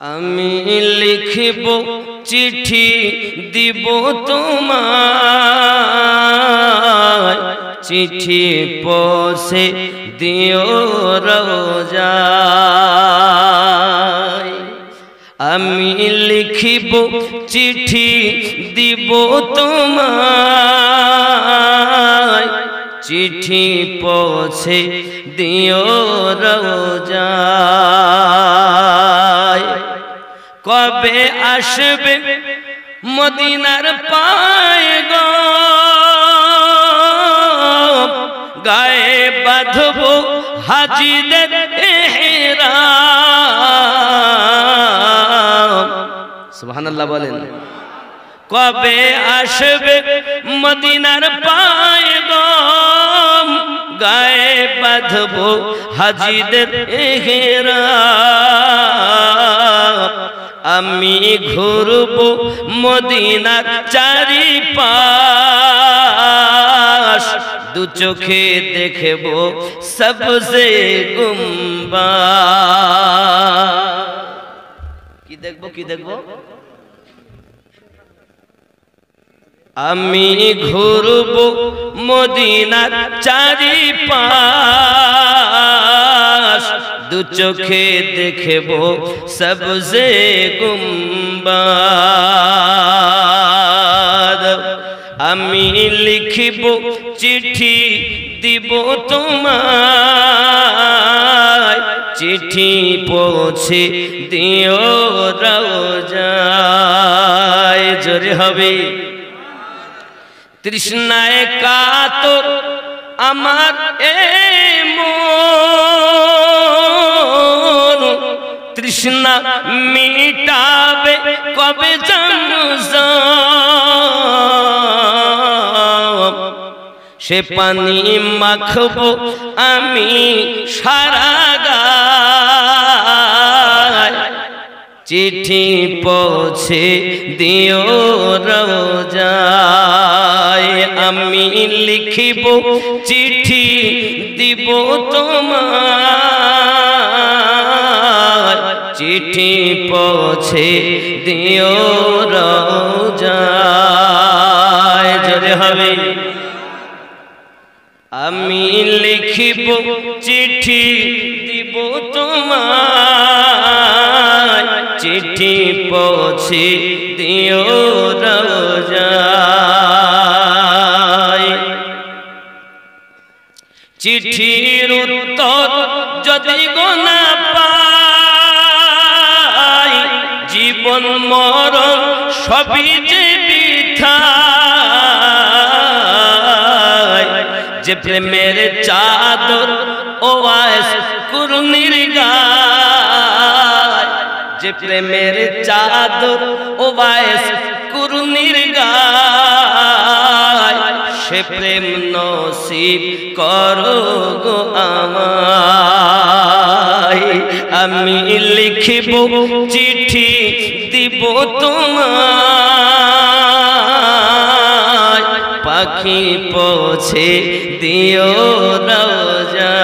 আমি লিখিব চিঠি দিব তোমায়, চিঠি পৌঁছে দিও রোজায়। আমি লিখিব চিঠি দিব তোমায়, চিঠি পৌঁছে দিও রোজায়। কবে আসবে মদিনার পয়গম, গায়ে বাঁধব হাজিদের ইহরাম। সুবহানাল্লাহ বলেন। কবে আসবে মদিনার পয়গম, গায়ে বাঁধব হাজিদের ইহরাম। আমি ঘুরব মদিনার চারিপাশ, দু চোখে দেখব সবজে গুম্বাদ। কি দেখব, কি দেখব? আমি ঘুরব মদিনার চারিপাশ, দু চোখে দেখব সবজে গুম্বাদ। আমি লিখিব চিঠি দিব তোমায়, চিঠি পৌঁছে দিও রোজায়। জোরে হবে। তৃষ্ণায় কাতর আমার এ মন, তৃষ্ণা মিটাবে কবে জমজম। সে পানি মাখবো আমি সারা গায়, চিঠি পৌঁছে দিও রোজায়। আমি লিখিব চিঠি দিব তোমায়, চিঠি পৌঁছে দিও রোজায়। জোরে হবে। আমি লিখিব চিঠি দিব তোমায়, চিঠি পৌঁছে দিও রোজায়। চিঠির উত্তর যদি গো না পাই, জীবন মরণ সবই যে বৃথা। যে প্রেমের চাদর ওয়াইস কুরনির গায়, যে প্রেমের চাদর ওয়াইস কুরনির গায়, সে প্রেম নসিব করো গো আমায়। আমি লিখিব চিঠি দিব তোমায়, পাখি পৌঁছে দিও রোজায়।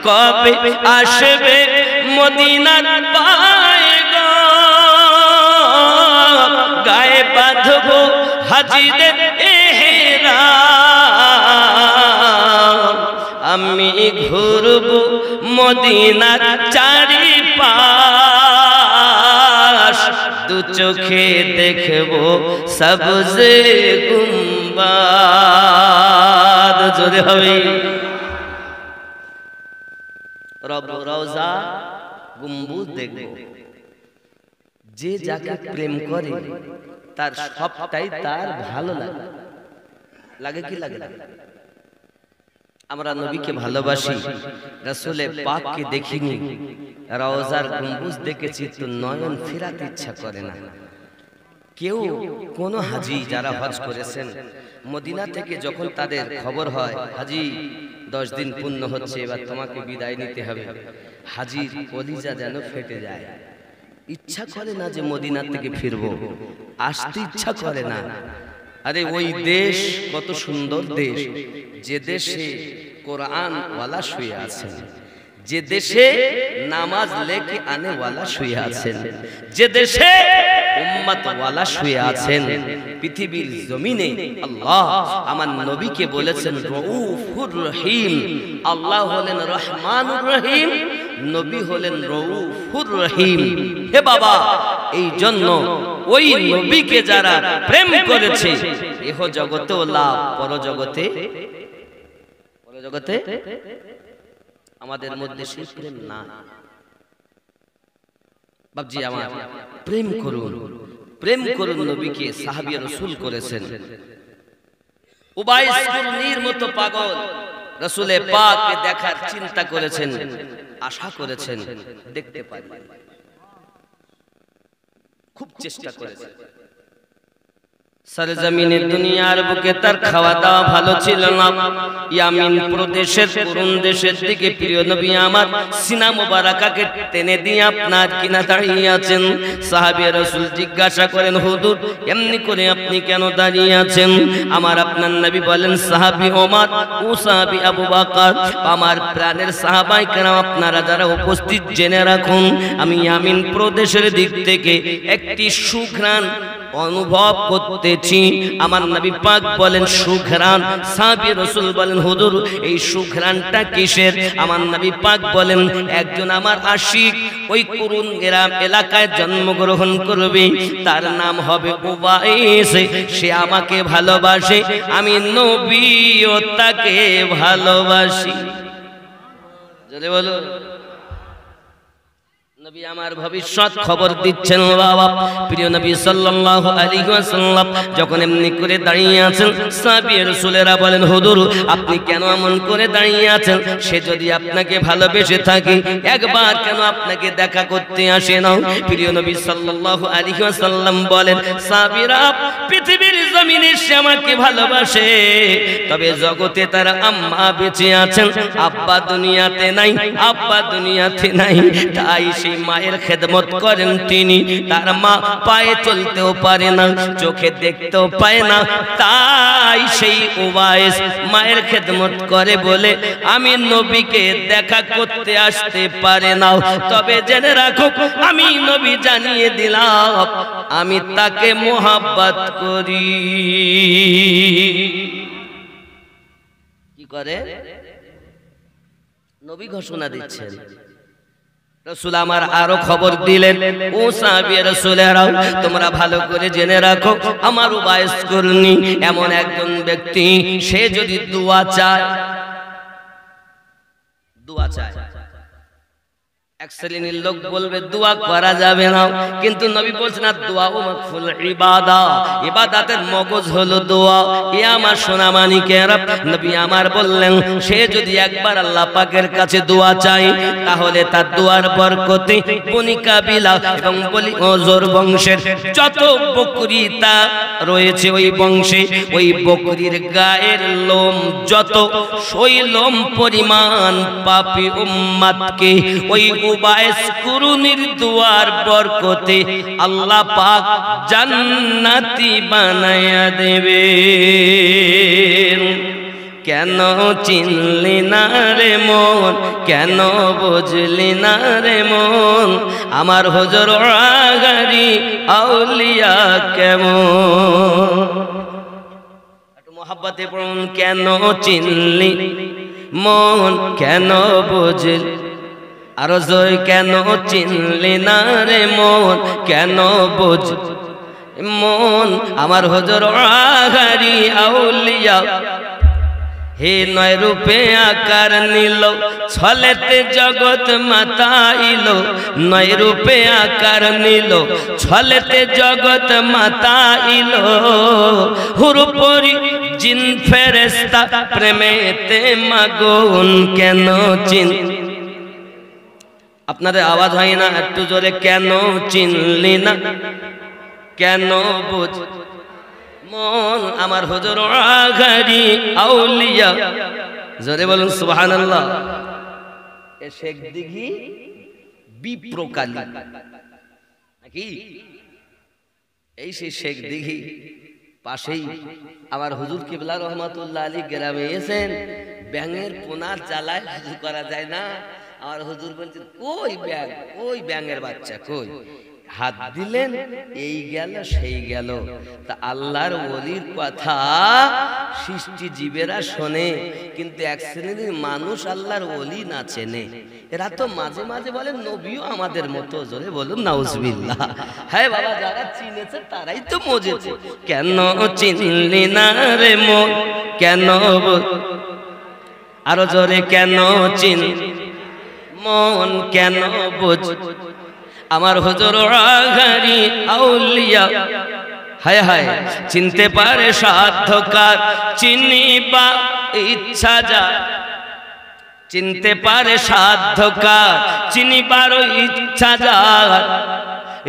কবে আসবে মদিনার পয়গম, গায়ে বাঁধব হাজিদের ইহরাম। আমি ঘুরব মদিনার চারিপাশ, দু চোখে দেখব সবজে গুম্বাদ। জোরে হবে। রব রওজা গম্বুজ দেখব। যে যাকে প্রেম করে তার সবটাই তার ভালো লাগে। লাগে কি লাগে? আমরা নবীকে ভালোবাসি, রাসূলে পাককে দেখিনি, রওজার গম্বুজ দেখেছি, তো নয়ন ফেরাতে ইচ্ছা করে না। কেউ কোন হাজি যারা হজ করেছেন মদিনা থেকে যখন তাদের খবর হয় হাজি 10 দিন পূর্ণ হচ্ছে, এবার তোমাকে বিদায় নিতে হবে, হাজির কলিজা যেন ফেটে যায়। ইচ্ছা করে না যে মদিনা থেকে ফিরবো, আসতে ইচ্ছা করে না। আরে ওই দেশ কত সুন্দর দেশ, যে দেশে কোরআন ওয়ালা শুয়ে আছেন, যে দেশে নামাজ লেকে আনে ওয়ালা শুয়ে আছেন, যে দেশে উম্মত ওয়ালা শুয়ে আছেন, পৃথিবীর জমিনে আল্লাহ আমার নবীকে বলেছেন রউফুর রহিম। আল্লাহ হলেন রহমানুর রহিম, নবী হলেন রউফুর রহিম। হে বাবা, এই জন্য ওই নবীকে যারা প্রেম করেছে ইহ জগতেও লাভ, পরজগতে আমাদের মধ্যে সেই প্রেম না। বাবজি আমার প্রেম করুন, প্রেম করুন নবীকে। সাহাবী রাসূল করেছেন। উবাইস কুরনির মতো পাগল রাসূলে পাককে দেখার চিন্তা করেছেন, আশা করেছেন, দেখতে পাই, খুব চেষ্টা করেছেন। সরজমিনের দুনিয়ার বুকে তার খাওয়া দাওয়া ভালো ছিল না। ইয়ামিন প্রদেশের করুণ দেশের দিকে প্রিয় নবী আমার সিনা মুবারাকাকে টেনে দিয়ে আপনার কিনা দাঁড়িয়ে আছেন। সাহাবী রাসূল জিজ্ঞাসা করেন, হুজুর এমনি করে আপনি কেন দাঁড়িয়ে আছেন? আমার আপনার নবী বলেন, সাহাবী ওমর ও সাহাবী আবু বকর, আমার প্রাণের সাহাবায়ে কেরাম আপনারা যারা উপস্থিত, জেনে রাখুন আমি ইয়ামিন প্রদেশের দিক থেকে একটি সুঘ্রাণ অনুভব করতেছি। আমার নবী পাক বলেন সুঘ্রাণ। সাহাবী রাসূল বলেন, হুজুর এই সুঘ্রাণটা কিসের? আমার নবী পাক বলেন, একজন আমার আশিক ওই করুণ গ্রাম এলাকায় জন্মগ্রহণ করবে, তার নাম হবে উবাইস। সে আমাকে ভালোবাসে, আমি নবীও তাকে ভালোবাসি। জোরে বলো। নবী আমার ভবিষ্যৎ খবর দিচ্ছেন। বাবা প্রিয় নবী সাল্লাল্লাহু আলাইহি ওয়াসাল্লাম যখন এমনি করে দাঁড়িয়ে আছেন, সাহাবী রাসূলেরা বলেন, হুজুর আপনি কেন এমন করে দাঁড়িয়ে আছেন? সে যদি আপনাকে ভালোবেসে থাকে একবার কেন আপনাকে দেখা করতে আসে না? প্রিয় নবী সাল্লাল্লাহু আলাইহি ওয়াসাল্লাম বলেন, সাহাবীরা পৃথিবীর জমিনে সে আমাকে ভালোবাসে, তবে জগতে তার আম্মা বেঁচে আছেন, আব্বা দুনিয়াতে নাই, আব্বা দুনিয়াতে নাই। তাই সে মায়ের খেদমত করেন তিনি। তার মা পায়ে চলতেও পারে না, চোখে দেখতেও পায় না, তাই সেই উবাইস মায়ের খেদমত করে বলে আমি নবীকে দেখা করতে আসতে পারে না। তবে জেনে রাখো আমি নবী জানিয়ে দিলাম আমি তাকে মোহাব্বত করি। কি করে? নবী ঘোষণা দিচ্ছেন। রাসূল আমার আরো খবর দিলেন, ও সাহাবী রাসূলেরা তোমরা ভালো করে জেনে রাখো আমার উবাইস কুরনি এমন একজন ব্যক্তি, সে যদি দোয়া চায়, দোয়া চায়, এক শ্রেণীর লোক বলবে দোয়া করা যাবে না, কিন্তু নবী বলছেন দোয়া ও মাকফুল ইবাদা, ইবাদতের মগজ হলো দোয়া। এ আমার সোনা মানিকেরা, নবী আমার বললেন সে যদি একবার আল্লাহ পাকের কাছে দোয়া চায়, তাহলে তার দোয়ার বরকতে বনি কাবিলা এবং বনি ওজর বংশের যত বকরিতা রয়েছে ওই বংশে, ওই বকরির গায়ের লোম যত, সেই লোম পরিমাণ পাপী উম্মতকে ওই উবাইস কুরনির দুয়ার বরকতে আল্লাহ পাক জান্নাতি বানায়া দেবে। কেন চিনলি না রে মন, কেন বুঝলি না রে মন, আমার হুজুর আগারি আউলিয়া কেমন। একটু মোহাব্বতে পড়ুন। কেন চিনলি মন, কেন বুঝলি, আরো জয় কেন চিনলি না রে মন, কেন বুঝ মন, আমার হুজুর আগারি আউলিয়া। হে নয় রূপে আকার নিল, ছলেতে জগৎ মাতাইল, নয় রূপে আকার নিল, ছলেতে জগৎ মাতাইল। হুরুপরি জিন ফেরেশতা প্রেমেতে মাগুন, কেন চিন, আপনাদের আওয়াজ হয় না একটু জোরে, কেন চিনলি না, কেন বুঝ মন, আমার হুজুর আগারি আউলিয়া। জোরে বলুন সুবহানাল্লাহ। এ শেখ দিঘি বিপ্রকালী নাকি? এই সেই শেখ দিঘি পাশেই আমার হুজুর কিবলা রহমাতুল্লাহ আলী গ্রামে এসেছেন। ব্যাঙের পোনার জ্বালায় হুজুর করা যায় না। আর হুজুর বলছেন কই ব্যাং, ওই ব্যাঙের বাচ্চা কই, হাত দিলেন এই গেল সেই গেল। তা আল্লাহর ওলির কথা সৃষ্টি জীবেরা শোনে, কিন্তু এক শ্রেণীর মানুষ আল্লাহর ওলি না চেনে। এরা তো মাঝে মাঝে বলেন নবীও আমাদের মতো, জোরে বলুন নাউজুবিল্লাহ। হ্যাঁ বাবা, যারা চিনেছে তারাই তো মজেছে। কেন চিনলি না রে মন, কেন আরো জোরে, কেন চিন মন, কেন বুঝ আমার হুজুর আগারি আউলিয়া। হায় হায়, চিনতে পারে সাধ্যকার, চিনিবা ইচ্ছা যা, চিনতে পারে সাধ্যকার, চিনিবার ইচ্ছা যার।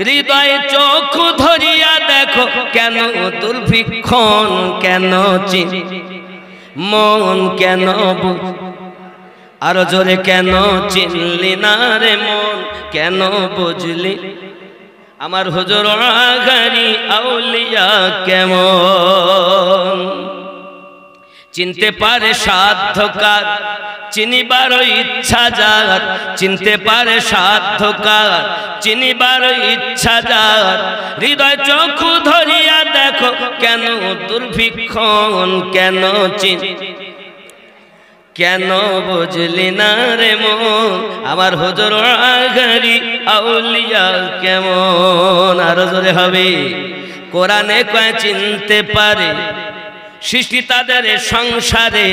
হৃদয়ে চোখ ধরিয়া দেখো, কেন দুর্ভিক্ষণ, কেন চিন মন, কেন আরো জোরে, কেন চিনলি না রে মন, কেন বুঝলি আমার হুজুর আগারি আউলিয়া কেমন। চিনতে পারে সাধ্যকার, চিনিবার ইচ্ছা যার, চিনতে পারে সাধ্যকার, চিনিবার ইচ্ছা যার। হৃদয় চক্ষু ধরিয়া দেখো, কেন দুর্ভিক্ষণ, কেন চিন কেন বুঝলি না রে মন, আমার হুজুর আগারি আউলিয়া কেমন। আরো জোরে হবে, কোরআনে কয় চিনতে পারে সৃষ্টি তাদের সংসারে,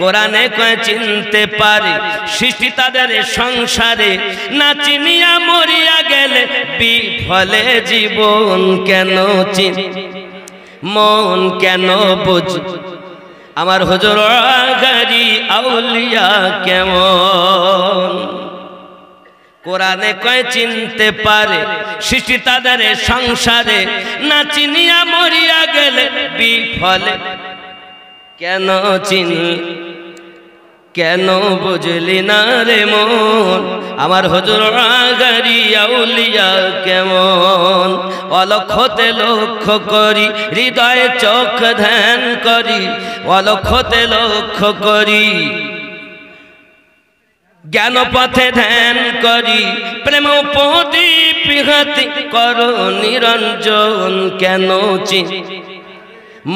কোরআনে কয় চিনতে পারে সৃষ্টি তাদের সংসারে। না চিনিয়া মরিয়া গেলে বিফলে জীবন, কেন চিন মন, কেন বুঝ আমার হুজুর আগারি আউলিয়া কেমন। কোরআনে কয় চিনতে পারে সৃষ্টি তাদের সংসারে, না চিনিয়া মরিয়া গেলে বিফলে, কেন চিন কেন বুঝলি না রে মন, আমার হুজুর আগারি আউলিয়া কেমন। অলক্ষতে লক্ষ্য করি, হৃদয়ে চোখ ধ্যান করি, অলক্ষতে লক্ষ্য করি, জ্ঞান পথে ধ্যান করি, প্রেম প্রদীপ হাতে করো নিরঞ্জন, কেন চিন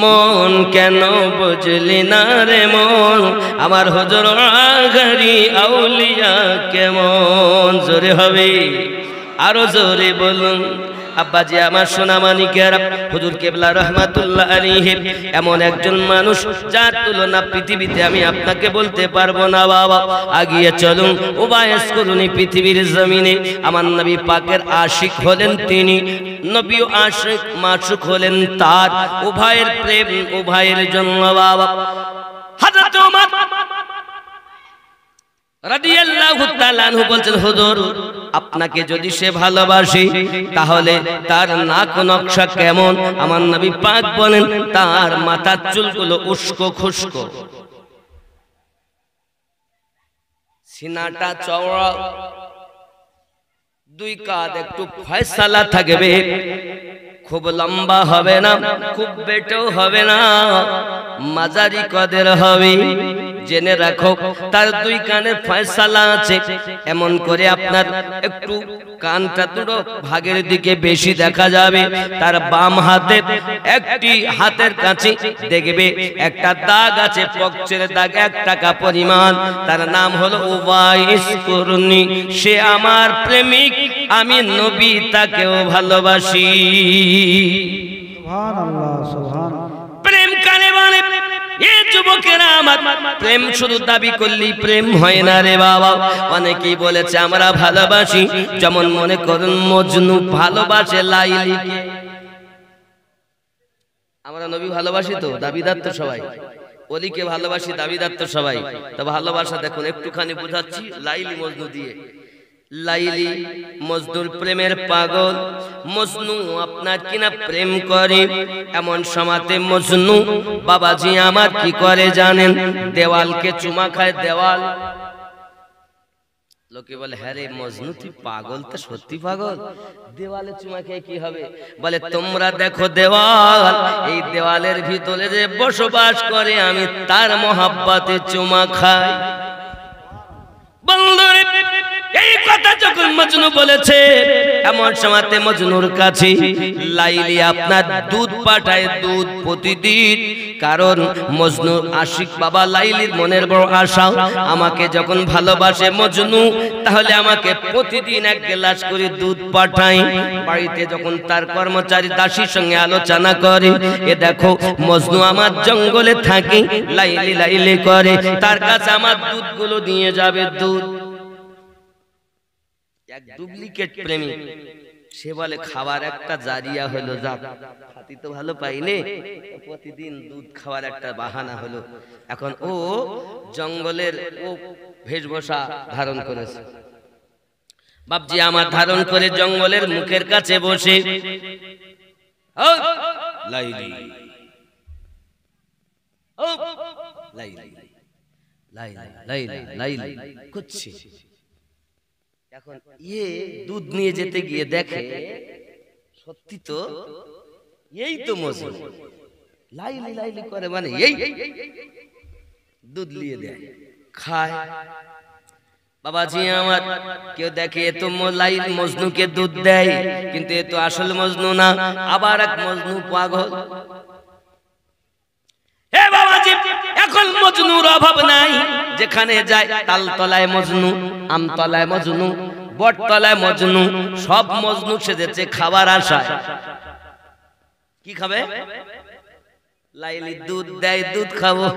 মন, কেন বুঝলি না রে মন, আমার হুজুর আগারি আউলিয়া কেমন। জোরে হবে, আরো জোরে বলুন। আব্বাজি আমার সোনা মানিকেরা, হুজুর কেবলা রহমাতুল্লাহ আলাইহি এমন একজন মানুষ যার তুলনা পৃথিবীতে আমি আপনাকে বলতে পারবো না বাবা। আগিয়ে চলুন, ওবায়েস করুন পৃথিবীর জমিনে। আমার নবী পাকের আশিক হলেন তিনি, নবীও আশিক মাশুক হলেন তার। উভয়ের প্রেম উভয়ের জন্য বাবা। হযরত ওমর রাদিয়াল্লাহু তাআলা আনহু বলছেন, হুজুর আপনাকে যদি সে ভালোবাসে তাহলে তার নাক নকশা কেমন? আমার নবী পাক বলেন, তার মাথার চুলগুলো উস্কো খুস্কো, সিনাটা চওড়া, দুই কাঁধ একটু ফয়সালা থাকবে, খুব লম্বা হবে না, খুব বেটেও হবে না, মাঝারি কদের হবে। জেনে রাখো তার দুই কানের ফয়সালা আছে, এমন করে আপনার একটু কানটা দুটো ভাগের দিকে বেশি দেখা যাবে। তার বাম হাতে একটি হাতের কাছে দেখবে একটা দাগ আছে, পকচের দাগ 1 টাকা পরিমাণ। তার নাম হলো উবাইস কুরনি। সে আমার প্রেমিক, আমি নবী তাকেও ভালোবাসি। সুবহানাল্লাহ, সুবহানাল্লাহ। প্রেম কানে বলে এ যুবকেরা, আমার প্রেম শুধু দাবি করলেই প্রেম হয় না রে বাবা। অনেকেই বলেছে আমরা ভালোবাসি, যেমন মনে করুন মজনু ভালোবাসে লাইলিকে। আমরা নবী ভালোবাসি তো, দাবিদার তো সবাই। ওলিকে ভালোবাসি, দাবিদার তো সবাই। তো ভালোবাসা দেখুন একটুখানি বুঝাচ্ছি লাইলি মজনু দিয়ে। লাইলি মজনুর প্রেমের পাগল, মজনু আপনার কিনা প্রেম করে। এমন সময়তে মজনু বাবাজি আমার কি করে জানেন? দেওয়ালকে চুমা খায়। দেওয়াল, লোকে বলে হ্যাঁ রে মজনু তুই পাগল, তো সত্যি পাগল। দেওয়ালে চুমা খেয়ে কি হবে? বলে তোমরা দেখো দেওয়াল, এই দেওয়ালের ভিতরে যে বসবাস করে আমি তার মহাব্বতে চুমা খাই। বন্ধুরে মজনু বলেছে এমন সময়তে মজনুর কাছে লাইলি আপনার দুধ পাঠায়, দুধ প্রতিদিন। কারণ মজনু আশিক বাবা লাইলির মনের বড় আশা, আমাকে যখন ভালোবাসে মজনু তাহলে আমাকে প্রতিদিন এক গ্লাস করে দুধ পাঠায়। বাড়িতে যখন তার কর্মচারী দাসীর সঙ্গে আলোচনা করে, এ দেখো মজনু আমার জঙ্গলে থাকে, লাইলি লাইলি করে, তার কাছে আমার দুধগুলো নিয়ে যাবে। দুধ এক ডুপ্লিকেট প্রেমিক, সে বলে খাবার একটা জারিয়া হলো, যা খাতি তো ভালো পাইনে, প্রতিদিন দুধ খাওয়ার একটা বাহানা হলো। এখন ও জঙ্গলের ও বেশভূষা ধারণ করেছে। বাপজি আমার ধারণ করে জঙ্গলের মুখের কাছে বসে ও লাইলি ও লাইলি লাইলি লাইলি লাইলি করছে। এখন ইয়ে দুধ নিয়ে যেতে গিয়ে দেখে সত্যি তো এই তো মজনু, লাইলি লাইলি করে, মানে এই দুধ নিয়ে দেয়, খায়। বাবাজি আমার কেউ দেখে এ তো লাইল মজনুকে দুধ দেয়, কিন্তু এ তো আসল মজনু না, আবার এক মজনু পাগল। হে বাবাজি এখন মজনুর অভাব নাই, যেখানে যায় তালতলায় মজনু, আমতলায় মজনু, বটতলায় মজনু, সব মজনু সেজেছে খাবার আশায়। কি খাবে? লাইলি দুধ দেয়, দুধ খাবো।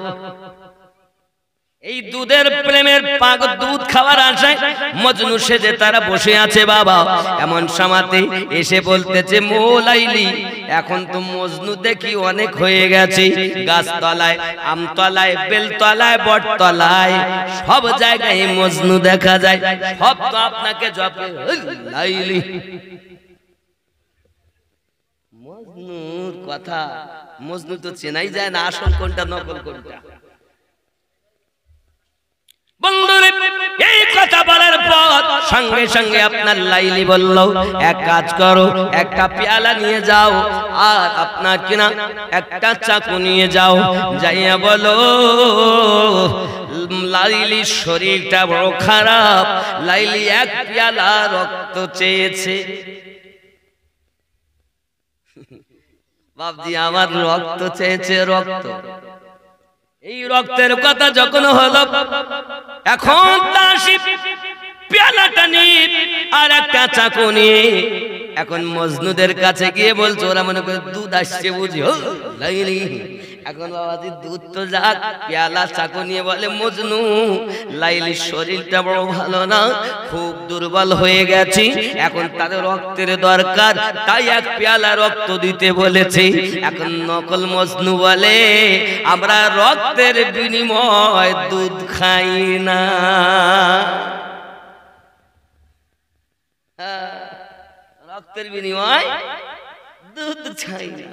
এই দুধের প্রেমের পাগল, দুধ খাওয়ার আশায় মজনু সেজে তারা বসে আছে। বাবা এমন সময়তে এসে বলতেছে, মো লাইলি এখন তো মজনু দেখি অনেক হয়ে গেছে, গাছতলায়, আমতলায়, বেলতলায়, বটতলায়, সব জায়গায় মজনু দেখা যায়, সব তো আপনাকে জপে। লাইলি মজনুর কথা, মজনু তো চেনাই যায় না আসল কোনটা নকল কোনটা। বন্ধুরে এই কথা বলার পর সঙ্গে সঙ্গে আপনার লাইলি বলল, এক কাজ করো, একটা পেয়ালা নিয়ে যাও, আর আপনার কিনা একটা চাকু নিয়ে যাও, যাইয়া বলো লাইলির শরীরটা বড় খারাপ, লাইলি এক পেয়ালা রক্ত চেয়েছে। বাপজি আমার রক্ত চেয়েছে, রক্ত। এই রক্তের কথা যখন হলো, এখন দাসী পেয়ালাটা নিয়ে আর একটা চাকু নিয়ে এখন মজনুদের কাছে গিয়ে বলছে, ওরা মনে করে দুধ আসছে বুঝি, লাইলি এখন বাবাজি দুধ তো যাক, পেয়ালা চাকু নিয়ে বলে, মজনু লাইলির শরীরটা বড় ভালো না, খুব দুর্বল হয়ে গেছে, এখন তাদের রক্তের দরকার, তাই এক পেয়ালা রক্ত দিতে বলেছে। এখন নকল মজনু বলে, আমরা রক্তের বিনিময় দুধ খাই না। রক্তের বিনিময় দুধ খাই না।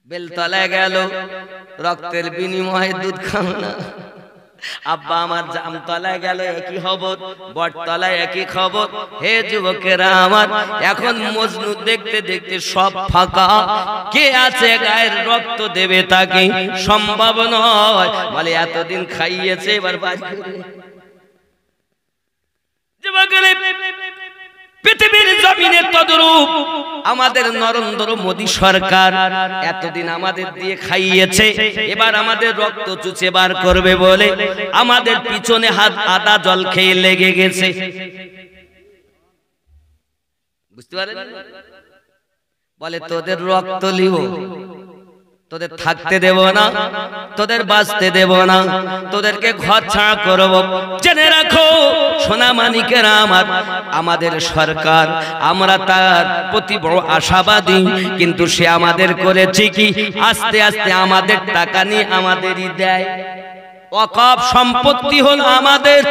বেলতলায় গেল, রক্তের বিনিময়ে দুধ খাও না। আব্বা আমার জামতলায় গেল, একই খবর, বটতলায় একই খবর। হে যুবকেরা আমার, এখন মজনু দেখতে দেখতে সব ফাঁকা, কে আছে গায়ের রক্ত দেবে তাকে সম্ভব নয়, বলে এতদিন খাইয়েছে, এবার বাড়ি যুবকেরা পৃথিবীর জমিনে তদরূপ আমাদের নরেন্দ্র মোদী সরকার এতদিন আমাদের দিয়ে খাইয়েছে, এবার আমাদের রক্ত চুষে বার করবে বলে আমাদের পিছনে হাত আদা জল খেয়ে লেগে গেছে। বুঝতে পারেন? বলে তোদের রক্ত লিও, তোদের থাকতে দেব না, তোদের বাঁচতে দেব না, তোদেরকে ঘর ছাড়া করব। জেনে রাখো সোনা মানিকেরা আমার, আমাদের সরকার, আমরা তার প্রতি বড় আশাবাদী, কিন্তু সে আমাদের করেছে কি, আস্তে আস্তে আমাদের টাকা নিয়ে আমাদেরই দেয়। ওয়াকফ সম্পত্তি হল আমাদের,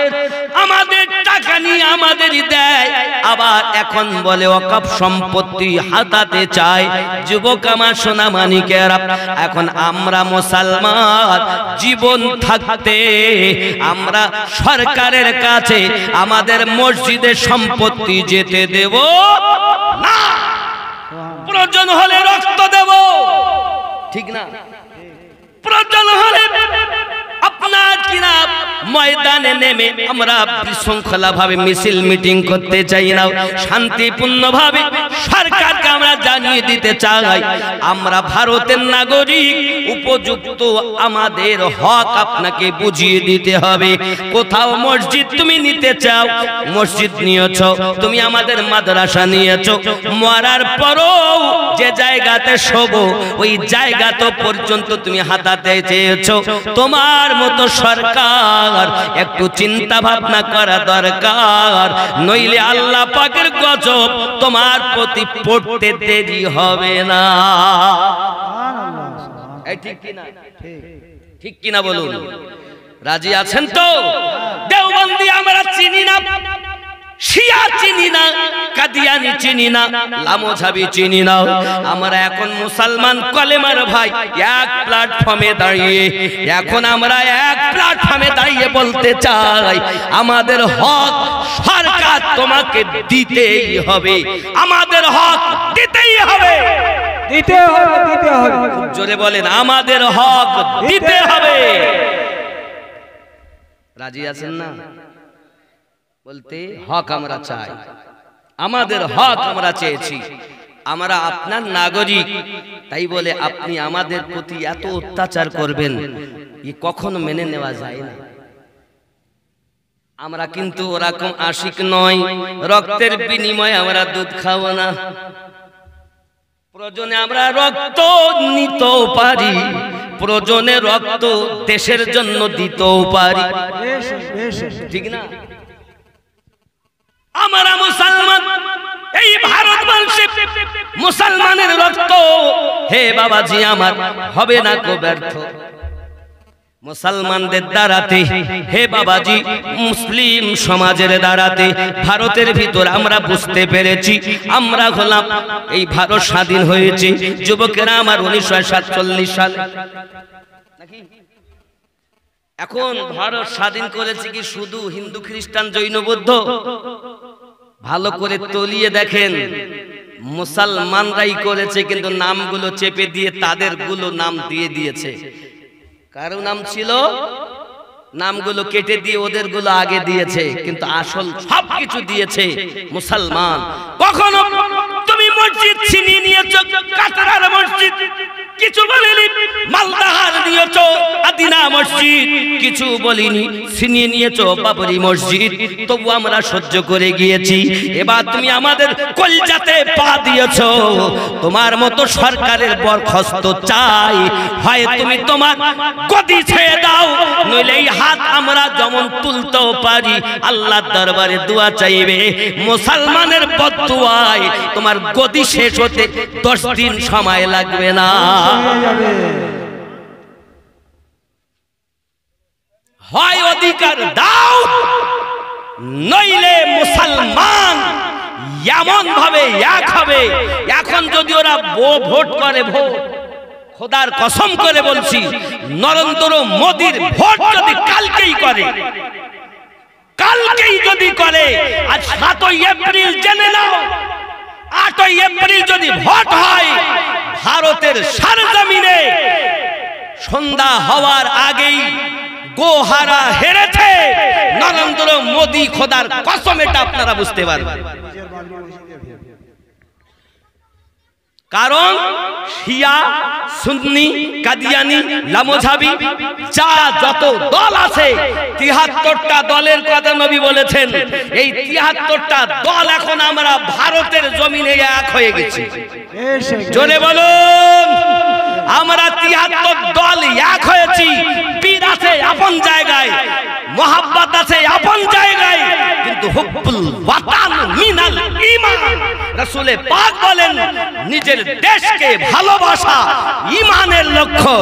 আমাদের টাকা নিয়ে আমাদেরই দেয়, আবার এখন বলে ওয়াকফ সম্পত্তি হাতাতে চায়। যুবক আমার সোনা মানিকেরা, এখন আমরা মুসলমান, জীবন থাকতে আমরা সরকারের কাছে আমাদের মসজিদের সম্পত্তি যেতে দেব না, প্রয়োজন হলে রক্ত দেব, ঠিক না? প্রয়োজন হলে আপনার কিনা ময়দানে নেমে আমরা বিশৃঙ্খলা ভাবে মিছিল মিটিং করতে চাই না, শান্তিপূর্ণ ভাবে সরকারকে আমরা জানিয়ে দিতে চাই আমরা ভারতের নাগরিক, উপযুক্ত আমাদের হক আপনাকে বুঝিয়ে দিতে হবে। কোথাও মসজিদ তুমি নিতে চাও, মসজিদ নিয়েছো, তুমি আমাদের মাদ্রাসা নিয়েছো, মরার পরও যে জায়গাতে শোবো ওই জায়গা তো পর্যন্ত তুমি হাতাতে চেয়েছো। তোমার মতো সরকার একটু চিন্তা ভাবনা করা দরকার, নইলে আল্লাহ পাকের গজব তোমার প্রতি পড়তে দেরি হবে না। ঠিক কিনা? ঠিক কিনা বলুন? রাজি আছেন তো? দেওবন্দি আমরা চিনি না, শিয়া চিনি না, কাদিয়ানি চিনি না, লামোঝাবি চিনি না। আমরা এখন মুসলমান কলেমার ভাই এক প্ল্যাটফর্মে দাঁড়িয়ে, এখন আমরা এক প্ল্যাটফর্মে দাঁড়িয়ে বলতে চাই আমাদের হক সরকার তোমাকে দিতেই হবে, আমাদের হক দিতেই হবে, দিতে হবে, দিতে হবে। জোরে বলেন, আমাদের হক দিতে হবে। রাজি আছেন না? বলতে হক আমরা চাই, আমাদের হক আমরা চেয়েছি, আমরা আপনার নাগরিক, তাই বলে আপনি আমাদের প্রতি এত অত্যাচার করবেন এ কখনো মেনে নেওয়া যায় না। আমরা কিন্তু ওরকম আশিক নয়, রক্তের বিনিময়ে আমরা দুধ খাবো না। প্রয়োজনে আমরা রক্ত নিতেও পারি, প্রয়োজনে রক্ত দেশের জন্য দিতেও পারি, ঠিক না? আমরা মুসলমান, এই ভারতবর্ষে মুসলমানের রক্ত হে বাবাজি আমার হবে না কো ব্যর্থ। মুসলমানদের দ্বারাতে হে বাবাজি, মুসলিম সমাজের দ্বারাতে ভারতের ভিতর আমরা বুঝতে পেরেছি আমরা হলাম, এই ভারত স্বাধীন হয়েছে যুবকেরা আমার 1947 সালে নাকি। এখন ভারত স্বাধীন করেছে কি শুধু হিন্দু, খ্রিস্টান, জৈন, বৌদ্ধ? ভালো করে তলিয়ে দেখেন, মুসলমানরাই করেছে, কিন্তু নামগুলো চেপে দিয়ে তাদের গুলো নাম দিয়ে দিয়েছে। কারো নাম ছিল, নামগুলো কেটে দিয়ে ওদের গুলো আগে দিয়েছে, কিন্তু আসল সবকিছু দিয়েছে মুসলমান। কখনো তুমি মসজিদ ছিনিয়ে নিয়েছো, কাতারার মসজিদ কিছু বলিনি, মালদাহার নিয়েছো আদিনা মসজিদ কিছু বলিনি, ছিনিয়ে নিয়েছো বাবরি মসজিদ, তবু আমরা সহ্য করে গিয়েছি। এবার তুমি আমাদের কলজাতে পা দিয়েছো, তোমার মতো সরকারের বরখাস্ত চাই, হয় তুমি তোমার গদি ছেড়ে দাও, নইলে এই হাত আমরা যেমন তুলতেও পারি আল্লাহর দরবারে দোয়া চাইবে, মুসলমানের বদদুয়ায় তোমার গদি শেষ হতে 10 দিন সময় লাগবে না। হয় অধিকার দাও, নইলে মুসলমান এমন ভাবে এক হবে। এখন যদি ওরা ভোট করে, ভোট খোদার কসম করে বলছি, নরেন্দ্র মোদীর ভোট যদি কালকেই করে, কালকেই যদি করে, আজ 7ই এপ্রিল জেনে নাও, 8ই এপ্রিল যদি ভোট হয়, ভারতের সারজমিনে সন্ধ্যা হওয়ার আগেই গোহারা হেরেছে নরেন্দ্র মোদী, খোদার কসম, এটা আপনারা বুঝতে পারবেন। কারণ শিয়া, সুন্নি, কাদিয়ানি, লামোঝাবি যা যত দল আছে, 73টা দলের কথা নবী বলেছেন। এই 73টা দল এখন আমরা ভারতের জমিনে এক হয়ে গেছি। জোরে বলুন, আমরা 73 দল এক হয়েছি। পীর আছে আপন জায়গায়, মোহাব্বত আছে আপন জায়গায়, কিন্তু হুব্বুল ওয়াতান মিনাল ঈমান। রাসূল পাক বলেন নিজের দেশকে ভালোবাসা ঈমানের লক্ষ্য।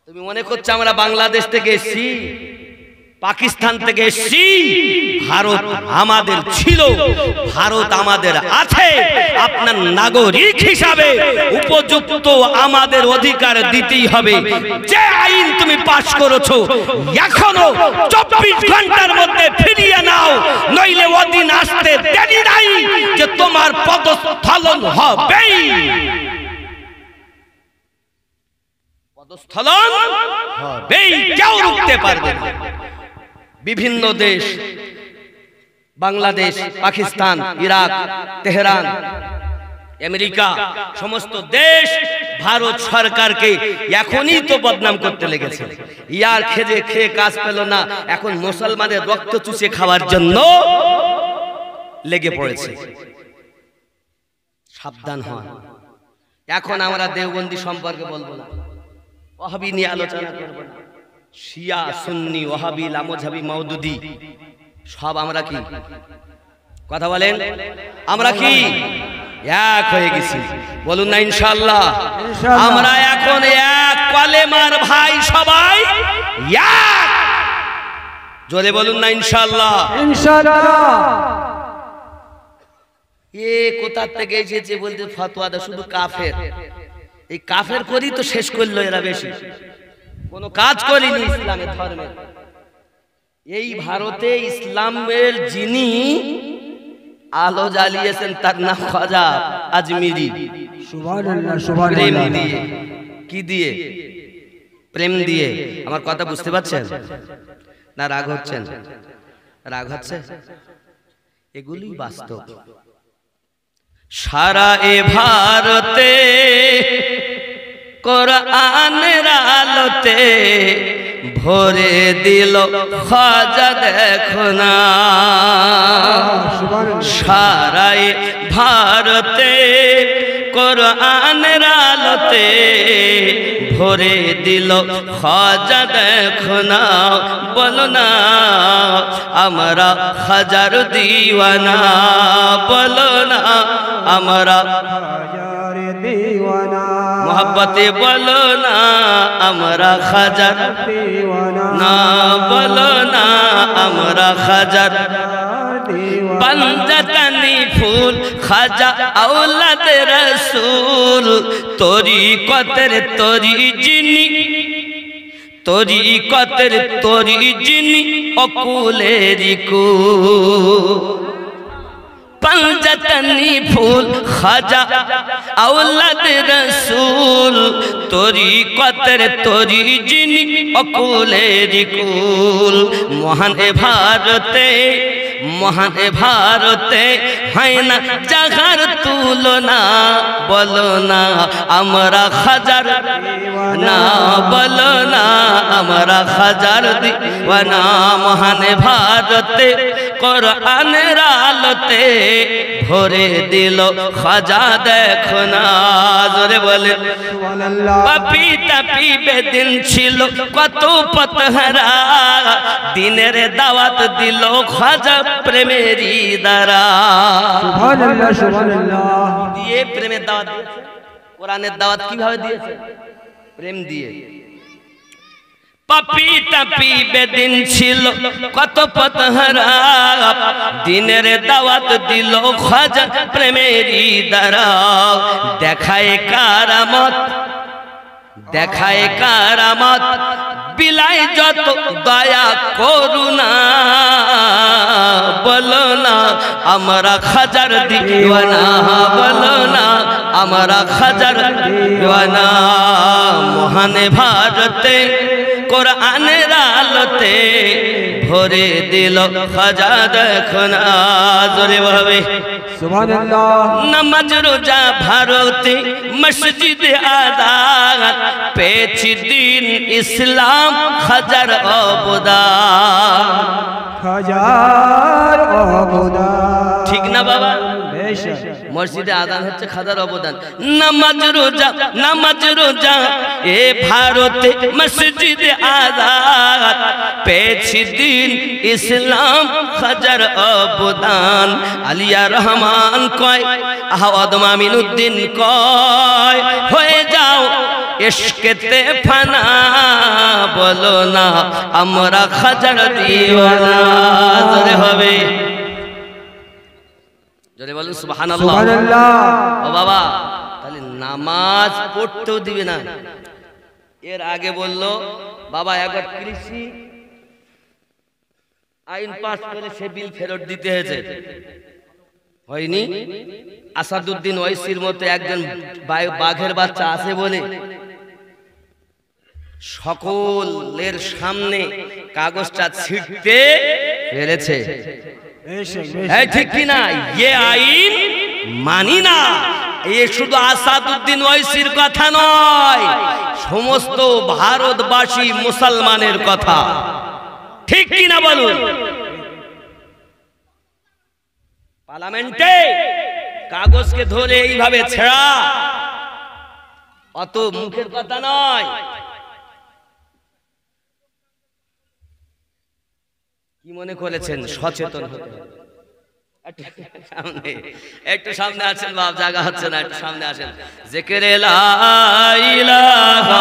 তুমি মনে করছো আমরা বাংলাদেশ থেকে এসেছি, পাকিস্তান থেকে এসেছি? ভারত আমাদের ছিল, ভারত আমাদের আছে। আপনার নাগরিক হিসাবে উপযুক্ত আমাদের অধিকার দিতেই হবে। যে আইন তুমি পাশ করেছো এখনো 24 ঘন্টার মধ্যে ফিরিয়ে নাও, নইলে ওদিন আসতে দেরি নাই যে তোমার পদস্খলন হবেই। পদস্থলন হবেই, কেউ রুখতে পারবে না। বিভিন্ন দেশ, Bangladesh, Pakistan, Iraq, Tehran, America, সমস্ত দেশ ভারত সরকারকে এখনই তো বদনাম করতে লেগেছে। ইয়ার খেজে খেয়ে কাজ পেল না, এখন মুসলমানের রক্ত চুষে খাওয়ার জন্য লেগে পড়েছে। সাবধান হন। এখন আমরা দেওবন্দি সম্পর্কে বলবো না, ওয়াহাবি নিয়ে আলোচনা করব না। শিয়া, সুন্নি, ওয়াহাবি, লামোঝাবি, মাউদুদি সব আমরা কি কথা বলেন? আমরা কি এক হয়ে গেছি? বলুন না ইনশাআল্লাহ। আমরা এখন এক কলেমার ভাই, সবাই এক। জোরে বলুন না ইনশাআল্লাহ। ইনশাআল্লাহ। এ কোথা থেকে এসেছে বলতে ফতোয়া দেয় শুধু কাফের। এই কাফের করি তো শেষ করলো এরা, বেশি কোনো কাজ করিনি ইসলামের ধর্মের। এই ভারতে ইসলামের যিনি আলো জ্বালিয়েছেন তার নাম খাজা আজমিরি। সুবহানাল্লাহ, প্রেম সুবহানাল্লাহ। দিয়ে, কি দিয়ে? প্রেম দিয়ে। আমার কথা বুঝতে পারছেন না? রাগ হচ্ছেন? রাগ হচ্ছে? এগুলি বাস্তব। সারা এ ভারতে কোরআনের আলোতে ভরে দিল খাজা দেখো না। সারা এ ভারতে কোরআনের আলোতে ভরে দিল খাজা দেখো না। বলো না আমরা খাজার দিওয়ানা, বলো না আমরা খাজার দিওয়ানা, মোহাব্বতে বলো না আমরা খাজার দিওয়ানা, না, বলো না আমরা খাজার দিওয়ানা। पंजतनी फूल खाजा औलाद रसूल, तोरी कतर तोरी जिनी, तोरी कतर तोरी जिनी अकुले रिकू। पंजतनी फूल खाजा औलाद रसूल, तोरी कतर तोरी जिनी अकुले रिकुल। महान भारते, महान भारते হয় না জাগার তুলনা, বলো না আমরা খাজার না, বলো না আমরা খাজার দিওয়ানা। মহান ভারতে কোরআনের আলোতে ভরে দিল খাজা দেখো না। জোরে বলেন সুবহানাল্লাহ। পাপি তাপি বেদিন ছিল কত পথহারা, দিনের দাওয়াত দিল খাজা প্রেমেরই দ্বারা। সুবহানাল্লাহ, সুবহানাল্লাহ। দিয়ে প্রেমের দাওয়াত দিয়েছে। কোরআনের দাওয়াত কিভাবে দিয়েছে? প্রেম দিয়ে। পাপি তাপি বেদিন ছিল কত পথহারা, দিনের দাওয়াত দিল খাজা প্রেমেরই দ্বারা। দেখায় কারামত, দেখায় কারামত, বিলাই যত দয়া করুণা, বলো না আমরা খাজার দিওয়ানা, বলো না আমরা খাজার দিওয়ানা। মহান ভারতে কোরআনের আলোতে ভরে দিল খাজা দেখো না। জোরে ভাবে সুবহানাল্লাহ। নামাজ রোজা ভারতে মসজিদ আজাদ, পেয়েছি দিন ইসলাম খাজার অবদান। খাজার অবদান। ঠিক না বাবা? বেশক। মসজিদে আজান হচ্ছে খাজার অবদান। নামাজ রোজা, নামাজ রোজা এ ভারতে মসজিদে আজাদ, পেয়েছি দিন ইসলাম খাজার অবদান। আলিয়া রহমান কয়, আহমদ মামিনুদ্দিন কয়, হয়ে যাও ইশকেতে ফানা, বলো না আমরা খাজার দিওয়ানা। জোরে হবে, জোরে বলুন সুবহানাল্লাহ। সুবহানাল্লাহ। ও বাবা, তাহলে নামাজ পড়তেও দিবে না। এর আগে বললো বাবা একবার কৃষি আইন পাস করে সে বিল ফেরত দিতে হয়েছে, হয়নি। আসাদুদ্দিন ওয়াইসির মতো একজন বাঘের বাচ্চা আছে বলে সকলের সামনে কাগজটা ছিটতে পেরেছে। ঠিক কিনা? এ আইন মানি না। এ শুধু আসাদুদ্দিন ওয়াইসির কথা নয়, সমস্ত ভারতবাসী মুসলমানের কথা। ঠিক কিনা বলুন? পার্লামেন্টে কাগজকে ধরে এইভাবে ছেড়া অত মুখের কথা নয়। কি মনে করেছেন সচেতন হতে হবে? একটু সামনে আছেন বাপ, জায়গা হচ্ছে না, একটু সামনে আসেন। জিকিরে লা ইলাহা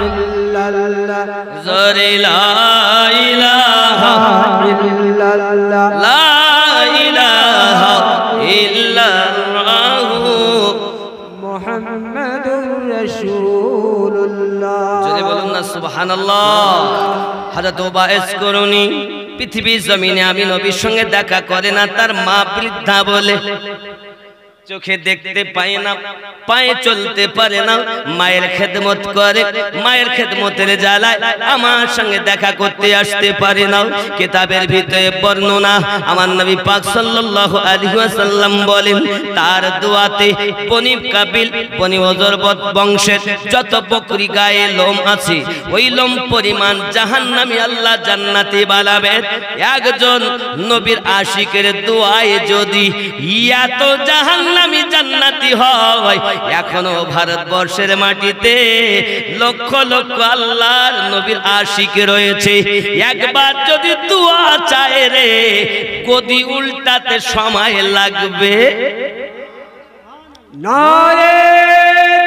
ইল্লাল্লাহ, জোরে লা ইলাহা ইল্লাল্লাহ, লা ইলাহা ইল্লাল্লাহ মুহাম্মাদুর রাসূলুল্লাহ। জোরে বলুন না সুবহানাল্লাহ। হযরত ওবাইস করুনি পৃথিবীর জমিনে আমি নবীর সঙ্গে দেখা করে না, তার মা বৃদ্ধা বলে চোখে দেখতে পায় না, পায়ে চলতে পারে না, মায়ের খেদমত করে, মায়ের খেদমতের জ্বালায় আমার সঙ্গে দেখা করতে আসতে পারে না। কিতাবের ভিতরে বর্ণনা, আমার নবী পাক সাল্লাল্লাহু আলাইহি ওয়াসাল্লাম বলেন তার দোয়াতে বনি কাবিল বনি ওজরবত বংশের যত বকরি গায়ে লোম আছে ওই লোম পরিমাণ জাহান্নামী আল্লাহ জান্নাতে বানাবেন। একজন নবীর আশিকের দোয়ায় যদি এত জাহান্নামী জান্নাতি হয়, এখনো ভারতবর্ষের মাটিতে লক্ষ লক্ষ আল্লাহর নবীর আশিক রয়েছে। একবার যদি দোয়া চায় রে, গদি উল্টাতে সময় লাগবে। নারে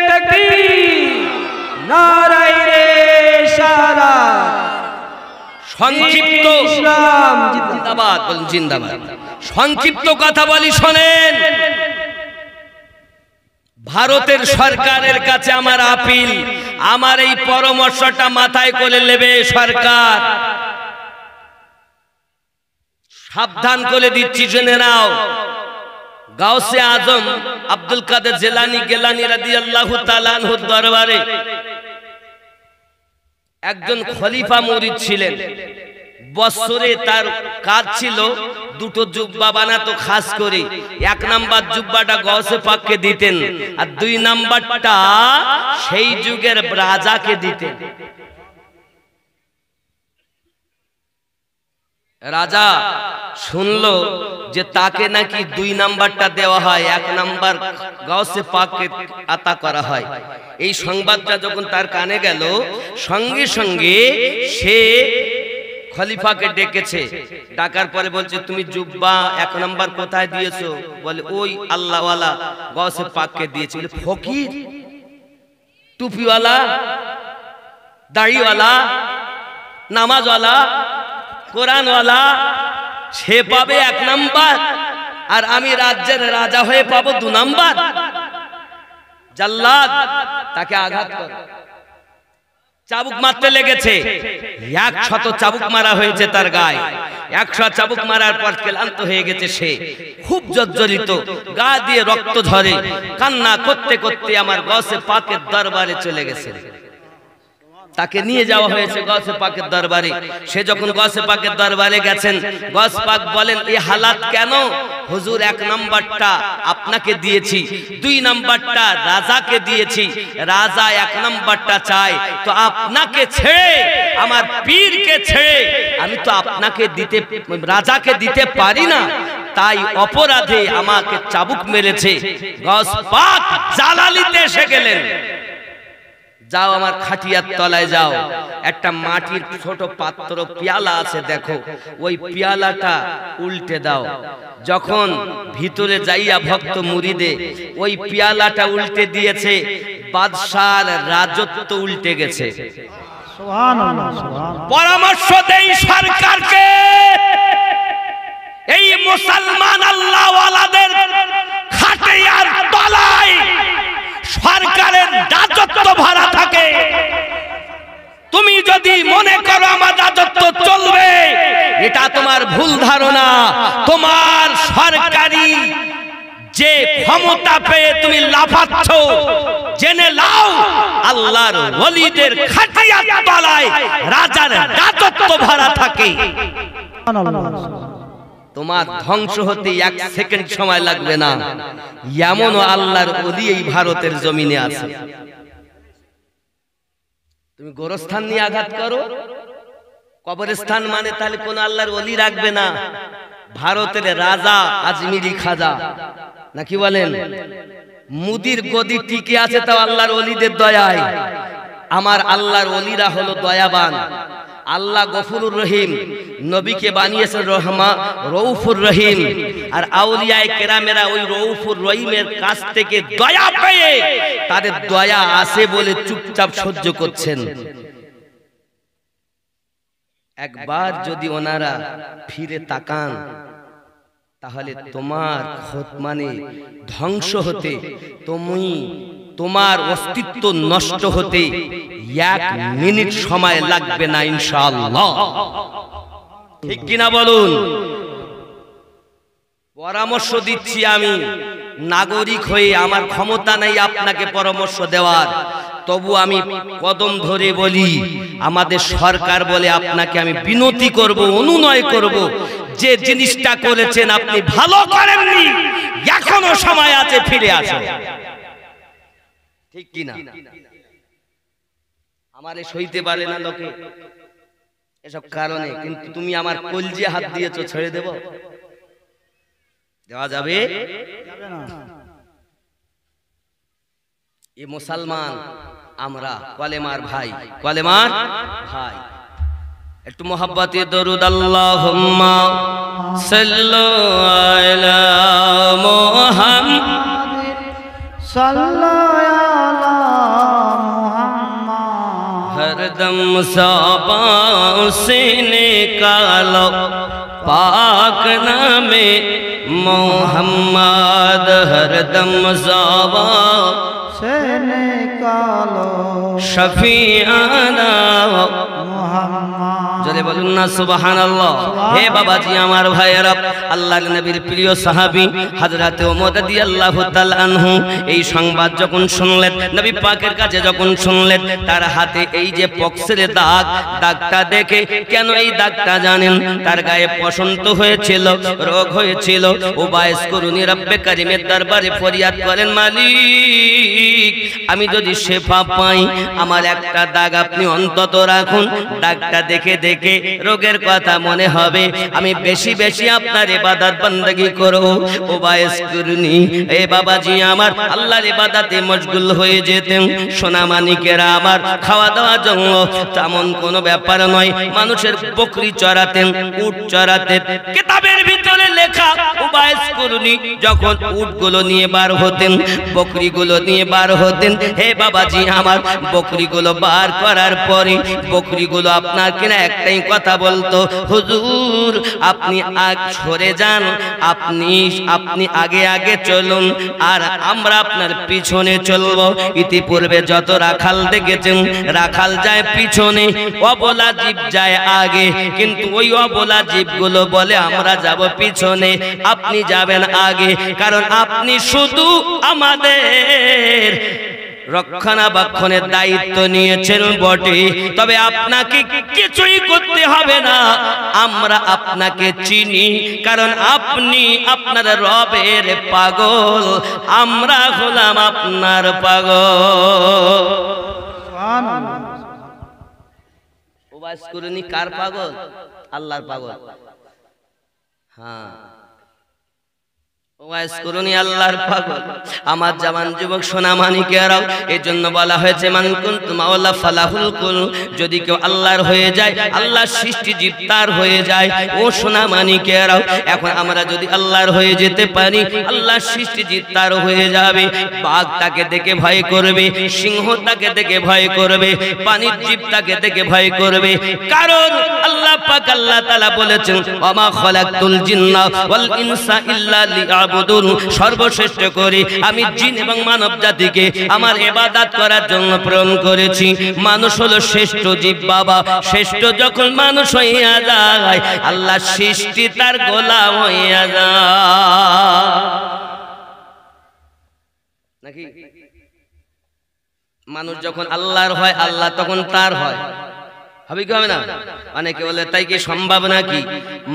তাকবীর, নারে রিসালাত। সংক্ষিপ্ত ইসলাম জিন্দাবাদ বলুন, জিন্দাবাদ। সংক্ষিপ্ত কথা বলি শোনেন। ভারতের সরকারের কাছে আমার আপিল, আমার এই পরামর্শটা মাথায় করে নেবে সরকার। সাবধান করে দিচ্ছি, জেনে নাও। গাউসে আজম আব্দুল কাদের জিলানী রাদিয়াল্লাহু তাআলা আনহুর দরবারে একজন খলিফা মুরিদ ছিলেন। বছরে তার কাজ ছিল দুটো জুব্বা বানাতো, খাস করে এক নাম্বার জুব্বাটা গাউসে পাককে দিতেন, আর দুই নাম্বারটা সেই যুগের রাজাকে দিতেন। রাজা শুনলো যে তাকে নাকি দুই নাম্বারটা দেওয়া হয়, এক নাম্বার গাউসে পাককে আতা করা হয়। এই সংবাদটা যখন তার কানে গেল, সঙ্গে সঙ্গে সে খলিফাকে ডেকেছে। ডাকার পরে বলছে তুমি জুব্বা এক নাম্বার কোথায় দিয়েছো? বলে ওই আল্লাহওয়ালা গাউসে পাককে দিয়েছে। বলে ফকির, টুপিওয়ালা, দাড়িওয়ালা, নামাজওয়ালা, কোরআনওয়ালা, সে পাবে এক নাম্বার, আর আমি রাজ্যের রাজা হয়ে পাবো দু নাম্বার? জাল্লাদ তাকে আঘাত করে চাবুক মারতে লেগেছে। 100 চাবুক মারা হয়েছে তার গায়ে। 100 চাবুক মারার পর ক্লান্ত হয়ে গেছে সে, খুব জর্জরিত, গা দিয়ে রক্ত ঝরে, কান্না করতে করতে আমার গাউসে পাকের দরবারে চলে গেছে। তাকে নিয়ে যাওয়া হয়েছে গাউসে পাকের দরবারে। সে যখন গাউসে পাকের দরবারে গেছেন, গাউস পাক বলেন এই হালাত কেন? হুজুর এক নাম্বারটা আপনাকে দিয়েছি, দুই নাম্বারটা রাজাকে দিয়েছি, রাজা এক নাম্বারটা চায়, তো আপনাকে ছেড়ে আমার পীরকে ছেড়ে আমি তো আপনাকে দিতে, রাজাকে দিতে পারি না, তাই অপরাধে আমাকে চাবুক মেরেছে। গাউস পাক জালালিতে এসে গেলেন। যাও আমার খাটিয়ার তলায় যাও, একটা মাটির ছোট পাত্র পেয়ালা আছে দেখো, ওই পেয়ালাটা উল্টে দাও। যখন ভিতরে যাইয়া ভক্ত মুরিদে ওই পেয়ালাটা উল্টে দিয়েছে, বাদশার রাজত্ব উল্টে গেছে। সুবহানাল্লাহ, সুবহানাল্লাহ। পরামর্শ দেই সরকারকে, এই মুসলমান আল্লাহওয়ালাদের খাটিয়ার তলায় সরকারের রাজত্ব ভরা থাকে। তুমি যদি মনে করো আমার রাজত্ব চলবে, এটা তোমার ভুল ধারণা। তোমার সরকারি যে ক্ষমতা পেয়ে তুমি লাফাচ্ছ, জেনে নাও আল্লাহর ওলিদের খাটিয়ার তলায় রাজার রাজত্ব ভরা থাকে। তোমার ধ্বংস হতে 1 সেকেন্ড সময় লাগবে না, এমনও আল্লাহর ওলি এই ভারতের জমিনে আছে। তুমি গোরস্থান নিয়ে আঘাত করো, কবরস্থান মানে তাহলে কোন আল্লাহর ওলি রাখবে না। ভারতের রাজা আজমিরি খাজা নাকি বলেন, মুদির গদি টিকে আছে তাও আল্লাহর ওলিদের দয়ায়। আমার আল্লাহর ওলিরা হলো দয়াবান। আল্লাহ গফুরুর রহিম, নবীকে বানিয়েছেন রউফুর রহিম। আর আউলিয়ায়ে কেরামেরা ওই রউফুর রহিমের কাছ থেকে দয়া পেয়ে তাদের দয়া আছে বলে চুপচাপ সহ্য করছেন। একবার যদি ওনারা ফিরে তাকান তাহলে তোমার মানে ধ্বংস হতে, তোমার অস্তিত্ব নষ্ট হতে 1 মিনিট সময় লাগবে না ইনশাআল্লাহ। ঠিক কিনা বলুন? পরামর্শ দিচ্ছি আমি, নাগরিক হয়ে আমার ক্ষমতা নেই আপনাকে পরামর্শ দেওয়ার, তবু আমি কদম ধরে বলি, আমাদের সরকার বলে আপনাকে আমি বিনতি করব, অনুনয় করব, যে জিনিসটা করেছেন আপনি ভালো করেননি, এখনো সময় আছে, ফিরে আসুন। ঠিক কিনা? আমারে সইতে পারে না লোকে এসব কারণে, কিন্তু তুমি আমার কলজে হাত দিয়েছো, ছেড়ে দেব? দেওয়া যাবে? এ মুসলমান আমরা, কলেমার ভাই, কলেমার ভাই, একটু মোহাব্বতে দরুদ আল্লাহুম্মা সাল্লু আলা মুহাম্মাদ সাল্লাল্লাহু আলা মুহাম্মাদ। হরদম সাবা से निकालो पाक नामे मोहम्मद, हरदम साबा से निकालो शफीआना মুহাম্মদ। জোরে বলুন না সুবহানাল্লাহ। হে বাবাজি, আমার ভাইয়েরা, আল্লাহর নবীর প্রিয় সাহাবী হযরত ওমর রাদিয়াল্লাহু তাআলা আনহু এই সংবাদ যখন শুনলেন, নবী পাকের কাছে যখন শুনলেন, তার হাতে এই যে পক্সের দাগ, দাগটা দেখে, কেন এই দাগটা জানেন? তার গায়ে বসন্ত হয়েছিল, রোগ হয়েছিল। উবাইস করুনি রব্বে কারিমের দরবারে ফরিয়াদ করেন, মালিক আমি যদি শেফা পাই, আমার একটা দাগ আপনি অন্তত রাখুন, দাগটা দেখে দেখে রোগের কথা মনে হবে, আমি বেশি বেশি আপনার ইবাদত বندگی করব। উবাইস করুনি এ বাবাজি আমার আল্লাহর ইবাদতে মশগুল হয়ে যেতেন। সোনা মানিকেরা আমার খাওয়া দাওয়ার জন্য তেমন কোনো ব্যাপার নয়, মানুষের বকরি চড়াতেন, উট চড়াতেন। কিতাবের ভিতরে লেখা, উবাইস করুনি যখন উটগুলো নিয়ে বার হতেন, বকরিগুলো নিয়ে বার হতেন, হে বাবাজি আমার বকরিগুলো বার করার পরে বকরিগুলো আপনার কিনা একটাই কথা বলতো, হুজুর আপনি সরে যান, আপনি আগে আগে চলুন, আর আমরা আপনার পিছনে চলবো। ইতিপূর্বে যত রাখাল দেখেছেন, রাখাল যায় পিছনে, অবলা জীব যায় আগে, কিন্তু ওই অবলা জীবগুলো বলে আমরা যাব পিছনে, আপনি যাবেন আগে, কারণ আপনি শুধু আমাদের রক্ষণাবেক্ষণের দায়িত্ব নিয়েছেন বটে, তবে আপনাকে কিছুই করতে হবে না, আমরা আপনাকে চিনি, কারণ আপনি আপনার রবের পাগল, আমরা হলাম আপনার পাগল। সুবহানাল্লাহ। উবাইস করুনি কার পাগল? আল্লাহর পাগল। হ্যাঁ, ওয়াইস করুনি আল্লাহর পাগল। আমার জওয়ান যুবক সোনা মানিকেরাও, এই জন্য বলা হয়েছে মান কুনতু মাওলা ফালাহুল কুল, যদি কেউ আল্লাহর হয়ে যায়, আল্লাহর সৃষ্টি জীব তার হয়ে যায়। ও সোনা মানিকেরাও, এখন আমরা যদি আল্লাহর হয়ে যেতে পারি, আল্লাহর সৃষ্টি জীব তার হয়ে যাবে। বাঘ তাকে দেখে ভয় করবে, সিংহ তাকে দেখে ভয় করবে, পানির জীব তাকে দেখে ভয় করবে, কারণ আল্লাহ পাক আল্লাহ তাআলা বলেছেন, ওয়া খালাকতুল জিন্না ওয়াল ইনসা ইল্লা লিয়াবুদুন, সর্বশ্রেষ্ঠ করে আমি জিন এবং মানব জাতিকে আমার ইবাদত করার জন্য প্রেরণ করেছি। মানুষ হলো শ্রেষ্ঠ জীব বাবা, শ্রেষ্ঠ যখন মানুষ হইয়া যায়, আল্লাহ সৃষ্টি তার গোলাম হইয়া যায় নাকি? মানুষ যখন আল্লাহর হয় আল্লাহ তখন তার হয়, হবে কি হবে না? অনেকে বলে তাই কি সম্ভব নাকি?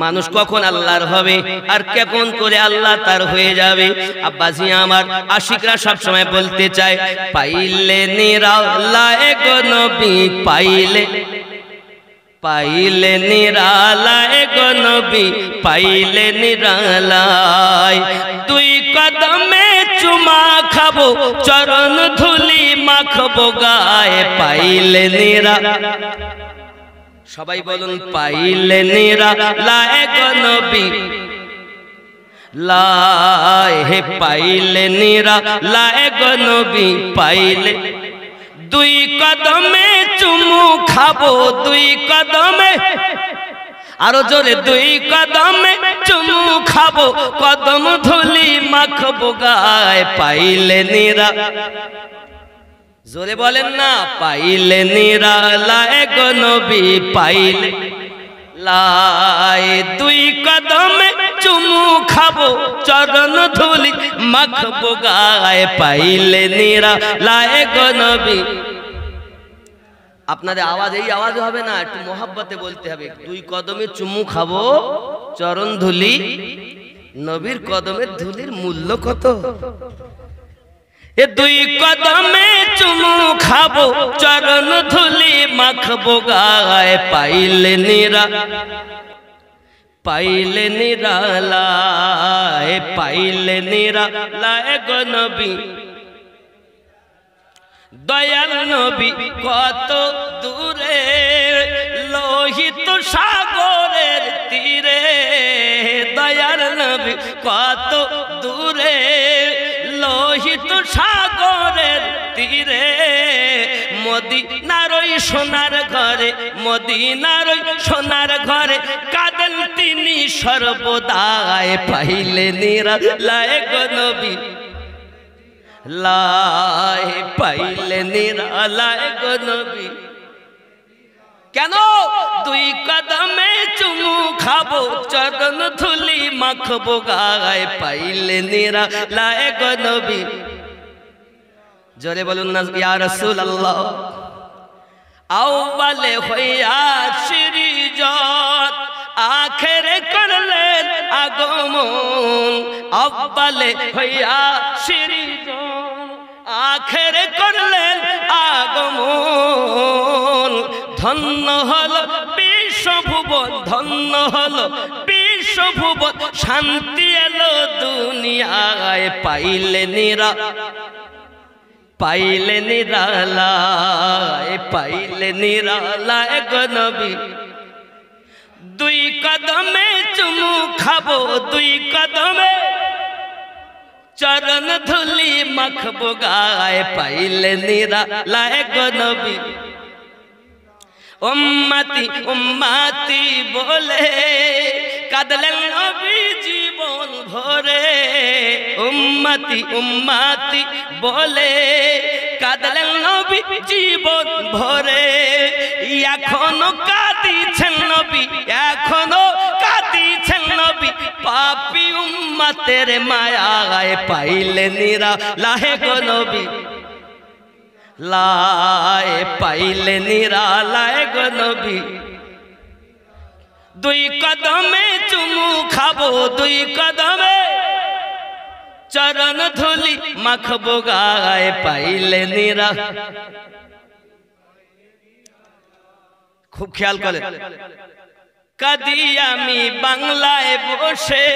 মানুষ কখন আল্লাহর হবে আর কেমন করে আল্লাহ তার হয়ে যাবে? আব্বাজি আমার আশিকরা সব সময় বলতে চায়, পাইলে নিরালায় গো নবী, পাইলে পাইলে নিরালায় গো নবী, পাইলে নিরালায় দুই কদমে চুমা খাবো, চরণ ধুলি মাখবো গায়ে, পাইলে নিরা, সবাই বলুন পাইলে নিরালায় গো নবী, লাই হে পাইলে নিরালায় গো নবী, পাইলে দুই কদমে চুমু খাবো, দুই কদমে, আরো জোরে, দুই কদমে চুমু খাবো, কদম ধুলি মাখবো গায়ে, পাইলে নিরা, জোরে বলেন না, পাইলে নিরালায় গো নবী, পাইলে লাই দুই কদমে চুমু খাবো, চরণ ধুলি মাখবো গায়ে, পাইলে নিরালায় গো নবী। আপনাদের আওয়াজ এই আওয়াজ হবে না, একটু মোহাব্বতে বলতে হবে। দুই কদমে চুমু খাবো, চরণ ধুলি, নবীর কদমের ধুলির মূল্য কত? এ দুই কদমে চুমু খাবো, চরণ ধুলি মাখবো গায়ে, পাইলে নিরা, পাইলে নিরালায়, পাইলে নিরালায় গো নবী, দয়াল নবী কত দূরে, লোহিত সাগরের তীরে, দয়াল নবী কত দূরে, লোহিত সাগরের তীরে, মদিনার ওই সোনার ঘরে, মদিনার ওই সোনার ঘরে কাঁদেন তিনি সর্বদায়, পাইলে নিরালায় গো নবী, লাই পাইলে নিরালায় গো নবী। কেন? দুই কদমে চুমু খাবো, চরণ ধুলি মাখবো গায়ে, পাইলে নিরালায় গো নবী। জোরে বলুন না ইয়া রাসূলুল্লাহ। আউয়ালে হইয়া সৃজন, আখেরে করলেন আগমন, আউয়ালে হইয়া সৃজন, আখেরে করলেন আগমন, ধন্য হলো বিশ্বভুবন, ধন্য হলো বিশ্বভুবন, শান্তি এলো দুনিয়ায়, পাইলে নিরা, পাইলে নিরালায়, পাইলে নিরালায় গো নবী, দুই কদমে চুমু খাবো, দুই কদমে চরণ ধুলি মাখবো গায়ে, পাইলে নিরালায় গো নবী। উম্মতি উম্মতি বলে কাঁদলেন নবী জীবন ভরে, উম্মতি উম্মতি বলে কাঁদলেন নবী জীবন ভরে, এখনো কাঁদিছেন নবী, এখনো কাঁদিছেন নবী, পাপী উম্মতের মায়ায়, পাইলে নিরালায় গো নবী, লাই পাইলে নিরালায় গো নবী, দুই কদমে চুমু খাবো, দুই কদমে চরণ ধুলি মাখবো গায়ে, পাইলে নিরা। খুব খেয়াল করে, কাঁদি আমি বাংলায় বসে,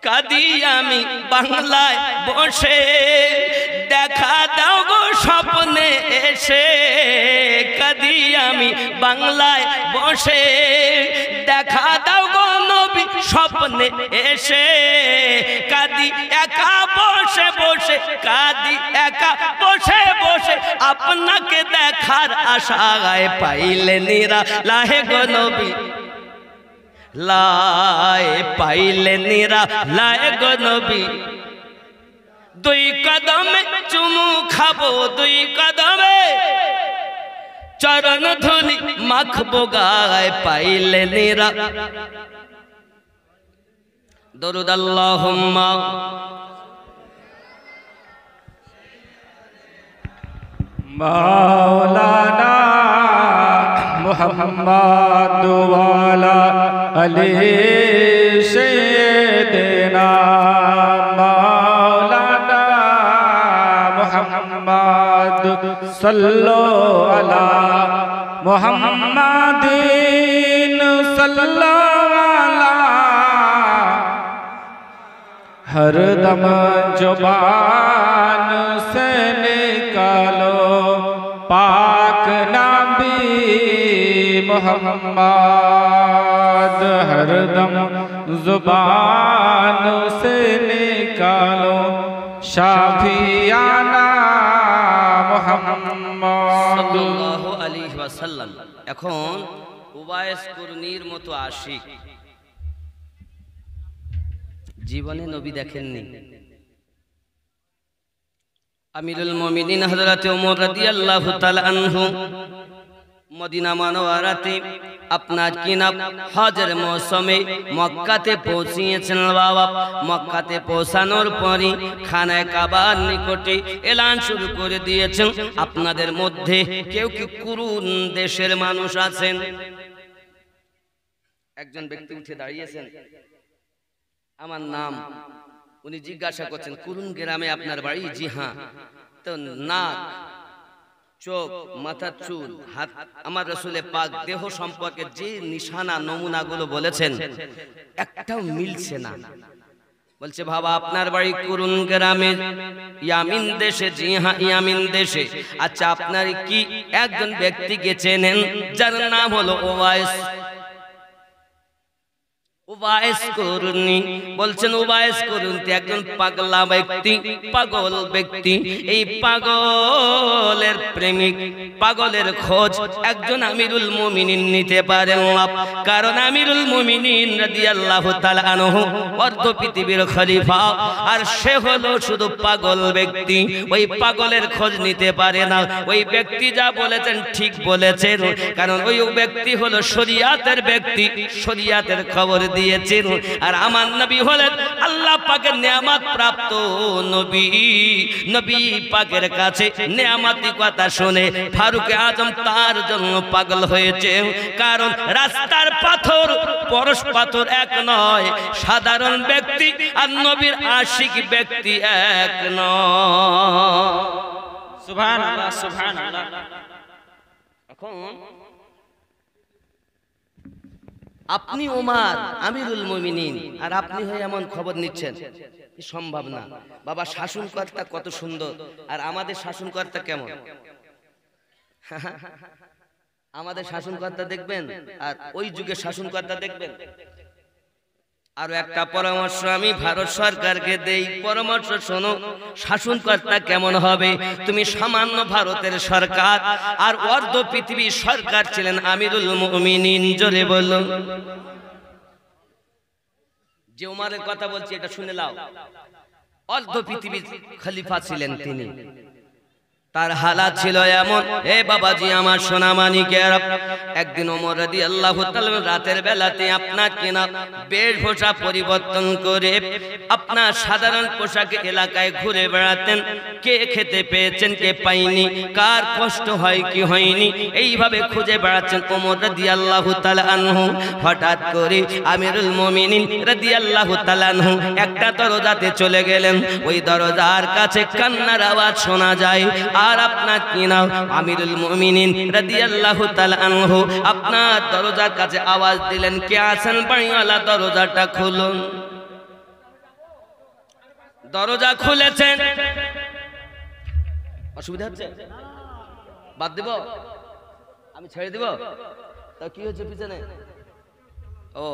কাঁদি আমি বাংলায় বসে, দেখা দাও গো স্বপ্নে এসে, কাঁদি আমি বাংলায় বসে, দেখা দাও গো নবী স্বপ্নে এসে, কাঁদি একা বসে বসে, কাঁদি একা বসে বসে, আপনাকে দেখার আশায়, পাইলে নিরালায় গো নবী, লাই পাইলে নিরালায় গো নবী, দুই কদমে চুমু খাবো, দুই কদমে চরণ ধুলি মাখবো গায়ে, পাইলে নিরা। দরুদ আল্লাহুম্মা मौलाना मोहम्मद वाला अली सैयदना मौलाना मोहम्मद सल्लो अला मोहम्मदीन सल्लो अला हर दम जुबान से निकालो पाक नबी मोहम्मद हर दम जुबान से निकालो शाफियाना मोहम्मद সাল্লাল্লাহু আলাইহি ওয়াসাল্লাম। এখন উবাইস কুরনির মতো আশিক জীবনে নবী দেখেননি। আমিরুল মুমিনিন হযরত ওমর রাদিয়াল্লাহু তাআলা আনহু মদিনা মুনাওয়ারাতে আপনার কিনা হজের মৌসুমে মক্কাতে পৌঁছিয়েছেন। বাবা মক্কাতে পৌঁছানোর পরই খানায়ে কাবার নিকটে এলান শুরু করে দিয়েছেন, আপনাদের মধ্যে কেউ কি কুরুন দেশের মানুষ আছেন? একজন ব্যক্তি উঠে দাঁড়িয়েছেন, আমার নাম। উনি জিজ্ঞাসা করছেন কুরুন গ্রামে আপনার বাড়ি? জি হ্যাঁ। তো নাক, চোখ, মাথার চুল, হাত, আমার রাসূলে পাক দেহ সম্পর্কে যে নিশানা নমুনাগুলো বলেছেন একটাও মিলছে না। বলছে বাবা আপনার বাড়ি কুরুন গ্রামে? ইয়ামিন দেশে? জি হ্যাঁ ইয়ামিন দেশে। আচ্ছা আপনার কি একজন ব্যক্তিকে চেনেন যার নাম হলো ওয়াইস? উবাইস কুরনি। বলছেন উবাইস কুরনি একজন পাগলা ব্যক্তি, পাগল ব্যক্তি। এই পাগলের প্রেমিক, পাগলের খোঁজ একজন আমিরুল মুমিনিন নিতে পারেন না, কারণ আমিরুল মুমিনিন রাদিয়াল্লাহু তাআলা আনহু অর্ধ পৃথিবীর খলিফা, আর সে হলো শুধু পাগল ব্যক্তি। ওই পাগলের খোঁজ নিতে পারে না। ওই ব্যক্তি যা বলেছেন ঠিক বলেছেন, কারণ ওই ব্যক্তি হলো শরিয়াতের ব্যক্তি, শরিয়াতের খবর দিয়েছেন। আর আমার নবী হলেন আল্লাহ পাকের নিয়ামত প্রাপ্ত নবী। নবী পাকের কাছে নিয়ামতি কথা শুনে ফারুক আজম তার জন্য পাগল হয়েছে, কারণ রাস্তার পাথর পরশ পাথর এক নয়, সাধারণ ব্যক্তি আর নবীর আশিক ব্যক্তি এক নয়। সুবহানাল্লাহ সুবহানাল্লাহ। এখন আপনি ওমর আমিরুল মুমিনিন আর আপনি হয়ে এমন খবর নিচ্ছেন, সম্ভব না। বাবা শাসনকর্তা কত সুন্দর, আর আমাদের শাসনকর্তা কেমন? আমাদের শাসনকর্তা দেখবেন আর ওই যুগের শাসনকর্তা দেখবেন। আরো একটা পরামর্শ আমি ভারত সরকারকে দেই, পরামর্শ শোনো। শাসনকর্তা কেমন হবে? তুমি সামান্য ভারতের সরকার আর অর্ধ পৃথিবীর সরকার ছিলেন আমিরুল মুমিনিন। জোরে বলো। যে উমারের কথা বলছি এটা শুনে নাও। অর্ধ পৃথিবীর খলিফা ছিলেন তিনি। তার হালাত ছিল এমন, এ বাবাজি আমার সোনা মানিকের, একদিন ওমর রাদিয়াল্লাহু তাআলা রাতের বেলাতে আপনার কিনা বেশভূষা পরিবর্তন করে আপনার সাধারণ পোশাকে এলাকায় ঘুরে বেড়াতেন। কে খেতে পেয়েছেন, কে পাইনি, কার কষ্ট হয় কি হয়নি, এইভাবে খুঁজে বেড়াচ্ছেন ওমর রাদিয়াল্লাহু তাআলা আনহু। হঠাৎ করে আমিরুল মুমিনিন রাদিয়াল্লাহু তাআলা আনহু একটা দরজাতে চলে গেলেন। ওই দরজার কাছে কান্নার আওয়াজ শোনা যায়। আর আপনার কি নাম আমিরুল মুমিনিন রাদিয়াল্লাহু তাআলা আনহু আপনার দরজার কাছে আওয়াজ দিলেন, কে আছেন বাড়িওয়ালা, দরজাটা খুলুন। দরজা খুলেছেন। অসুবিধা হচ্ছে? বাদ দেব? আমি ছেড়ে দিব? তা কি হচ্ছে পিছনে? ও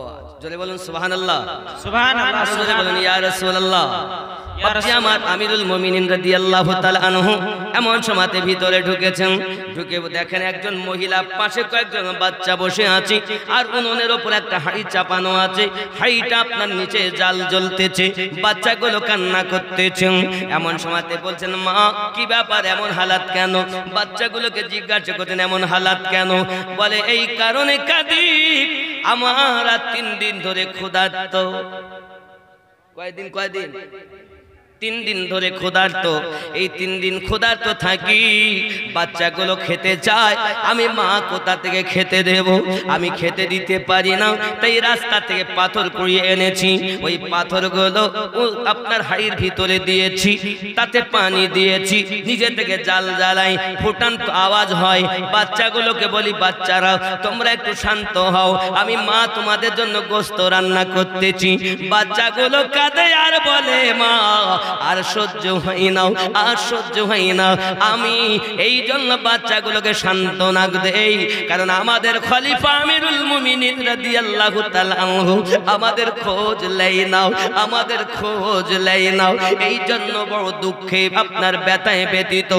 জোরে বলুন সুবহানাল্লাহ সুবহানাল্লাহ। জোরে বলুন ইয়া রাসূলুল্লাহ। আমার আমিরুল মুমিনিন রাদিয়াল্লাহু তাআলা আনহু এমন সময়তে ভিতরে ঢুকেছেন। ঢুকে দেখেন একজন মহিলা, পাশে কয়েকজন বাচ্চা বসে আছে, আর উনুনের উপর একটা হাঁড়ি চাপানো আছে। হাঁড়িটা আপনার নিচে জাল জ্বলতেছে, বাচ্চাগুলো কান্না করতেছে। এমন সময়তে বলছেন, মা কি ব্যাপার, এমন হালাত কেন? বাচ্চাগুলোকে জিজ্ঞাসা করতেন এমন হালাত কেন? বলে এই কারণে কাঁদি, আমার 3 দিন ধরে ক্ষুধার্ত। কয়দিন? তিন দিন ধরে ক্ষুধার্ত, এই 3 দিন ক্ষুধার্ত থাকি, বাচ্চাগুলো খেতে চায়, আমি মা কোথা থেকে খেতে দেব, আমি খেতে দিতে পারি না, তাই রাস্তা থেকে পাথর কুড়িয়ে এনেছি, ওই পাথরগুলো আপনার হাড়ির ভিতরে দিয়েছি, তাতে পানি দিয়েছি, নিজে থেকে জাল জ্বালাই, ফুটান্ত আওয়াজ হয়, বাচ্চাগুলোকে বলি বাচ্চারা তোমরা একটু শান্ত হও, আমি মা তোমাদের জন্য গোশত রান্না করতেছি। বাচ্চাগুলো কাঁদে আর বলে মা আর সহ্য হয় না, আর সহ্য হয় না। আমি এই জন্য বাচ্চাগুলোকে সান্ত্বনা দেই, কারণ আমাদের খলিফা আমিরুল মুমিনিন রাদিয়াল্লাহু তাআলা আনহু আমাদের খোঁজ লেই নাও, আমাদের খোঁজ লেই নাও। এই জন্য বড় দুঃখে আপনার ব্যথায় ব্যতীত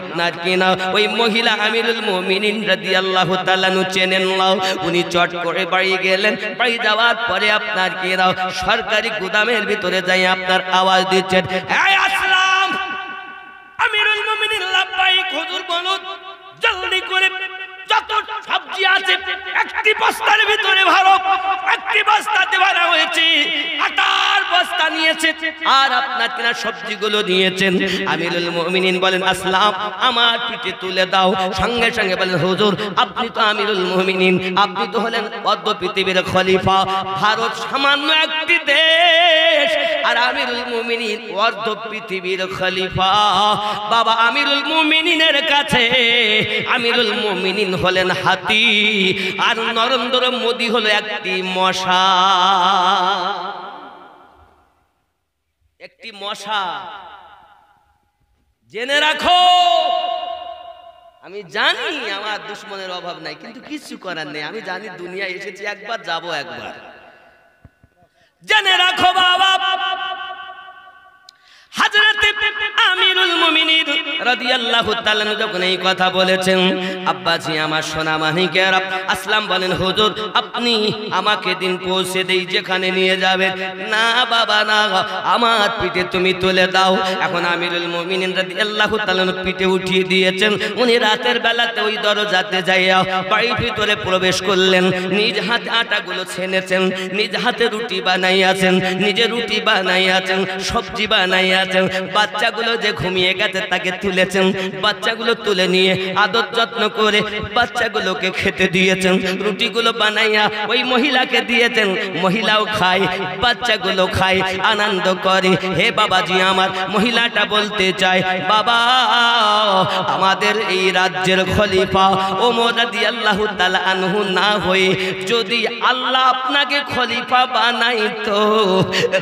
আপনার কিনা ওই মহিলা আমিরুল মুমিনিন রাদিয়াল্লাহু তাআলা নু চেনেন নাও, উনি চট করে বাড়ি গেলেন, বাড়ি যাওয়ার পরে আপনার কিনা সরকারি গুদামের ভিতরে যাই আপনার আওয়াজ দিচ্ছেন, এই আসলাম আমিরুল মুমিনিন লাব্বাইক হুজুর বলুন, জলদি করে যত সবজি আছে একটি বস্তার ভিতরে ভরো, একটি বস্তাতে ভরা হয়েছে, আটার বস্তা নিয়েছে আর আপনার কিনা সবজিগুলো নিয়েছেন। আমিরুল মুমিনিন বলেন আসলাম আমার পিঠে তুলে দাও, সঙ্গে সঙ্গে বলেন হুজুর আপনি তো আমিরুল মুমিনিন, আপনি তো হলেন অর্ধ পৃথিবীর খলিফা, ভারত সামান্য একটি দেশ আর আমিরুল মুমিনিন অর্ধ পৃথিবীর খলিফা। বাবা আমিরুল মুমিনিনের কাছে আমিরুল মুমিনিন হলেন হাতি আর নরেন্দ্র মোদী হলো একটি মশা, একটি মশা। জেনে রাখো আমি জানি আমার দুশ্মনের অভাব নাই, কিন্তু কিছু করার নেই, আমি জানি দুনিয়া এসেছি একবার, যাব একবার। জেনে রাখো বাবা হযরত আমিরুল মুমিনিন রাদিয়াল্লাহু তাআলা যখন এই কথা বলেছেন, আব্বাজি আমার সোনা মানিকেরা আসলাম বলেন হুজুর আপনি আমাকে দিন পৌঁছে দেই যেখানে নিয়ে যাবেন। না বাবা না, আমার পিঠে তুমি তুলে দাও। এখন আমিরুল মুমিনিন রাদিয়াল্লাহু তাআলা পিঠে উঠিয়ে দিয়েছেন, উনি রাতের বেলাতে ওই দরজাতে যাইয়া বাড়ির ভিতরে প্রবেশ করলেন, নিজ হাতে আটাগুলো ছেনেছেন, নিজ হাতে রুটি বানাইয়াছেন, নিজে রুটি বানাইয়াছেন, সবজি বানাইয়া বাচ্চাগুলো যে ঘুমিয়ে গেছে তাকে তুলেছেন, বাচ্চাগুলো তুলে নিয়ে আদর যত্ন করে বাচ্চাগুলোকে খেতে দিয়েছেন, রুটিগুলো বানাইয়া ওই মহিলাকে দিয়েছেন, মহিলাও খায়, বাচ্চাগুলো খায়, আনন্দ করে। হে বাবাজি আমার মহিলাটা বলতে চায় বাবা আমাদের এই রাজ্যের খলিফা ওমর রাদিয়াল্লাহু তাআলা আনহু না হয়ে যদি আল্লাহ আপনাকে খলিফা বানাইতো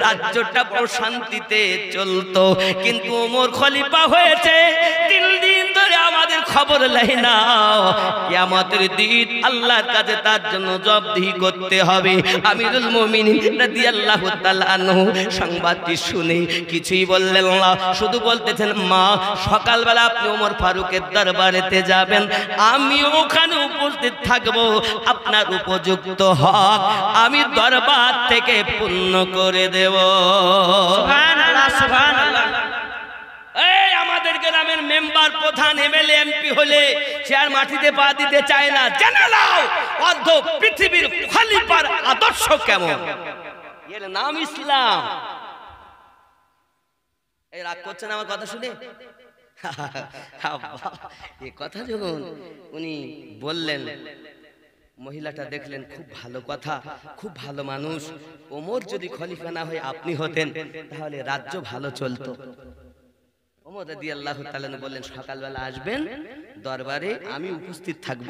রাজ্যটা বড় শান্তিতে চলতো, কিন্তু ওমর খলিফা হয়েছে 3 দিন ধরে আমাদের খবর লাই না, কিয়ামতের দিন আল্লাহর কাছে তার জন্য জবাবদিহি করতে হবে। আমিরুল মুমিনিন রাদিয়াল্লাহু তাআলা আনহু সংবাদটি শুনে কিছুই বললেন না, শুধু বলতেছেন মা সকালবেলা আপনি ওমর ফারুকের দরবারেতে যাবেন, আমি ওখানে উপস্থিত থাকব, আপনার উপযুক্ত হক আমি দরবার থেকে পূর্ণ করে দেব। সুবহানাল্লাহ সুবহানাল্লাহ। এই আমাদের গ্রামের মেম্বার প্রধান এমএলএ এমপি হলে সে আর মাটিতে পা দিতে চায় না, জেনে নাও অর্ধ পৃথিবীর খলিফার আদর্শ কেমন, এর নাম ইসলাম। এই রাগ করছেন আমার কথা শুনে? এই কথা যখন উনি বললেন মহিলাটা দেখলেন খুব ভালো কথা, খুব ভালো মানুষ, ওমর যদি খলিফা না হয়ে আপনি হতেন তাহলে রাজ্য ভালো চলতো। ওমর রাদিয়াল্লাহু তাআলা বললেন সকালবেলা আসবেন দরবারে, আমি উপস্থিত থাকব,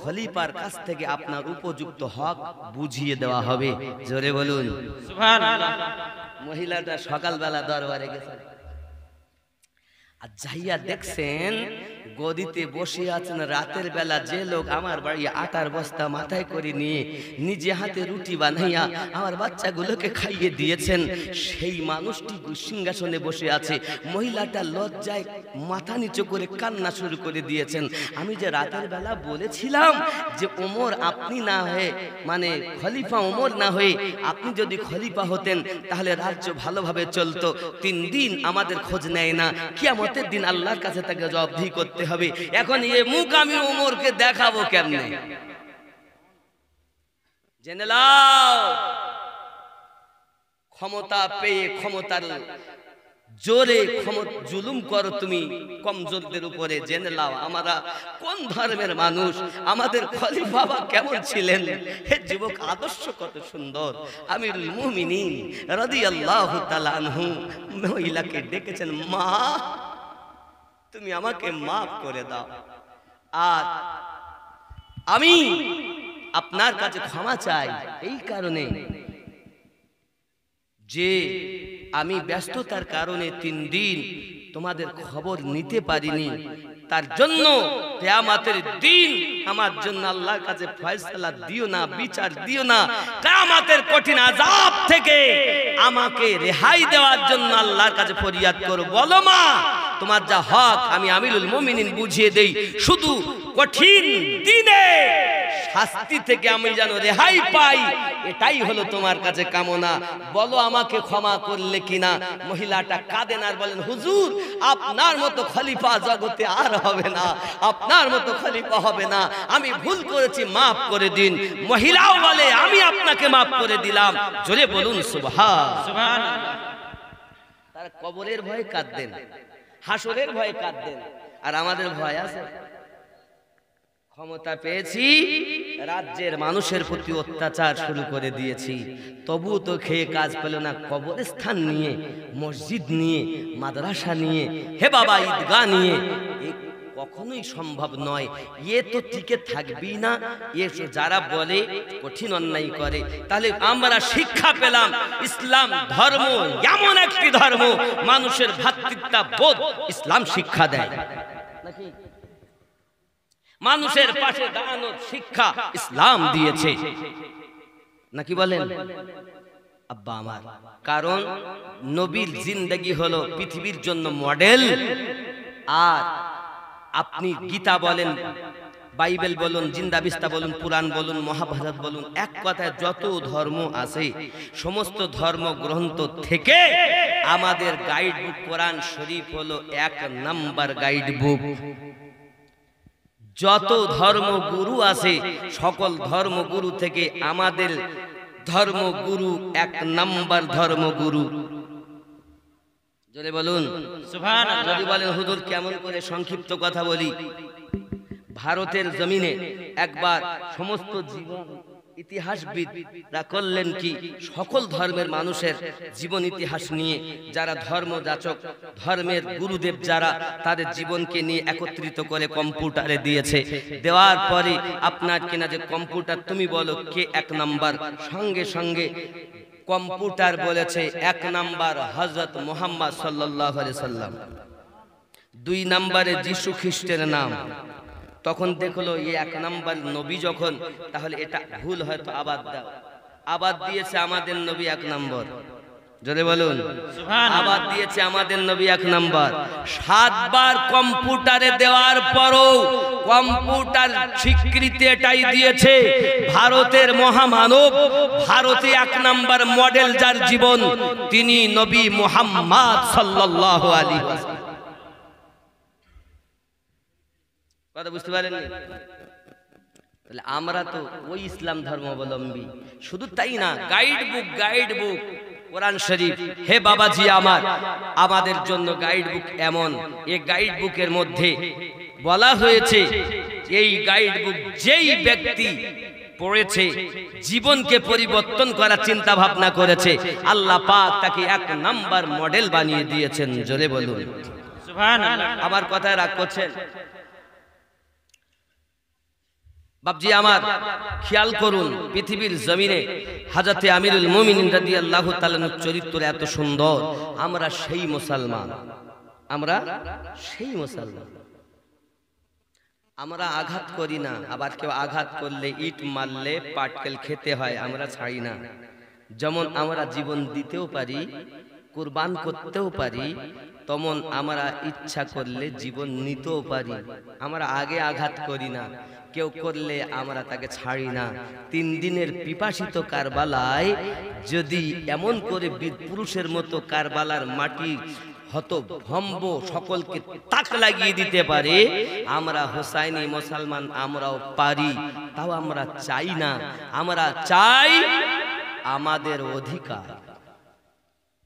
খলিফার কাছ থেকে আপনার উপযুক্ত হক বুঝিয়ে দেওয়া হবে। জোরে বলুন সুবহানাল্লাহ। মহিলাটা সকালবেলা দরবারে গেছে, আর যাইয়া দেখছেন গদিতে বসে আছেন রাতের বেলা যে লোক আমার বাড়ি আটার বস্তা মাথায় করে নিয়ে নিজে হাতে রুটি বানাইয়া আমার বাচ্চাগুলোকে খাইয়ে দিয়েছেন, সেই মানুষটি সিংহাসনে বসে আছে। মহিলাটা লজ্জায় মাথা নিচু করে কান্না শুরু করে দিয়েছেন। আমি যে রাতের বেলা বলেছিলাম যে ওমর আপনি না হয়ে মানে খলিফা ওমর না হয়ে আপনি যদি খলিফা হতেন তাহলে রাজ্য ভালোভাবে চলতো, 3 দিন আমাদের খোঁজ নেয় না, কিয়ামতের দিন আল্লাহর কাছে তাকে জবাবদিহি করতে হবে। এখন এই মুখ আমি ওমরকে দেখাবো কেমনে? জেনে নাও ক্ষমতা পেয়ে ক্ষমতার জোরে জুলুম করো তুমি কমজোরদের উপরে। জেনে নাও আমরা কোন ধর্মের মানুষ, আমাদের খলিফা বাবা কেমন ছিলেন। হে যুবক, আদর্শ কত সুন্দর। আমিরুল মুমিনিন রাদিয়াল্লাহু তাআলা আনহু মহিলাকে ডেকেছেন, মা তুমি আমাকে মাফ করে দাও, আর আমি আপনার কাছে ক্ষমা চাই এই কারণে যে আমি ব্যস্ততার কারণে 3 দিন তোমাদের খবর নিতে পারিনি। তার জন্য কিয়ামতের দিন আমার জন্য আল্লাহর কাছে ফয়সালা দিও না, বিচার দিও না। কিয়ামতের কঠিন আযাব থেকে আমাকে রেহাই দেওয়ার জন্য আল্লাহর কাছে ফরিয়াদ করো। বলো মা, তোমার যা হক আমি আমিরুল মুমিনিন বুঝিয়ে দেই। শুধু কঠিন দিনে শাস্তি থেকে আমি যেন রেহাই পাই, এটাই হলো তোমার কাছে কামনা। বলো আমাকে ক্ষমা করলে কিনা। মহিলাটা কাঁদেন আর বলেন, হুজুর আপনার মতো খলিফা জগতে আর হবে না, আপনার মতো খলিফা হবে না, আমি ভুল করেছি, মাফ করে দিন। মহিলাও বলে, আমি আপনাকে মাফ করে দিলাম। জোরে বলুন সুবহানাল্লাহ। তার কবরের ভয়ে কাঁদেন, হাসরের ভয়ে কাঁদেন, আর আমাদের ভয় আছে। ক্ষমতা পেয়েছি, রাজ্যের মানুষের প্রতি অত্যাচার শুরু করে দিয়েছি, তবু তো খেয়ে কাজ পেল না। কবরস্থান নিয়ে, মসজিদ নিয়ে, মাদ্রাসা নিয়ে, হে বাবা ঈদগাহ নিয়ে, কখনোই সম্ভব নয়। এ তো টিকে থাকবি না। এ যারা বলে কঠিন অন্যায় করে। তাহলে আমরা শিক্ষা পেলাম, ইসলাম ধর্ম এমন একটি ধর্ম, মানুষের ভ্রাতৃত্ববোধ ইসলাম শিক্ষা দেয় নাকি? মানুষের পাশে দাঁড়ানোর শিক্ষা ইসলাম দিয়েছে নাকি বলেন আব্বা আমার? কারণ নবীর জিন্দেগি হলো পৃথিবীর জন্য মডেল। আর আপনি গীতা বলেন, বাইবেল বলুন, জিন্দা বিস্তা বলুন, পুরাণ বলুন, মহাভারত বলুন, এক কথায় যত ধর্ম আছে সমস্ত ধর্মগ্রন্থ থেকে আমাদের গাইড বুক কোরআন শরীফ হলো 1 নাম্বার গাইড বুক। যত ধর্মগুরু আছে সকল ধর্মগুরু থেকে আমাদের ধর্মগুরু 1 নাম্বার ধর্মগুরু। জোরে বলুন সুবহানাল্লাহ। যদি বলেন হুজুর কেমন করে সংক্ষিপ্ত কথা বলি, ভারতের জমিনে একবার সমস্ত জীবন ইতিহাসবিদরা করলেন কি, সকল ধর্মের মানুষের জীবন ইতিহাস নিয়ে, যারা ধর্মযাচক, ধর্মের গুরুদেব যারা, তাদের জীবনকে নিয়ে একত্রিত করে কম্পিউটারে দিয়েছে। দেওয়ার পরে আপনার কিনা যে কম্পিউটার তুমি বলো কে 1 নাম্বার, সঙ্গে সঙ্গে কম্পিউটার বলেছে 1 নাম্বার হযরত মুহাম্মদ সাল্লাল্লাহু আলাইহি সাল্লাম, 2 নম্বরে যিশু খ্রিস্টের নাম। তখন দেখলো এই 1 নাম্বার নবী যখন, তাহলে এটা ভুল হয়তো আবাদ দাও, আবাদ দিয়েছে আমাদের নবী 1 নাম্বার। জোরে বলুন সুবহানাল্লাহ। আবাদ দিয়েছে আমাদের নবী 1 নাম্বার। 7 বার কম্পিউটারে দেওয়ার পরও কম্পিউটার স্বীকৃতি এটাই দিয়েছে, ভারতের মহামানব, ভারতে 1 নাম্বার মডেল যার জীবন, তিনি নবী মুহাম্মদ সাল্লাল্লাহু আলাইহি ওয়াসাল্লাম। কথা বুঝতে পারেননি? তাহলে আমরা তো ওই ইসলাম ধর্মাবলম্বী। শুধু তাই না, গাইড বুক কোরআন শরীফ। হে বাবাজি আমার, আমাদের জন্য গাইড বুক এমন, এই গাইড বুকের মধ্যে বলা হয়েছে, এই গাইড বুক যেই ব্যক্তি পড়েছে, জীবনকে পরিবর্তন করার চিন্তা ভাবনা করেছে, আল্লাহ পাক তাকে 1 নাম্বার মডেল বানিয়ে দিয়েছেন। জোরে বলুন সুবহানাল্লাহ। আমার কথায় রাগ করছেন বাপজি আমার? খেয়াল করুন, পৃথিবীর জমিনে হযরতে আমিরুল মুমিনিন রাদিয়াল্লাহু তাআলা চরিত্র এত সুন্দর। আমরা সেই মুসলমান, আমরা সেই মুসলমান। আমরা আঘাত করি না, আবার কেউ আঘাত করলে, ইট মারলে পাটকেল খেতে হয়, আমরা ছাড়ি না। যেমন আমরা জীবন দিতেও পারি, কুরবান করতেও পারি, তেমন আমরা ইচ্ছা করলে জীবন নিতেও পারি। আমরা আগে আঘাত করি না, কেউ করলে আমরা তাকে ছাড়ি না। 3 দিনের পিপাসিত কারবালায় যদি এমন করে বীর পুরুষের মতো কারবালার মাটি হতভম্ব সকলকে তাক লাগিয়ে দিতে পারে, আমরা হোসাইনি মুসলমান আমরাও পারি। তাও আমরা চাই না, আমরা চাই আমাদের অধিকার,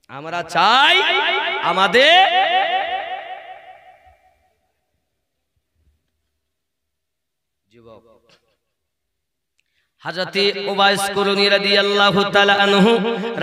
আমরা চাই আমাদের যুবক হযরতে উবাইস কুরনি রাদিয়াল্লাহু তাআলা আনহু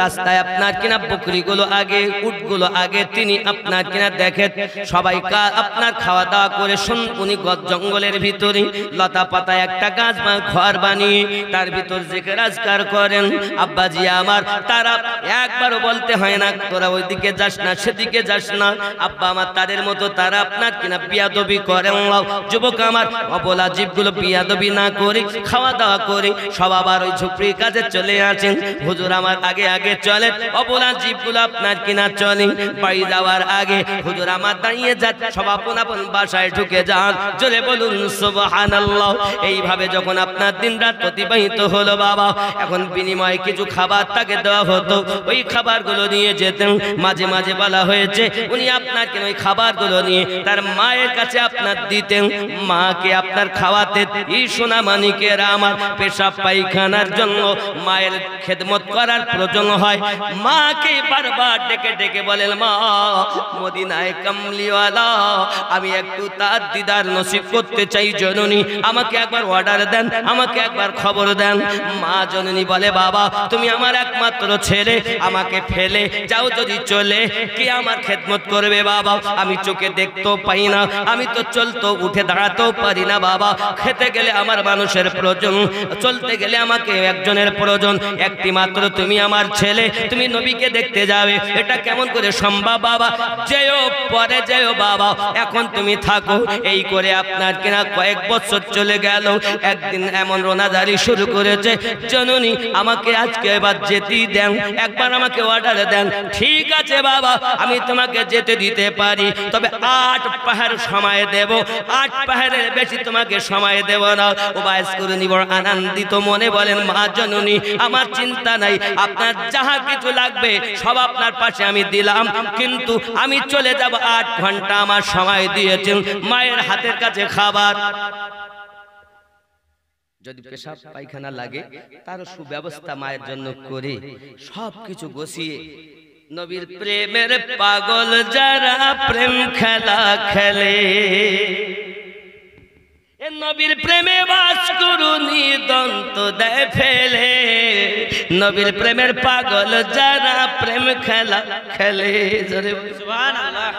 রাস্তায় আপনার কিনা বকরিগুলো আগে উটগুলো আগে তিনি আপনার কিনা দেখেন সবাই আপনার খাওয়া দাওয়া করে উনি জঙ্গলের ভিতরে লতা পাতা একটা গাছ বা ঘর বানিয়ে তার ভিতর জিকির আজকার করেন। আব্বাজি আমার তারা একবারও বলতে হয় না তোরা ওইদিকে যাস না সেদিকে যাস না, আব্বা আমার তাদের মতো তারা আপনার কিনা বিয়াদবি করেন। যুবক আমার অবলা জীবগুলো বিয়াদবি না করে খাওয়া দাওয়া করে সব আবার ওই ঝুপড়ির কাছে চলে আসেন। হুজুর আমার আগে আগে চলে, অবলা জীবগুলো আপনার কিনা চলে। বাড়ি যাওয়ার আগে হুজুর আমার দাঁড়িয়ে যান, সব আপন আপন বাসায় ঢুকে যান। জোরে বলুন সুবহানাল্লাহ। এইভাবে যখন আপনার দিন রাত অতিবাহিত হলো বাবা, এখন বিনিময়ে কিছু খাবার তাকে দেওয়া হতো, ওই খাবারগুলো নিয়ে যেতেন। মাঝে মাঝে বলা হয়েছে উনি আপনার কিনা ওই খাবারগুলো নিয়ে তার মায়ের কাছে আপনার দিতেন, মাকে আপনার খাওয়াতেন। এই সোনা মানিকেরা আমার পেশাব পায়খানার জন্য মায়ের খেদমত করার প্রয়োজন হয়, মাকে বারবার ডেকে ডেকে বলেন মা মদিনায় কামলিওয়ালা আমি একটু তার দিদার নসিব করতে চাই জননী, আমাকে একবার অর্ডার দেন, আমাকে একবার খবর দেন। মা জননী বলে বাবা তুমি আমার একমাত্র ছেলে, আমাকে ফেলে যাও যদি চলে কে আমার খেদমত করবে বাবা? আমি চোখে দেখতেও পাই না, আমি তো চলতেও উঠে দাঁড়াতেও পারি না বাবা। খেতে গেলে আমার মানুষের প্রয়োজন, চলতে গেলে আমাকে একজনের প্রয়োজন, একটি মাত্র তুমি আমার ছেলে, তুমি নবীকে দেখতে যাবে, এটা কেমন করে সম্ভব বাবা? যেও পরে যেও বাবা, এখন তুমি থাকো। এই করে আপনার কিনা কয়েক বছর চলে গেল। একদিন এমন রোনাদারি শুরু করেছে জননী আমাকে আজকে এবার যেতেই দেন, একবার আমাকে অর্ডার দেন। ঠিক আছে বাবা আমি তোমাকে যেতে দিতে পারি, তবে 8 পাহাড় সময় দেব, 8 পাহাড়ের বেশি তোমাকে সময় দেব না। উবাইস কুরনি বড় আনন্দিত মনে বলেন মা জননী আমার চিন্তা নাই, আপনার যাহা কিছু লাগবে সব আপনার পাশে আমি দিলাম, কিন্তু আমি চলে যাব 8 ঘন্টা আমার সময় দিয়েছেন মায়ের হাতের কাছে খাবার। যদি পেশাব পায়খানা লাগে তার সুব্যবস্থা মায়ের জন্য করে সব কিছু গুছিয়ে নবীর প্রেমের পাগল যারা প্রেম খেলা খেলে, নবীর প্রেমে বাস করুনি দন্ত দেয় ফেলে, নবীর প্রেমের পাগল যারা প্রেম খেলা খেলে। জোরে সুবহানাল্লাহ।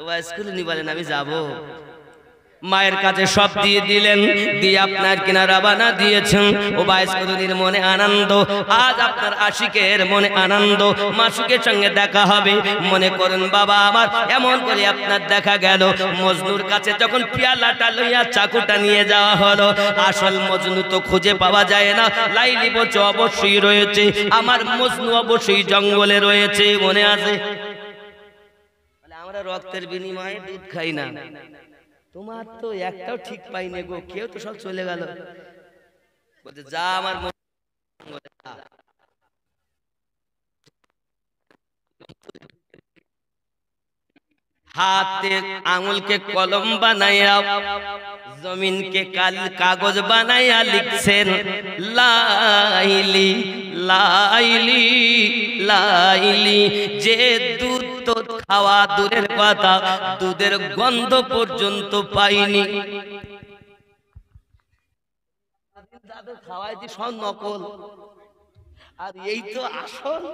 ওয়াইস কুরনি বলেন আমি যাব। মায়ের কাছে সব দিয়ে দিলেন, দিয়ে আপনার কিনা রওনা দিয়েছেন। ওয়াইস কুরনির মনে আনন্দ, আজ আপনার আশিকের মনে আনন্দ, মাসুকের সঙ্গে দেখা হবে। মনে করুন বাবা আমার এমন করে আপনার দেখা গেল মজনুর কাছে যখন পেয়ালাটা লইয়া চাকুটা নিয়ে যাওয়া হলো, আসল মজনু তো খুঁজে পাওয়া যায় না, লাইলি বলছে অবশ্যই রয়েছে, আমার মজনু অবশ্যই জঙ্গলে রয়েছে। মনে আছে আমরা রক্তের বিনিময়ে দুধ খাই না, তোমার তো একটাও ঠিক পাইনি গো, কেউ তো সব চলে গেল। বলছে যা আমার হাতে আঙুলকে কলম বানাইয়া জমিনকে কাগজ বানাইয়া লিখছেন লাইলি লাইলি লাইলি। যে দুধ তো খাওয়া দূরের কথা, দুধের গন্ধ পর্যন্ত পাইনি। খাওয়াই দি সব নকল, আর এই তো আসল।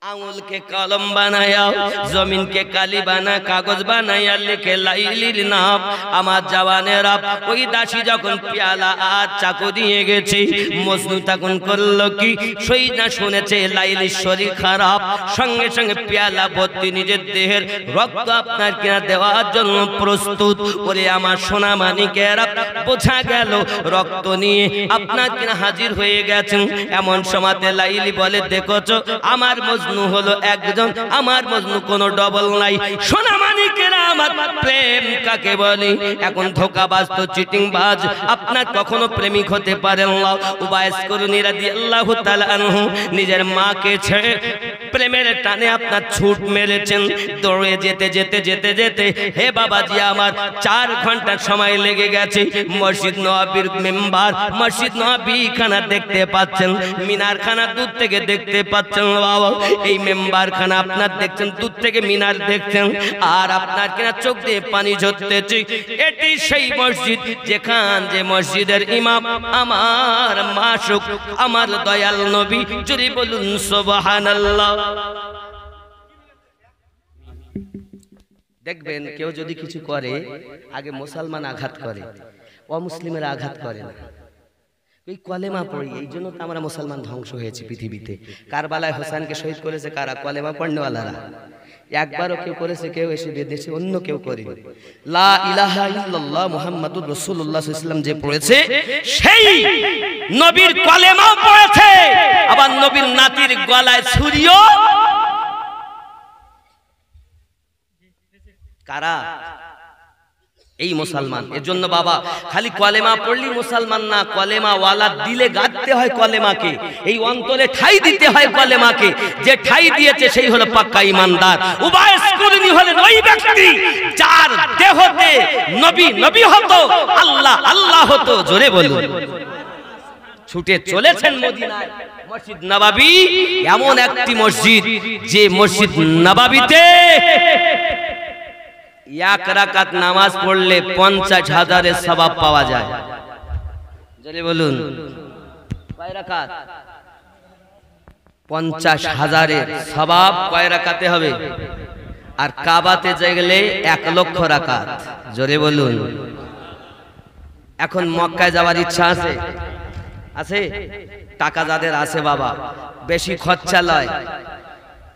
আঙুলকে কলম বানায়া জমিনকে কালি বানা কাগজ বানাইয়া লিখে লাইলির নাম। আমার জওয়ানেরা ওই দাসী যখন পেয়ালা আর চাকু দিয়ে গেছে, মজনু তখন করলো কি সই না শুনেছে লাইলির শরীর খারাপ, সঙ্গে সঙ্গে পেয়ালা ভর্তি নিজের দেহের রক্ত আপনার কিনা দেওয়ার জন্য প্রস্তুত। ওরে আমার সোনা মানিকেরা বোঝা গেল রক্ত নিয়ে আপনার কিনা হাজির হয়ে গেছেন। এমন সময়তে লাইলি বলে দেখোছো আমার মজনু হলো একজন, আমার মজনু কোনো ডবল নাই। সোনা মানিকেরা আমার প্রেম কাকে বলে? এখন ধোঁকাবাজ তো চিটিংবাজ, আপনার কখনো প্রেমিক হতে পারেন না। উবাইস কুরনি রাদিয়াল্লাহু তাআলা আনহু নিজের মাকে ছেড়ে প্রেমের টানে আপনার ছুট মেরেছেন, দৌড়ে যেতে যেতে যেতে যেতে হে বাবাজি আমার 4 ঘন্টা সময় লেগে গেছে। মসজিদ নববীর মেম্বার, মসজিদ নববী খানা দেখতে পাচ্ছেন, মিনার খানা দূর থেকে দেখতে পাচ্ছেন বাবা। এই মেম্বার খানা আপনার দেখছেন দূর থেকে, মিনার দেখছেন, আর আপনার কিনা চোখ দিয়ে পানি ঝরতেছে। এটি সেই মসজিদ যেখান যে মসজিদের ইমাম আমার মাসুক, আমার দয়াল নবী। জোরে বলুন সুবহানাল্লাহ। দেখবেন কেউ যদি কিছু করে আগে মুসলমান আঘাত করে, অমুসলিমেরা আঘাত করে না। এই কলেমা পড়ি, এই জন্য তো আমরা মুসলমান ধ্বংস হয়েছে পৃথিবীতে। কারবালায় হোসেনকে শহীদ করেছে কারা? কলেমা পড়নেওয়ালারা। একবারও কেউ করেছে? কেউ এসে বিদেশে অন্য কেউ করেনি। লা ইলাহা ইল্লাল্লাহ মুহাম্মাদুর রাসূলুল্লাহ সাল্লাল্লাহু আলাইহি ওয়াসাল্লাম যে পড়েছে সেই নবীর কলেমাও পড়েছে, আবার নবীর নাতির গলায় ছুরিও। কারা? এই মুসলমান। এজন্য বাবা খালি কলেমা পড়লি মুসলমান না, কলেমা ওয়ালা দিলে গাঁথতে হয় কলেমাকে, এই অন্তরে ঠাই দিতে হয় কলেমাকে। যে ঠাই দিয়েছে সেই হলো পাক্কা ঈমানদার। উবাইস কুরনি হলেন ওই ব্যক্তি যার দেহতে নবী নবী হতো, আল্লাহ আল্লাহ হতো। জোরে বলুন। ছুটে চলেছেন মদিনায়। মসজিদ নববী এমন একটি মসজিদ যে মসজিদ নববীতে 1 রাকাত নামাজ পড়লে 50,000-এর সওয়াব পাওয়া যায়। জোরে বলুন। কয় রাকাত? 50,000-এর সওয়াব কয় রাকাতে হবে? আর কাবাতে গেলে 1 লক্ষ রাকাত। জোরে বলুন। এখন মক্কায় যাওয়ার ইচ্ছা আছে? আছে? টাকা যাদের আছে বাবা, বেশি খরচা লয়,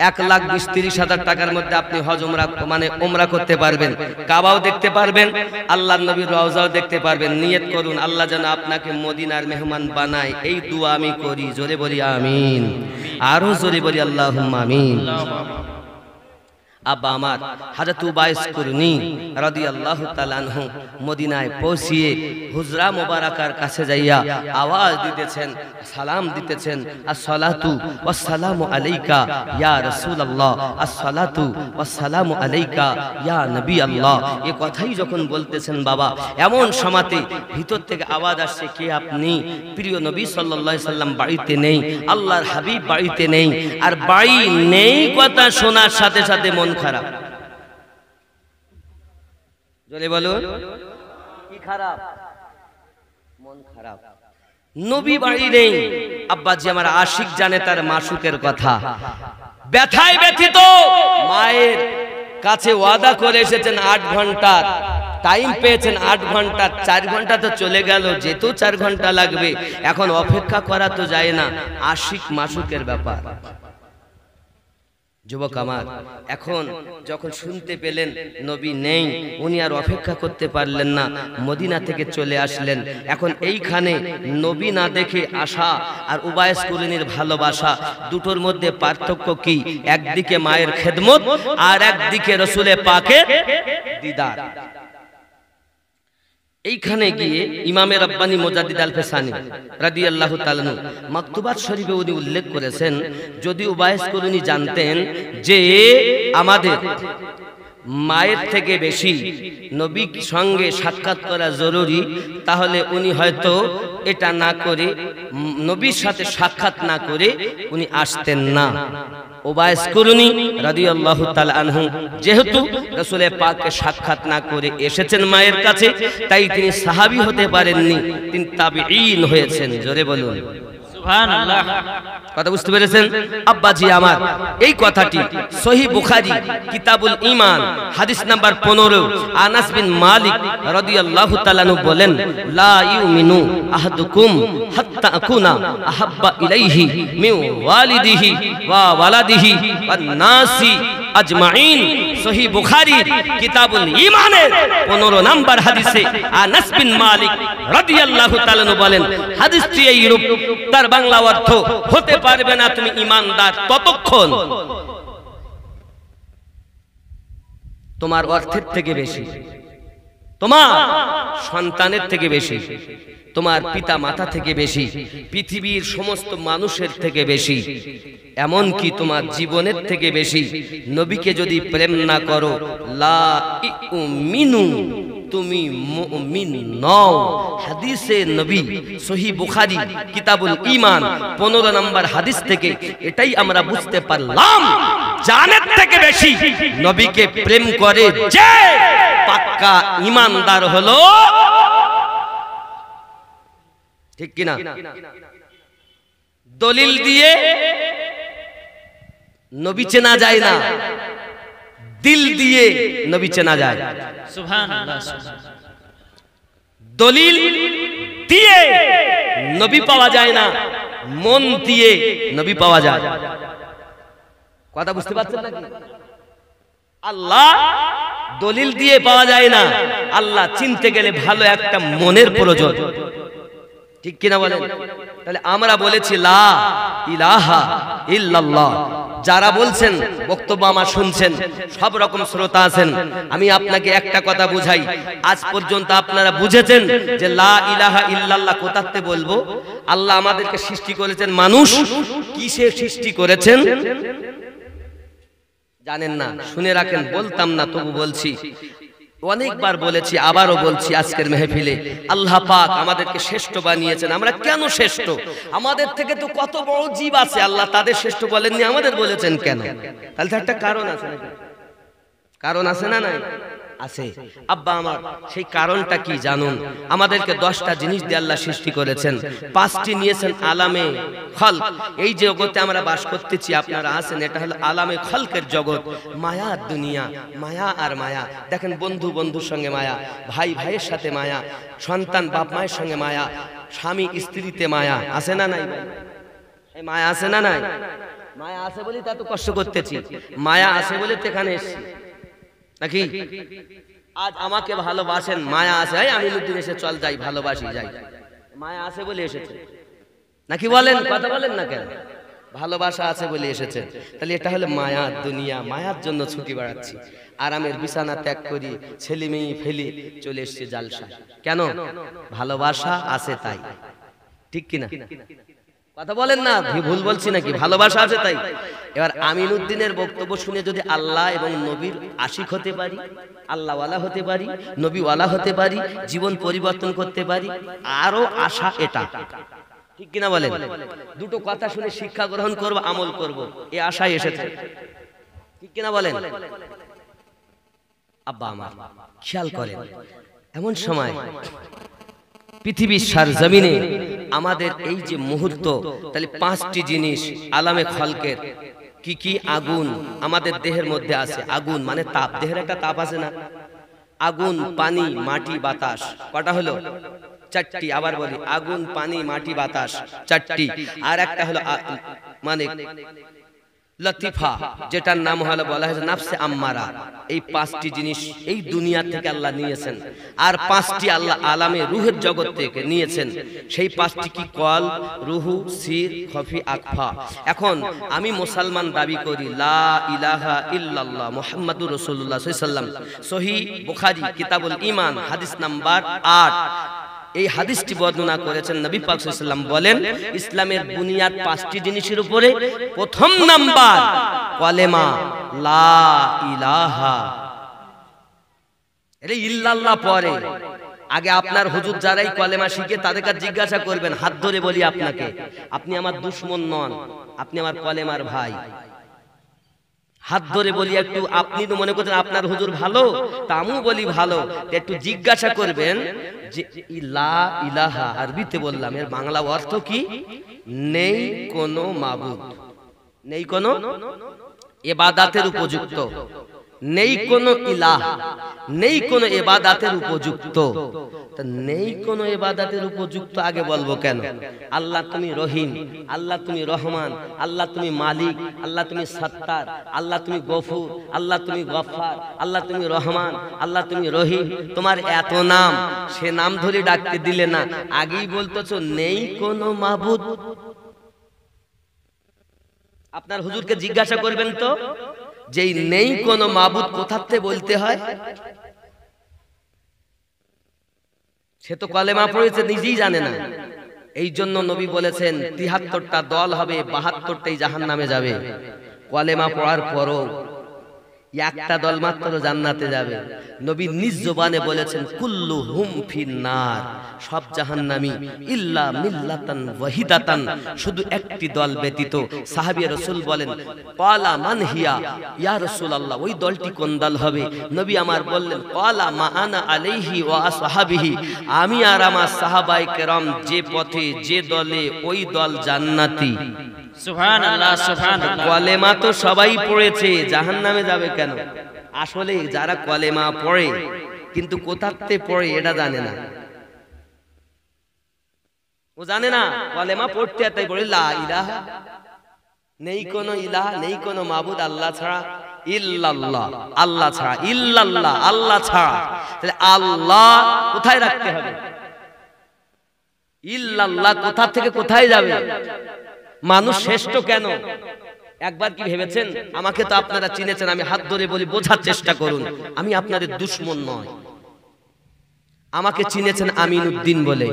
1,20,30,000 টাকার মধ্যে আপনি হজ উমরা মানে উমরা করতে পারবেন, কাবাও দেখতে পারবেন, আল্লাহর নবীর রওজাও দেখতে পারবেন। নিয়ত করুন আল্লাহ যেন আপনাকে মদিনার মেহমান বানায়, এই দোয়া আমি করি। জোরে বলি আমিন। আরো জোরে বলি আল্লাহুম্মা আমিন। আব্বা আমার হযরত উবাইস কুরনি রাদিয়াল্লাহু তাআলা আনহু মদিনায় পৌঁছিয়ে হুজরা মুবারাকার কাছে যাইয়া আওয়াজ দিতেছেন, সালাম দিতেছেন, আসসালাতু ওয়াসসালামু আলাইকা ইয়া রাসূলুল্লাহ, আসসালাতু ওয়াসসালামু আলাইকা ইয়া নবী আল্লাহ। এই কথাই যখন বলতেছেন বাবা, এমন সময়তে ভিতর থেকে আওয়াজ আসছে, কে আপনি? প্রিয় নবী সাল্লাল্লাহু আলাইহি সাল্লাম বাড়িতে নেই, আল্লাহর হাবিব বাড়িতে নেই। আর বাড়ি নেই কথা শোনার সাথে সাথে মন খারাপ। জোরে বলুন। কি খারাপ? মন খারাপ। নবী বাড়ি নেই। আব্বাজি আমার আশিক জানে তার মাসুকের কথা, ব্যথায় ব্যথিত। মায়ের কাছে ওয়াদা করে এসেছেন 8 ঘন্টার টাইম পেয়েছেন, 8 ঘন্টা, 4 ঘন্টা তো চলে গেল, যেতেও 4 ঘন্টা লাগবে। এখন অপেক্ষা করা তো যায় না, আশিক মাসুকের ব্যাপার। যুবক আমার, এখন যখন শুনতে পেলেন নবী নেই, উনি আর অপেক্ষা করতে পারলেন না, মদিনা থেকে চলে আসলেন। এখন এইখানে নবী না দেখে আসা আর উবাইস কুরনির ভালোবাসা, দুটোর মধ্যে পার্থক্য কি? একদিকে মায়ের খেদমত আর একদিকে রাসূলে পাকের দিদার। এইখানে গিয়ে ইমামে রব্বানি মুজাদ্দিদ আল ফেসানি রাদিয়াল্লাহু তাআলা আনহু মাকতুবাত শরীফে উনি উল্লেখ করেছেন, যদি উবাইস কুরনি জানতেন যে আমাদের মায়ের থেকে বেশি নবীর সঙ্গে সাক্ষাৎ করা জরুরি, তাহলে উনি হয়তো এটা না করে, নবীর সাথে সাক্ষাৎ না করে উনি আসতেন না। উবাইস কুরনি রাদিয়াল্লাহু তাআলা আনহু যেহেতু রাসূলে পাককে সাক্ষাৎ না করে এসেছেন মায়ের কাছে, তাই তিনি সাহাবী হতে পারেননি, তিনি তাবিঈন হয়েছেন। জোরে বলুন সুবহানাল্লাহ। কথা বুঝতে পেরেছেন? আব্বাজি আমার, এই কথাটি সহিহ বুখারী কিতাবুল ঈমান হাদিস নাম্বার 15, আনাস বিন মালিক রাদিয়াল্লাহু তাআলা আনহু বলেন, লা ইউমিনু আহাদুকুম হাত্তা আকুনা আহাব্বা ইলাইহি মিন ওয়ালিদিহি ওয়া ওয়ালাদিহি ওয়ান নাসি আজমাইন। সহিহ বুখারী কিতাবুল ঈমানের 15 নম্বর হাদিসে আনাস বিন মালিক রাদিয়াল্লাহু তাআলা আনহু বলেন, হাদিসটি এই রূপ, তার বাংলা অর্থ, হতে পারবে না তুমি ঈমানদার ততক্ষণ তোমার অর্থের থেকে বেশি তোমার সন্তানের থেকে বেশি, তোমার পিতা মাতা থেকে বেশি, পৃথিবীর সমস্ত মানুষের থেকে বেশি, এমন কি তোমার জীবনের থেকে বেশি নবীকে যদি প্রেম না করো, লা ইউমিনু, তুমি মুমিন নও। হাদিসে নবী সহিহ বুখারী কিতাবুল ঈমান 15 নম্বর হাদিস থেকে এটাই আমরা বুঝতে পারলাম, জানের থেকে বেশি নবীকে প্রেম করে যে পাক্কা ঈমানদার হলো, ঠিক কিনা? দলিল দিয়ে নবী চেনা যায় না, দিল দিয়ে নবী চেনা যায়। সুবহানাল্লাহ। দলিল দিয়ে নবী পাওয়া যায় না, মন দিয়ে নবী পাওয়া যায়। কথা বুঝতে পারছেন নাকি? আল্লাহ দলিল দিয়ে পাওয়া যায় না, আল্লাহ চিনতে গেলে ভালো একটা মনের প্রয়োজন, ঠিক কিনা বলেন? তাহলে আমরা বলেছি লা ইলাহা ইল্লাল্লাহ। যারা বলছেন বক্তব্য আমার শুনছেন, সব রকম শ্রোতা আছেন, আমি আপনাকে একটা কথা বুঝাই, আজ পর্যন্ত আপনারা বুঝেছেন যে লা ইলাহা ইল্লাল্লাহ কোথাতে বলবো? আল্লাহ আমাদেরকে সৃষ্টি করেছেন, মানুষ কিসে সৃষ্টি করেছেন জানেন না? শুনে রাখেন, বলতাম না তবু বলছি, অনেকবার বলেছি, আবারও বলছি আজকের মেহফিলে, আল্লাহ পাক আমাদেরকে শ্রেষ্ঠ বানিয়েছেন। আমরা কেন শ্রেষ্ঠ? আমাদের থেকে তো কত বড় জীব আছে, আল্লাহ তাদের শ্রেষ্ঠ বলেননি, আমাদের বলেছেন কেন? তাহলে তো একটা কারণ আছে নাকি? কারণ আছে না নাই? আছে। আব্বা আমার, সেই কারণটা কি জানুন? আমাদেরকে 10টা জিনিস দিয়ে আল্লাহ সৃষ্টি করেছেন, 5টি নিয়েছেন আলামে খলক। এই জগতে আমরা বাস করতেছি, আপনারা আছেন, এটা হলো আলামে খলকের জগৎ, মায়ার দুনিয়া, মায়া আর মায়া। দেখেন, বন্ধু বন্ধুর সঙ্গে মায়া, ভাই ভাইয়ের সাথে মায়া, সন্তান বাপ মায়ের সঙ্গে মায়া, স্বামী স্ত্রীতে মায়া, আছে না নাই? এই মায়া আছে না নাই? মায়া আছে বলি তা তো কষ্ট করতেছি, মায়া আছে বলে তো এখানে এসেছি নাকি? আজ আমাকে ভালোবাসেন, মায়া আছে, আমি নতুন এসে চল যাই, ভালোবাসি যাই, মায়া আছে বলে এসেছে নাকি? বলেন, কথা বলেন না কেন? ভালোবাসা আছে বলে এসেছে। তাহলে এটা হলো মায়ার দুনিয়া, মায়ার জন্য ছুটি বেড়াচ্ছি, আরামের বিছানা ত্যাগ করি, ছেলে মেয়ে ফেলে চলে এসছে জালসা। কেন? ভালোবাসা আছে তাই, ঠিক কিনা? কথা বলেন না, ভুল বলছি নাকি? ভালোবাসা আছে তাই। এবার আমিনউদ্দিনের বক্তব্য শুনে যদি আল্লাহ এবং নবীর আশিক হতে পারি, আল্লাহওয়ালা হতে পারি, নবীওয়ালা হতে পারি, জীবন পরিবর্তন করতে পারি, আরো আশা এটা, ঠিক কিনা বলেন? দুটো কথা শুনে শিক্ষা গ্রহণ করব, আমল করব, এ আশায় এসেছে, ঠিক কিনা বলেন? আব্বা আমার, খেয়াল করেন, এমন সময় পৃথিবীর সারজমিনে আমাদের এই যে মুহূর্ত, তাহলে 5টি জিনিস আলামে খলকের কি কি? আগুন আমাদের দেহের মধ্যে আছে, আগুন মানে তাপ, দেহের একটা তাপ আছে না? আগুন, পানি, মাটি, বাতাস। কটা হলো? 4টি। আবার বলি, আগুন, পানি, মাটি, বাতাস, 4টি। আর একটা হলো মানে লতিফা, যেটার নাম হলো বলা হয়েছে নাফসে আম্মারা। এই 5টি জিনিস এই দুনিয়া থেকে আল্লাহ নিয়েছেন, আর 5টি আল্লাহ আলামে রুহের জগৎ থেকে নিয়েছেন। সেই 5টি কি? কল, রুহু, সির, খফি, আকফা। এখন আমি মুসলমান দাবি করি, লা ইলাহা ইল্লাল্লাহ মুহাম্মাদুর রাসূলুল্লাহ সাল্লাল্লাহু আলাইহি ওয়াসাল্লাম, সহিহ বুখারী কিতাবুল ঈমান হাদিস নাম্বার 8। এই হাদিসটি বর্ণনা করেছেন নবী পাক সাল্লাল্লাহু আলাইহি ওয়াসাল্লাম, বলেন ইসলামের বুনিয়াদ 5টি জিনিসের উপরে। প্রথম নাম্বার কলেমা, লা ইলাহা, এটা ইল্লাল্লাহ পরে। আগে আপনার হুজুর যারাই কলেমা শিখে তাদেরকে জিজ্ঞাসা করবেন, হাত ধরে বলি আপনাকে, আপনি আমার দুশমন নন, আপনি আমার কলেমার ভাই। হাত ধরে বলি একটু, আপনি তো মনে করছেন আপনার হুজুর ভালো, তা আমিও বলি ভালো, একটু জিজ্ঞাসা করবেন যে লা ইলাহা আরবিতে বললাম, এর বাংলা অর্থ কি? নেই কোনো মাবুদ, নেই কোনো ইবাদতের উপযুক্ত, নেই কোনো ইলাহ, নেই কোনো ইবাদতের উপযুক্ত। তা নেই কোনো ইবাদতের উপযুক্ত আগে বলবো কেন? আল্লাহ তুমি রহিম, আল্লাহ তুমি রহমান, আল্লাহ তুমি মালিক, আল্লাহ তুমি সত্তার, আল্লাহ তুমি গফুর, আল্লাহ তুমি গফফার, আল্লাহ তুমি রহমান, আল্লাহ তুমি রহিম। তোমার এত নাম, সে নাম ধরে ডাকতে দিলে না, আগেই বলতেছো নেই কোনো মাবুদ। আপনার হুজুরকে জিজ্ঞাসা করবেন তো, যেই নেই কোনো মাবুদ কোথাতে বলতে হয়? সে তো কলেমা পড়েছে নিজেই জানে না। এই জন্য নবী বলেছেন ৭৩টা দল হবে, ৭২টাই জাহান্নামে যাবে। কলেমা পড়ার পরও একটা দল মাত্র জান্নাতে যাবে। নবী নিজ জবানে বলেছেন কুল্লু হুম ফিন্নার, সব জাহান্নামী ইল্লা মিল্লাতান ওয়াহিদাতান, শুধু একটি দল ব্যতীত। সাহাবী রাসূল বলেন ক্বালা মান হিয়া ইয়া রাসূলুল্লাহ, ওই দলটি কোন দল হবে? নবী আমার বললেন ক্বালা মা আনা আলাইহি ওয়া আসহাবিহি, আমি আর আমার সাহাবায়ে কেরাম যে পথে যে দলে, ওই দল জান্নাতি। সুবহানাল্লাহ সুবহানাল্লাহ। কলেমা তো সবাই পড়েছে, জাহান্নামে যাবে কেন? আসলে যারা কলেমা পড়ে কিন্তু কোথাতে পড়ে এটা জানে না। ও জানে না কলেমা পড়তে তাই বলে লা ইলাহা, নেই কোনো ইলাহা, নেই কোনো মাবুদ আল্লাহ ছাড়া, ইল্লাল্লাহ আল্লাহ ছাড়া, ইল্লাল্লাহ আল্লাহ ছাড়া। তাহলে আল্লাহ কোথায় রাখতে হবে? ইল্লাল্লাহ কোথা থেকে কোথায় যাবে? মানুষ শ্রেষ্ঠ কেন একবার কি ভেবেছেন? আমাকে তো আপনারা চিনেছেন, আমি হাত ধরে বলি বোঝার চেষ্টা করুন, আমি আপনাদের দুশমন নয়। আমাকে চিনেছেন আমিনউদ্দিন বলে।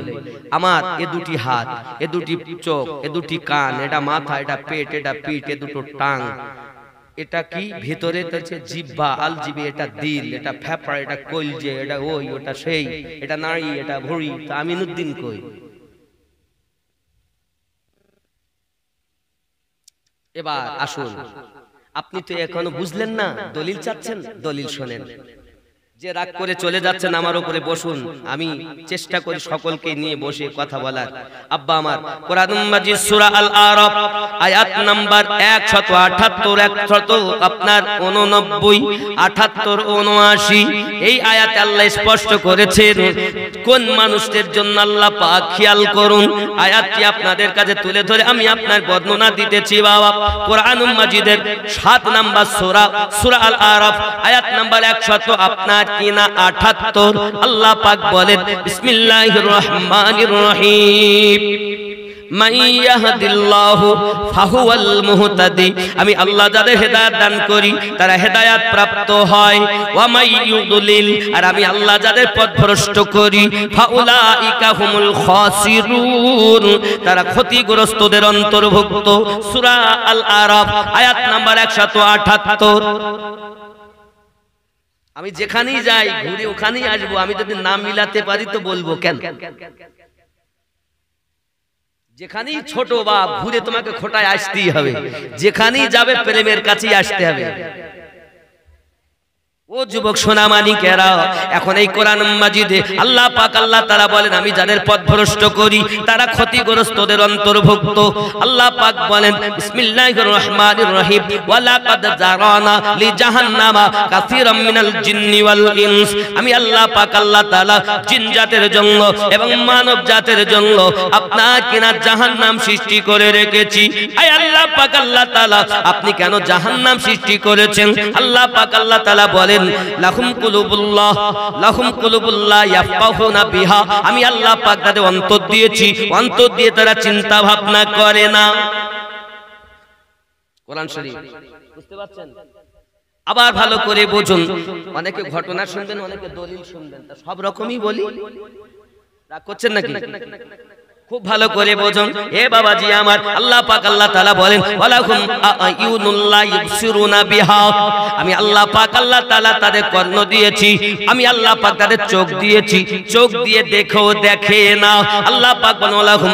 আমার এ দুটি হাত, এ দুটি চোখ, এ দুটি কান, এটা মাথা, এটা পেট, এটা পিঠ, এ দুটো টাং, এটা কি ভিতরে জিহ্বা আলজিবে, এটা দিল, এটা ফেফড়া, এটা কলজে, এটা ওই, ওটা সেই, এটা নাড়ি, এটা ভুঁড়ি। তা আমিনউদ্দিন কই? এবার আসুন, আপনি তো এখনো বুঝলেন না, দলিল চাচ্ছেন, দলিল শোনেন। যে রাগ করে চলে যাচ্ছেন আমার উপরে বসুন, আমি চেষ্টা করি সকলকে নিয়ে বসে কথা বলার। আব্বা আমার কোরআন মাজিদ সূরা আল আরাফ আয়াত নাম্বার 178 আপনার 89 78 79 এই আয়াতে আল্লাহ স্পষ্ট করেছেন কোন মানুষদের জন্য আল্লাহ পাক। খেয়াল করুন, আয়াতটি আপনাদের কাছে তুলে ধরে আমি আপনার বর্ণনা দিতেছি। বাবা কোরআন মাজিদের 7 নাম্বার সূরা সূরা আল আরাফ আয়াত নাম্বার 100 আপনার কিনা 78 আল্লাহ পাক বলেন বিসমিল্লাহির রহমানির রহিম মান ইয়াহদিল্লাহু ফাহুয়াল মুহতাদি, আমি আল্লাহ যাদের হেদায়েত দান করি তারা হেদায়েত প্রাপ্ত হয়। ওয়া মাই ইউদলিল, আর আমি আল্লাহ যাদের পথভ্রষ্ট করি ফাউলাইকা হুমুল খাসিরুন, তারা ক্ষতিগ্রস্তদের অন্তর্ভুক্ত। সূরা আল আরাফ আয়াত নাম্বার 178। আমি যেখানেই যাই ঘুরে ওখানেই আসবো, আমি যদি নাম মিলাতে পারি তো বলবো কেন? যেখানেই ছোট বা ঘুরে তোমাকে খোটায় আসতেই হবে, যেখানেই যাবে প্রেমের কাছেই আসতে হবে। ও যুবক সোনামানিকেরা, এখন এই কোরআন মাজিদে আল্লাহ পাক আল্লাহ তাআলা বলেন আমি যাদের পথভ্রষ্ট করি তারা ক্ষতিগ্রস্তদের অন্তর্ভুক্ত। আল্লাহ পাক বলেন বিসমিল্লাহির রহমানির রহিম ওয়া লাকাদ জারানা লিজাহান্নামা কাসীরাম মিনাল জিন্নি ওয়াল ইনস, আমি আল্লাহ পাক আল্লাহ তাআলা জিন জাতের জন্য এবং মানব জাতের জন্য আপনার কিনা জাহান্নাম সৃষ্টি করে রেখেছি। আয় আল্লাহ পাক আল্লাহ তাআলা আপনি কেন জাহান্নাম সৃষ্টি করেছেন? আল্লাহ পাক আল্লাহ তাআলা বলেন লাহুম কুলুবুল্লাহ ইয়াফকাহুনা বিহা, আমি আল্লাহ পাক তাদের অন্তর দিয়েছি, অন্তর দিয়ে তারা চিন্তা ভাবনা করে না। কোরআন শরীফ বুঝতে পারছেন? আবার ভালো করে বুঝুন, অনেকে ঘটনা শুনবেন, অনেকে দলিল শুনবেন, তা সব রকমই বলি, রাগ করছেন নাকি? খুব ভালো করে বুঝুন এ বাবাজি আমার, আল্লাহ পাক আল্লাহ তাআলা বলেন ওয়ালাহুম আয়ুনুল্লাহ ইবসিরুনা বিহা, আমি আল্লাহ পাক আল্লাহ তাআলা তাদের কর্ণ দিয়েছি, আমি আল্লাহ পাক তাদের চোখ দিয়েছি, চোখ দিয়ে দেখেও দেখে না। আল্লাহ পাক বলেন ওয়ালাহুম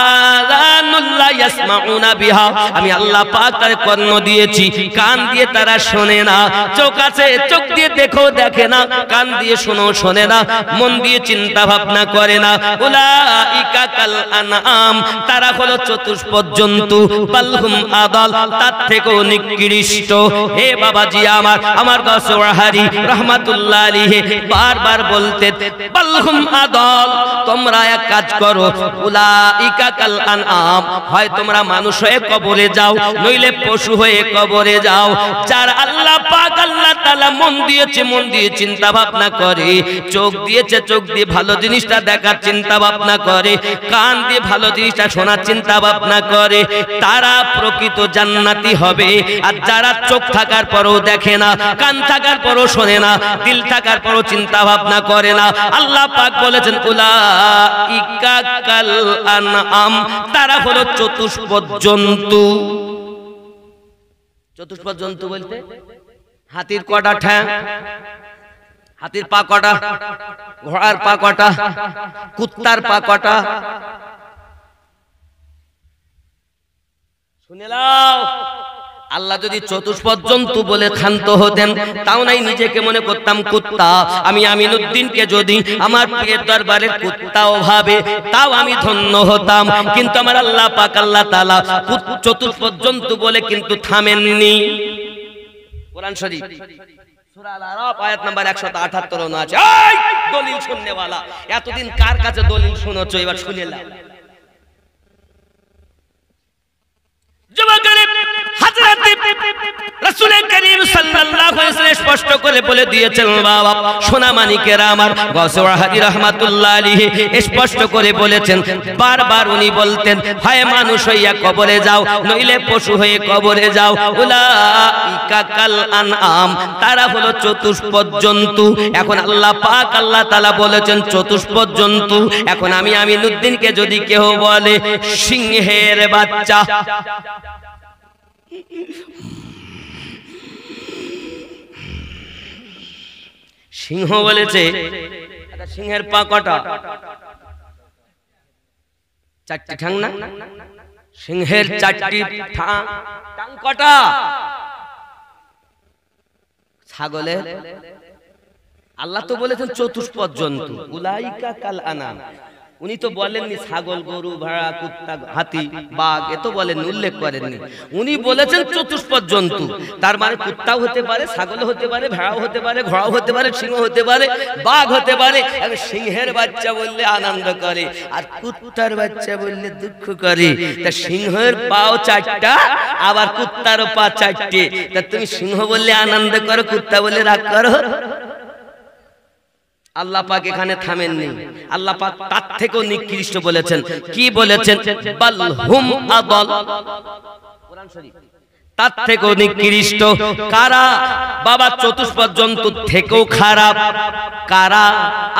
আযানুল্লাহ ইয়াসমাউনা বিহা, আমি আল্লাহ পাক তাদের কর্ণ দিয়েছি, কান দিয়ে তারা শোনে না। চোখ আছে, চোখ দিয়ে দেখেও দেখে না, কান দিয়ে শোনে না, মন দিয়ে চিন্তা ভাবনা করে না। উলাইকা কাল আনআম, তারা হলো চতুষ্পদ জন্তু, বালহুম আদাল, তার থেকেও নিকৃষ্ট। হে বাবাজি আমার গাছওয়াহারি রাহমাতুল্লাহ আলাইহি বারবার বলতেন বালহুম আদাল, তোমরা এক কাজ করো, উলাইকা কাল আনআম, হয় তোমরা মানুষ হয়ে কবরে যাও, নইলে পশু হয়ে কবরে যাও। যার আল্লাহ পাক আল্লাহ তাআলা মন দিয়ে চিন্তা ভাবনা করে, চোখ দিয়েছে চোখ দিয়ে ভালো জিনিসটা দেখার চিন্তা ভাবনা করে, কান দিয়ে ভালো জিনিসটা শোনার চিন্তা ভাবনা করে, তারা প্রকৃত জান্নাতি হবে। আর যারা চোখ থাকার পরও দেখে না, কান থাকার পরও শোনে না, দিল থাকার পরও চিন্তা ভাবনা করে না, আল্লাহ পাক বলেছেন উলাইকা কাল আনআম, তারা হলো চতুষ্পদ জন্তু। চতুষ্পদ জন্তু বলতে হাতির কটা ঠ্যাং, হাতির পা কটা, ঘোড়ার পা কটা, কুত্তার পা কটা, শুনে নাও। আল্লাহ যদি চতুষ্পদ জন্তু বলে ক্ষান্ত হতেন, তাও নাই নিজেকে মনে করতাম কুত্তা, আমি আমিনউদ্দিনকে যদি আমার প্রিয়ের দরবারের কুত্তাও ভাবে, তাও আমি ধন্য হতাম। কিন্তু আমার আল্লাহ পাক আল্লাহ তাআলা চতুষ্পদ জন্তু বলে কিন্তু থামেননি। কোরআন শরীফ সূরা আল আরাফ আয়াত নাম্বার 178 আছে। এই দলিল শুননেওয়ালা, এতদিন কার কাছে দলিল শুনেছো, এবার শুনে নাও। যুবকেরা হযরত রাসূল করিম সাল্লাল্লাহু আলাইহি ওয়াসাল্লাম স্পষ্ট করে বলে দিয়েছেন, বাবা সোনা মানিকেরা আমার, গাউসে ওয়াহাদি রাহমাতুল্লাহ আলাইহি স্পষ্ট করে বলেছেন। বারবার উনি বলতেন, হয় মানুষ হইয়া কবরে যাও, নইলে পশু হয়ে কবরে যাও। উলাইকা কাল আনআম, তারা হলো চতুষ্পদ জন্তু। এখন আল্লাহ পাক আল্লাহ তাআলা বলেছেন চতুষ্পদ জন্তু। এখন আমি আমিনউদ্দিনকে যদি কেউ বলে সিংহের বাচ্চা, সিংহ বলেছে, সিংহের পা কটা? চারটি ঠ্যাং না? সিংহের চারটি টাং কটা? ছাগলের? আল্লাহ তো বলেছেন চতুষ্পদ জন্তু, উলাইকা কাল আনাম। উনি তো বলেননি ছাগল, গরু, ভেড়া, কুত্তা, হাতি, বাঘ, এ তো বলেননি, উল্লেখ করেননি। উনি বলেছেন চতুষ্পদ জন্তু। তার মানে কুত্তাও হতে পারে, ছাগল হতে পারে, ভেড়াও হতে পারে, ঘোড়াও হতে পারে, সিংহ হতে পারে, বাঘ হতে পারে। সিংহের বাচ্চা বললে আনন্দ করে, আর কুত্তার বাচ্চা বললে দুঃখ করে। তা সিংহের পাও চারটা, আবার কুত্তারও পা চারটে। তা তুমি সিংহ বললে আনন্দ করো, কুত্তা বললে রাগ করো? আল্লাহ পাক এখানে থামেননি। আল্লাহ পাক তার থেকেও নিকৃষ্ট বলেছেন। কি বলেছেন? বাল হুম আদাল। কোরআন শরীফ তার থেকেও নিকৃষ্ট। কারা? বাবা চতুষ্পদ জন্তুর থেকেও খারাপ। কারা?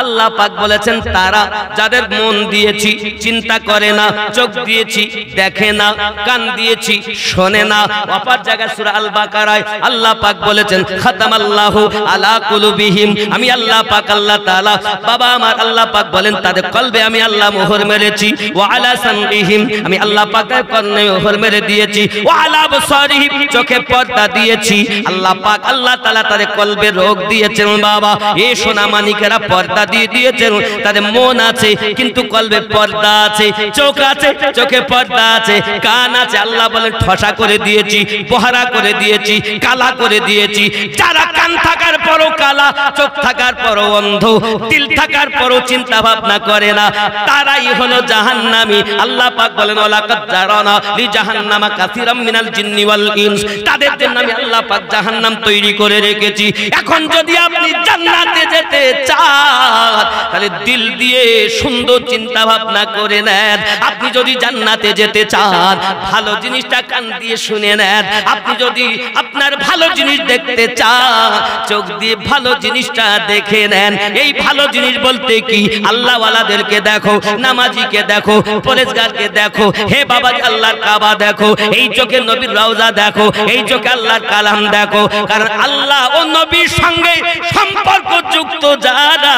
আল্লাহ পাক বলেছেন তারা যাদের মন দিয়েছি চিন্তা করে না, চোখ দিয়েছি দেখে না, কান দিয়েছি শোনে না। অপর জায়গায় সূরা আল বাকারায় আল্লাহ পাক বলেছেন খাতামাল্লাহু আলা কুলুবিহিম, আমি আল্লাহ পাক আল্লাহ তাআলা, বাবা আমার আল্লাহ পাক বলেন তাদের কলবে আমি আল্লাহ মোহর মেরেছি। ওয়া আলা সামইহিম, আমি আল্লাহ পাকের কর্ণে মোহর মেরে দিয়েছি। ওয়া আলা আবসারিহিম, চোখে পর্দা দিয়েছি। আল্লাহ পাক আল্লাহ তাআলা তাদের কলবে রোগ দিয়েছেন। বাবা এই সোনা মানিকেরা পর্দা দিয়ে দিয়েছেন, তাদের মন আছে কিন্তু কলবে পর্দা আছে, চোখ আছে চোখে পর্দা আছে, কান আছে আল্লাহ বলেন ঠসা করে দিয়েছি, বহরা করে দিয়েছি, কালা করে দিয়েছি। যারা কান থাকার পরও কালা, চোখ থাকার পরও অন্ধ, দিল থাকার পরও চিন্তা ভাবনা করে না, তারাই হলো জাহান্নামী। আল্লাহ পাক বলেন ওয়ালাকাদ জারানা লি জাহান্নামা কাসীরাম মিনাল জিন্নি ওয়াল ইনস, তাদের জন্য আমি আল্লাহ পাক জাহান্নাম তৈরি করে রেখেছি। এখন যদি আপনি জান্নাতে যেতে চান, তাহলে দিল দিয়ে সুন্দর চিন্তা ভাবনা করে নেন। আপনি যদি জান্নাতে যেতে চান, ভালো জিনিসটা কান দিয়ে শুনে নেন। আপনি যদি আপনার ভালো জিনিস দেখতে চান, চোখ দিয়ে ভালো জিনিসটা দেখে নেন। এই ভালো জিনিস বলতে কি? আল্লাহওয়ালাদেরকে দেখো, নামাজিকে দেখো, পরেজগারকে দেখো, হে বাবা আল্লাহর কাবা দেখো, এই চোখে নবীর রওজা দেখো, এই চোখে আল্লাহর কালাম দেখো। কারণ আল্লাহ ও নবীর সঙ্গে সম্পর্ক যুক্ত যারা,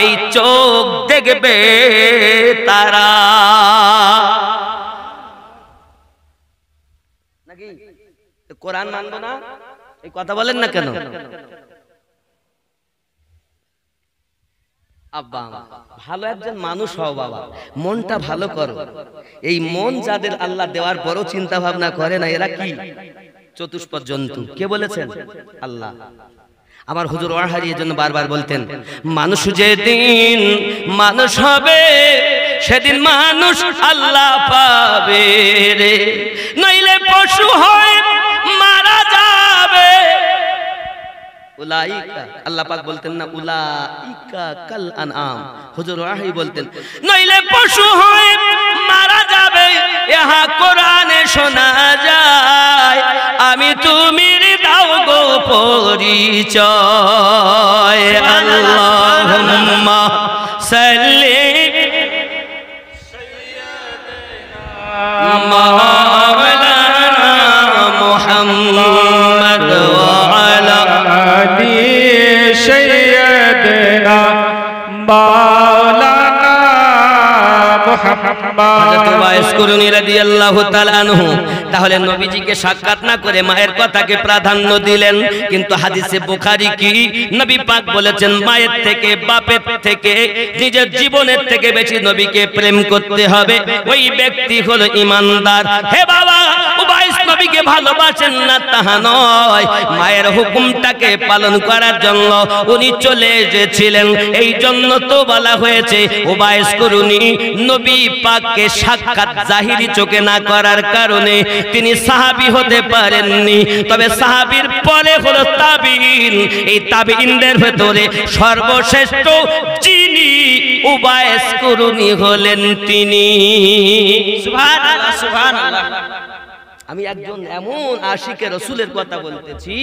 এই চোখ দেখবে তারা। নাকি কোরআন মানবো না? এই কথা বলেন না কেন? আব্বা ভালো একজন মানুষ হও বাবা, মনটা ভালো করো। এই মন যাদের আল্লাহ দেওয়ার পরও চিন্তা ভাবনা করে না, এরা কি? চতুষ্পদ জন্তু। কে বলেছেন? আল্লাহ। আমার হুজুর ওয়াহারি এর জন্য বারবার বলতেন, মানুষ যেদিন মানুষ হবে সেদিন মানুষ আল্লাহ পাবে রে, নইলে পশু হয় মারা যাবে। উলাইকা, আল্লাহ পাক বলতেন না উলাইকা কাল আনআম, হুজুর ওয়াহি বলতেন নইলে পশু হয়ে মারা যাবে। ইহা কোরআনে শোনা যায়, আমি তুমি দাও গো পরিচয়। আল্লাহুম্মা সাল্লি মাওলানা মুহাম্মদ ওয়া আলা আলি সাইয়্যিদিনা মাওলানা মুহাম্মদ। তাহলে নবীজিকে সাক্ষাৎ না করে মায়ের কথাকে প্রাধান্য দিলেন। কিন্তু হাদিসে বুখারী কি নবী পাক বলেছেন, মায়ের থেকে বাপের থেকে নিজের জীবনের থেকে বেশি নবীকে প্রেম করতে হবে, ওই ব্যক্তি হলো ঈমানদার। হে বাবা, উবাইস নবীকে ভালোবাসেন না তাহা নয়, মায়ের হুকুমটাকে পালন করার জন্য উনি চলে এসেছিলেন। এই জন্য তো বলা হয়েছে উবাইস করুনি নবী পাককে সাক্ষাৎ জাহিরি চোখে না করার কারণে তিনি সাহাবী হতে পারেননি। তবে সাহাবীর পরে হলো তাবিঈন। এই তাবিঈনদের ভেতরে সর্বশ্রেষ্ঠ যিনি উবাইস করুনি হলেন তিনি। সুবহানাল্লাহ সুবহানাল্লাহ। আমি একজন এমন আশিকে রাসূলের কথা বলতেছি,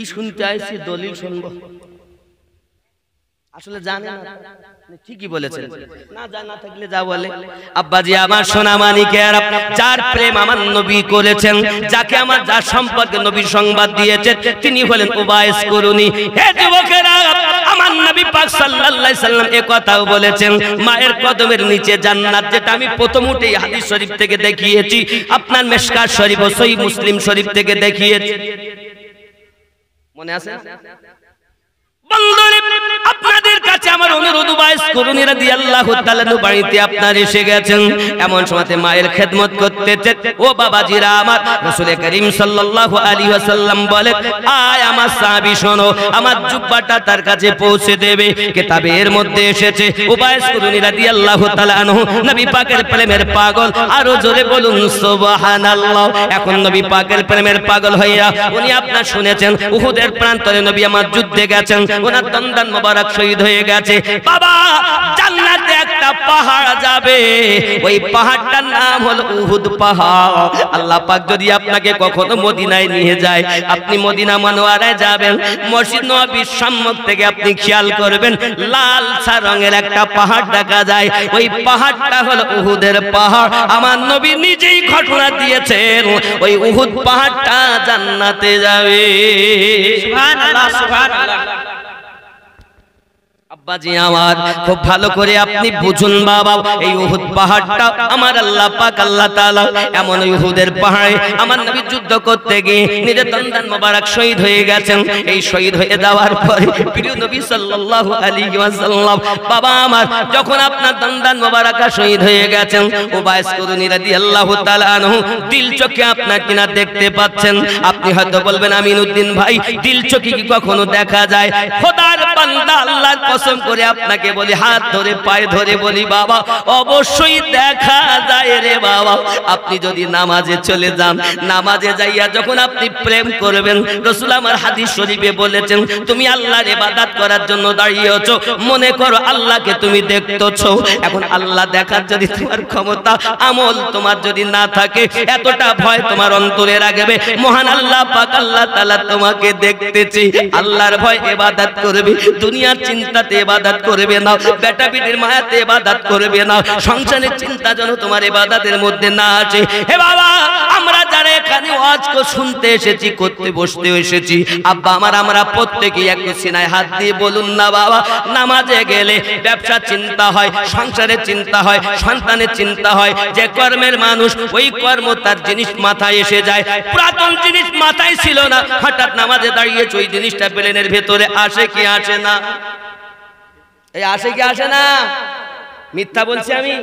ই শুনতে আইছি দলিল শুনবো, আসলে জানে না, ঠিকই বলেছেন, না জানা থাকলে যা বলে। আব্বাজি আমার সোনা মানিকের, যার প্রেম আমার নবী করেছেন, যাকে আমার যার সম্পর্কে নবী সংবাদ দিয়েছেন, তিনি হলেন উবাইস করুনি। হে যুবকেরা, আমার নবী পাক সাল্লাল্লাহু আলাইহি সাল্লাম এই কথাও বলেছেন, মায়ের কদমের নিচে জান্নাত, যেটা আমি প্রথম উঠেই হাদিস শরীফ থেকে দেখিয়েছি, আপনার মিশকাত শরীফ ও সহিহ মুসলিম শরীফ থেকে দেখিয়েছি, মনে আছে? আপনাদের কাছে আমার অনুরোধ, উবাইস করুনি রাদিয়াল্লাহু তাআলা বাড়িতে আপনার এসে গেছেন, এমন সময়তে মায়ের খেদমত করতেছেন। ও বাবাজিরা আমার, রাসূল করিম সাল্লাল্লাহু আলাইহি ওয়াসাল্লাম বলেন, আয় আমার সাহাবী শোনো, আমার জুব্বাটা তার কাছে পৌঁছে দেবে। কিতাবের মধ্যে এসেছে উবাইস করুনি রাদিয়াল্লাহু তাআলা আনহু নবী পাকের প্রেমের পাগল। আরো জোরে বলুন সুবহানাল্লাহ। এখন নবী পাকের প্রেমের পাগল হইয়া উনি আপনার শুনেছেন উহুদের প্রান্তরে নবী আমার যুদ্ধে গেছেন, ওনার দন্দান মোবারক শহীদ হয়ে গেছে। বাবা, জান্নাতে একটা পাহাড় যাবে, ওই পাহাড়টার নাম হলো উহুদ পাহাড়। আল্লাহ পাক যদি আপনাকে কখনো মদিনায় নিয়ে যায়, আপনি মদিনা মনোয়ারায় যাবেন, মসজিদ নববীর সম্মুখ থেকে আপনি খেয়াল করবেন, লাল সা রঙের একটা পাহাড় দেখা যায়, ওই পাহাড়টা হলো উহুদের পাহাড়। আমার নবী নিজেই ঘটনা দিয়েছেন, ওই উহুদ পাহাড়টা জান্নাতে যাবে। সুবহানাল্লাহ সুবহানাল্লাহ। আব্বাজি আমার, খুব ভালো করে আপনি বুঝুন বাবা, এই উহুদ পাহাড়টা আমার আল্লাহ পাক আল্লাহ তাআলা এমন উহুদের পাহাড়ে আমার নবী যুদ্ধ করতে গিয়ে নিজের দন্দান মোবারক শহীদ হয়ে গেছেন। এই শহীদ হয়ে যাওয়ার পরে প্রিয় নবী সাল্লাল্লাহু আলাইহি ওয়াসাল্লাম, বাবা আমার, যখন আপনার দন্দান মোবারক শহীদ হয়ে গেছেন, উবাইস করুনি রাদিয়াল্লাহু তাআলা আনহু দিল চোখে আপনার কিনা দেখতে পাচ্ছেন। আপনি হয়তো বলবেন, আমিনউদ্দিন ভাই, দিল চোখে কি কখনো দেখা যায়? খোদার বান্দা, আল্লাহর কসম করে আপনাকে বলি, হাত ধরে পায়ে ধরে বলি বাবা, অবশ্যই দেখা যায় রে বাবা। আপনি যদি নামাজে চলে যান, নামাজে যাইয়া যখন আপনি প্রেম করবেন, রাসূল আমার হাদিস শরীফে বলেছেন, তুমি আল্লাহর ইবাদত করার জন্য দাঁড়িয়েছো, মনে করো আল্লাহকে তুমি দেখতেছো। এখন আল্লাহ দেখার যদি তোমার ক্ষমতা আমল তোমার যদি না থাকে, এতটা ভয় তোমার অন্তরে রাখবে, মহান আল্লাহ পাক আল্লাহ তাআলা তোমাকে দেখতেছি, আল্লাহর ভয় ইবাদত করবে, দুনিয়ার চিন্তাতে ইবাদত করবে না, বেটা বিটির মায়াতে ইবাদত করবে না, সংসারের চিন্তা যেন তোমার ইবাদতের মধ্যে না আসে। হে বাবা, আমরা যারা এখানে ওয়াজ শুনতে এসেছি, করতে বসতে এসেছি, আব্বা আমার, আমরা প্রত্যেকেই একটু সিনায় হাত দিয়ে বলুন না বাবা, নামাজে গেলে ব্যবসার চিন্তা হয়, সংসারের চিন্তা হয়, সন্তানের চিন্তা হয়, যে কর্মের মানুষ ওই কর্ম তার জিনিস মাথায় এসে যায়। পুরাতন জিনিস মাথায় ছিল না, হঠাৎ নামাজে দাঁড়িয়েছে, ওই জিনিসটা প্লেনের ভেতরে আসে কি আসে না? এই আসে কি আসে না? মিথ্যা বলছি আমি?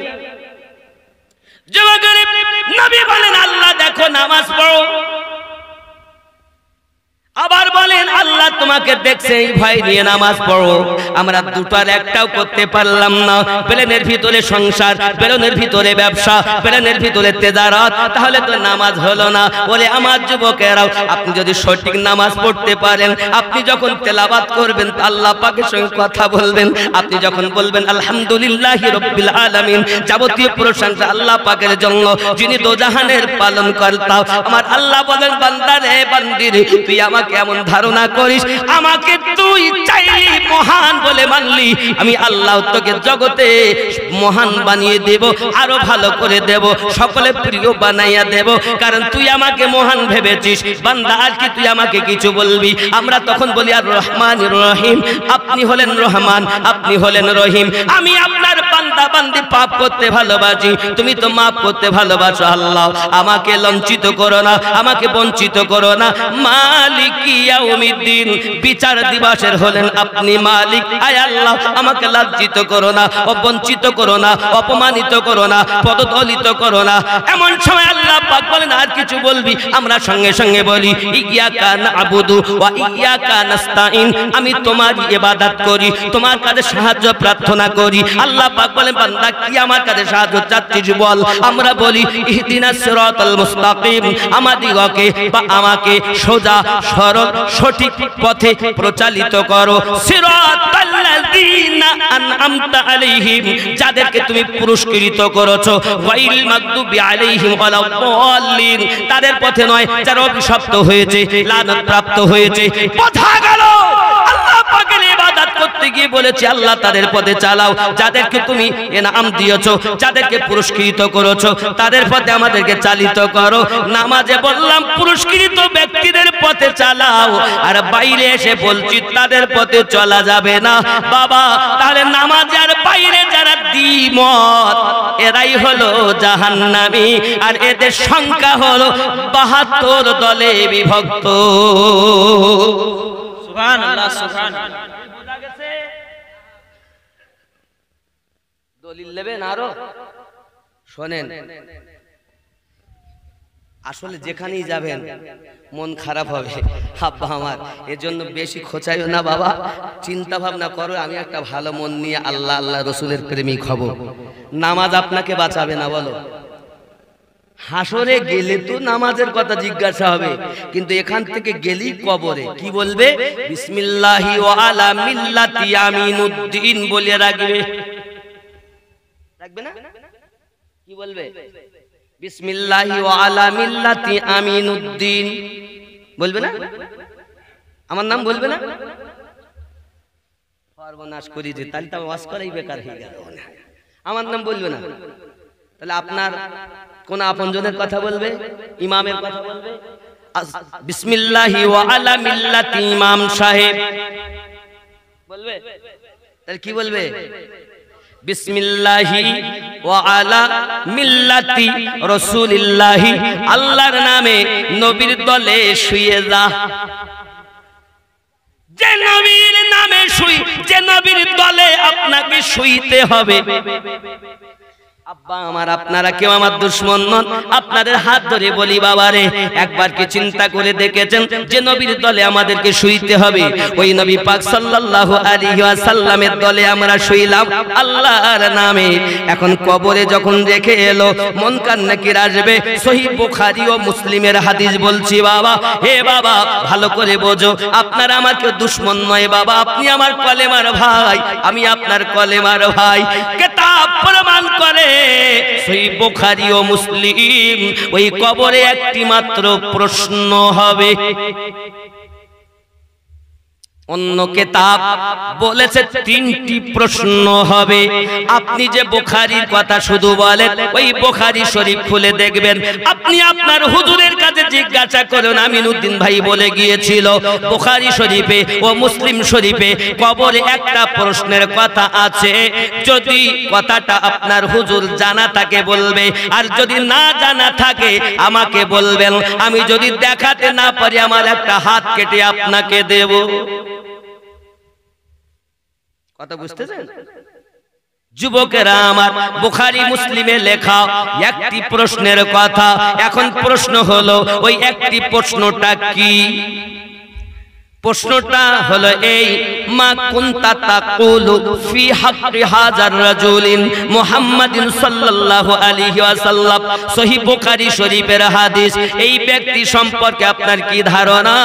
যুবকের নবী বলেন, আল্লাহ দেখো, নামাজ পড়ো। আবার বলেন, আল্লাহ তোমাকে দেখছে এই ভাই নিয়ে নামাজ পড়ো, আমরা দুটার একটাও করতে পারলাম না। প্লেনের ভিতরে সংসার, প্লেনের ভিতরে ব্যবসা, প্লেনের ভিতরে তেজারত, তাহলে তো নামাজ হলো না। বলে আমার যুবকেরাও, আপনি যদি সঠিক নামাজ পড়তে পারেন, আপনি যখন তেলাওয়াত করবেন আল্লাহ পাকের সঙ্গে কথা বলবেন, আপনি যখন বলবেন আলহামদুলিল্লাহি রাব্বিল আলামিন, যাবতীয় প্রশংসা আল্লাহ পাকের জন্য যিনি দোজাহানের পালন কর্তা। আমার আল্লাহ বলেন বান্দারে বান্দিরে, তুই আমাকে এমন ধারণা করিস, আমাকে তুই চাইলি মহান বলে মানলি, আমি আল্লাহ তোকে জগতে মহান বানিয়ে দেব, আরো ভালো করে দেব, সকলে প্রিয় বানাইয়া দেব, কারণ তুই আমাকে মহান ভেবেছিস। বান্দা আর কি তুই আমাকে কিছু বলবি? আমরা তখন বলি আর রহমান রহিম, আপনি হলেন রহমান, আপনি হলেন রহিম, আমি আপনার বান্দা বান্দি পাপ করতে ভালোবাসি, তুমি তো মাফ করতে ভালোবাসো। আল্লাহ আমাকে লঞ্চিত করো না, আমাকে বঞ্চিত করো না। মালিক ইয়াউমিদ্দিন, বিচার দিবসের হলেন আপনি মালিক। আয় আল্লাহ আমাকে লজ্জিত করো না, বঞ্চিত করো না, অপমানিত করো না, পদদলিত করো না। এমন সময় আল্লাহ পাক বলেন আর কিছু বলবি? আমরা সঙ্গে সঙ্গে বলি ইয়াকা নাবুদু ওয়া ইয়াকা নাস্তাইন, আমি তোমার ইবাদত করি, তোমার কাছে সাহায্য প্রার্থনা করি। আল্লাহ পাক বলেন বান্দা কি আমার কাছে সাহায্য চাচ্ছিস বল? আমরা বলি ইহদিনাস সিরাতাল মুস্তাকিম, আমাদিগকে বা আমাকে সোজা সরল সঠিক পথে প্রচালিত করো। সিরাতাল্লাযীনা আনআমতা আলাইহিম, যাদেরকে তুমি পুরস্কৃত করেছো, গায়রিল মাগদুবি আলাইহিম ওয়ালাদ-দাল্লিন, তাদের পথে নয় যারা অভিশপ্ত হয়েছে, লানত প্রাপ্ত হয়েছে। কথা গেল আল্লাহ পাকের ইবাদত করতে গিয়ে বলেছে আল্লাহ তাদের পথে চালাও, যাদেরকে তুমি ইনাম দিয়েছো, যাদেরকে পুরস্কৃত করেছো, তাদের পথে আমাদেরকে চালিত করো। নামাজে বললাম পুরস্কৃত ব্যক্তিদের পথে চালাও, আর বাইরে এসে বলছি তাদের পথে চলা যাবে না। বাবা তাহলে নামাজের বাইরে যারা দ্বিমত, এরাই হলো জাহান্নামী, আর এদের সংখ্যা হলো ৭২ দলে বিভক্ত। সুবহানাল্লাহ সুবহানাল্লাহ। দলিল নেবেন আরো? শোনেন, আসলে যেখানেই যাবেন মন খারাপ হবে আব্বা আমার, এজন্য বেশি খোঁচাইও না বাবা, চিন্তা ভাবনা করো আমি একটা ভালো মন নিয়ে আল্লাহ আল্লাহ রসুলের প্রেমিক হব। নামাজ আপনাকে বাঁচাবে না বলো? হাসরে গেলে তো নামাজের কথা জিজ্ঞাসা হবে, কিন্তু এখান থেকে গেলেই কবরে কি বলবে? বিসমিল্লাহি ওয়া আলা মিল্লাতি আমিনুদ্দিন বলে রাখবে, রাখবে না? কি বলবে? বিসমিল্লাহি ওয়া আলা মিল্লাতি আমিনুদ্দিন বলবে না? আমার নাম বলবে না? সর্বনাশ করি যে, তাহলে তো ওয়াজ করাই বেকার হয়ে গেল। আমার নাম বলবে না, তাহলে আপনার কোন আপনজনের কথা বলবে? ইমামের কথা বলবে? বিসমিল্লাহি ওয়া আলা মিল্লাতি ইমাম সাহেব বলবে? তাহলে কি বলবে? বিসমিল্লাহি ওয়া আলা মিল্লাতি রাসূলিল্লাহি, আল্লাহর নামে নবীর দলে শুয়ে যা। যে নবীর নামে শুই, যে নবীর দলে আপনাকে শুইতে হবে। আব্বা আমার, আপনারা কেউ আমার দুশমন নন, আপনাদের হাত ধরে বলি বাবারে, একবার কি চিন্তা করে দেখেছেন যে নবীর দলে আমাদেরকে শুইতে হবে? ওই নবী পাক সাল্লাল্লাহু আলাইহি ওয়াসাল্লামের দলে আমরা শুইলাম আল্লাহর নামে। এখন কবরে যখন রেখে এলো, মুনকার নাকির আসবে। সহিহ বুখারী ও মুসলিমের হাদিস বলছি বাবা, হে বাবা ভালো করে বোঝো, আপনারা আমার কেউ দুশমন নয় বাবা, আপনি আমার কলেমার ভাই, আমি আপনার কলেমার ভাই। কিতাব প্রমাণ করে, সহিহ বুখারী ও মুসলিম, ওই কবরে একটি মাত্র প্রশ্ন হবে। অন্য কিতাব বলেছে 3টি প্রশ্ন হবে। আপনি যে বুখারীর কথা শুধু বলেন, ওই বুখারী শরীফ খুলে দেখবেন, আপনি আপনার হুজুরের কাছে জিজ্ঞাসা করুন। আমিনুদ্দিন ভাই বলে গিয়েছিল বুখারী শরীফে ও মুসলিম শরীফে কবরে একটা প্রশ্নের কথা আছে। যদি কথাটা আপনার হুজুর জানা থাকে বলবে, আর যদি না জানা থাকে আমাকে বলবেন, আমি যদি দেখাতে না পারি আমার একটা হাত কেটে আপনাকে দেব। কথা বুঝতেছেন যুবকেরা আমার? বুখারী মুসলিমে লেখা একটি প্রশ্নের কথা। এখন প্রশ্ন হলো, ওই একটি প্রশ্নটা কি? প্রশ্নটা হলো এই, মা কুনতা তাকুলু ফি হাক্কি হাযার রাজুলিন মুহাম্মাদিন সাল্লাল্লাহু আলাইহি ওয়াসাল্লাম, সহিহ বুখারী শরীফের হাদিস। এই ব্যক্তি সম্পর্কে আপনার কি ধারণা?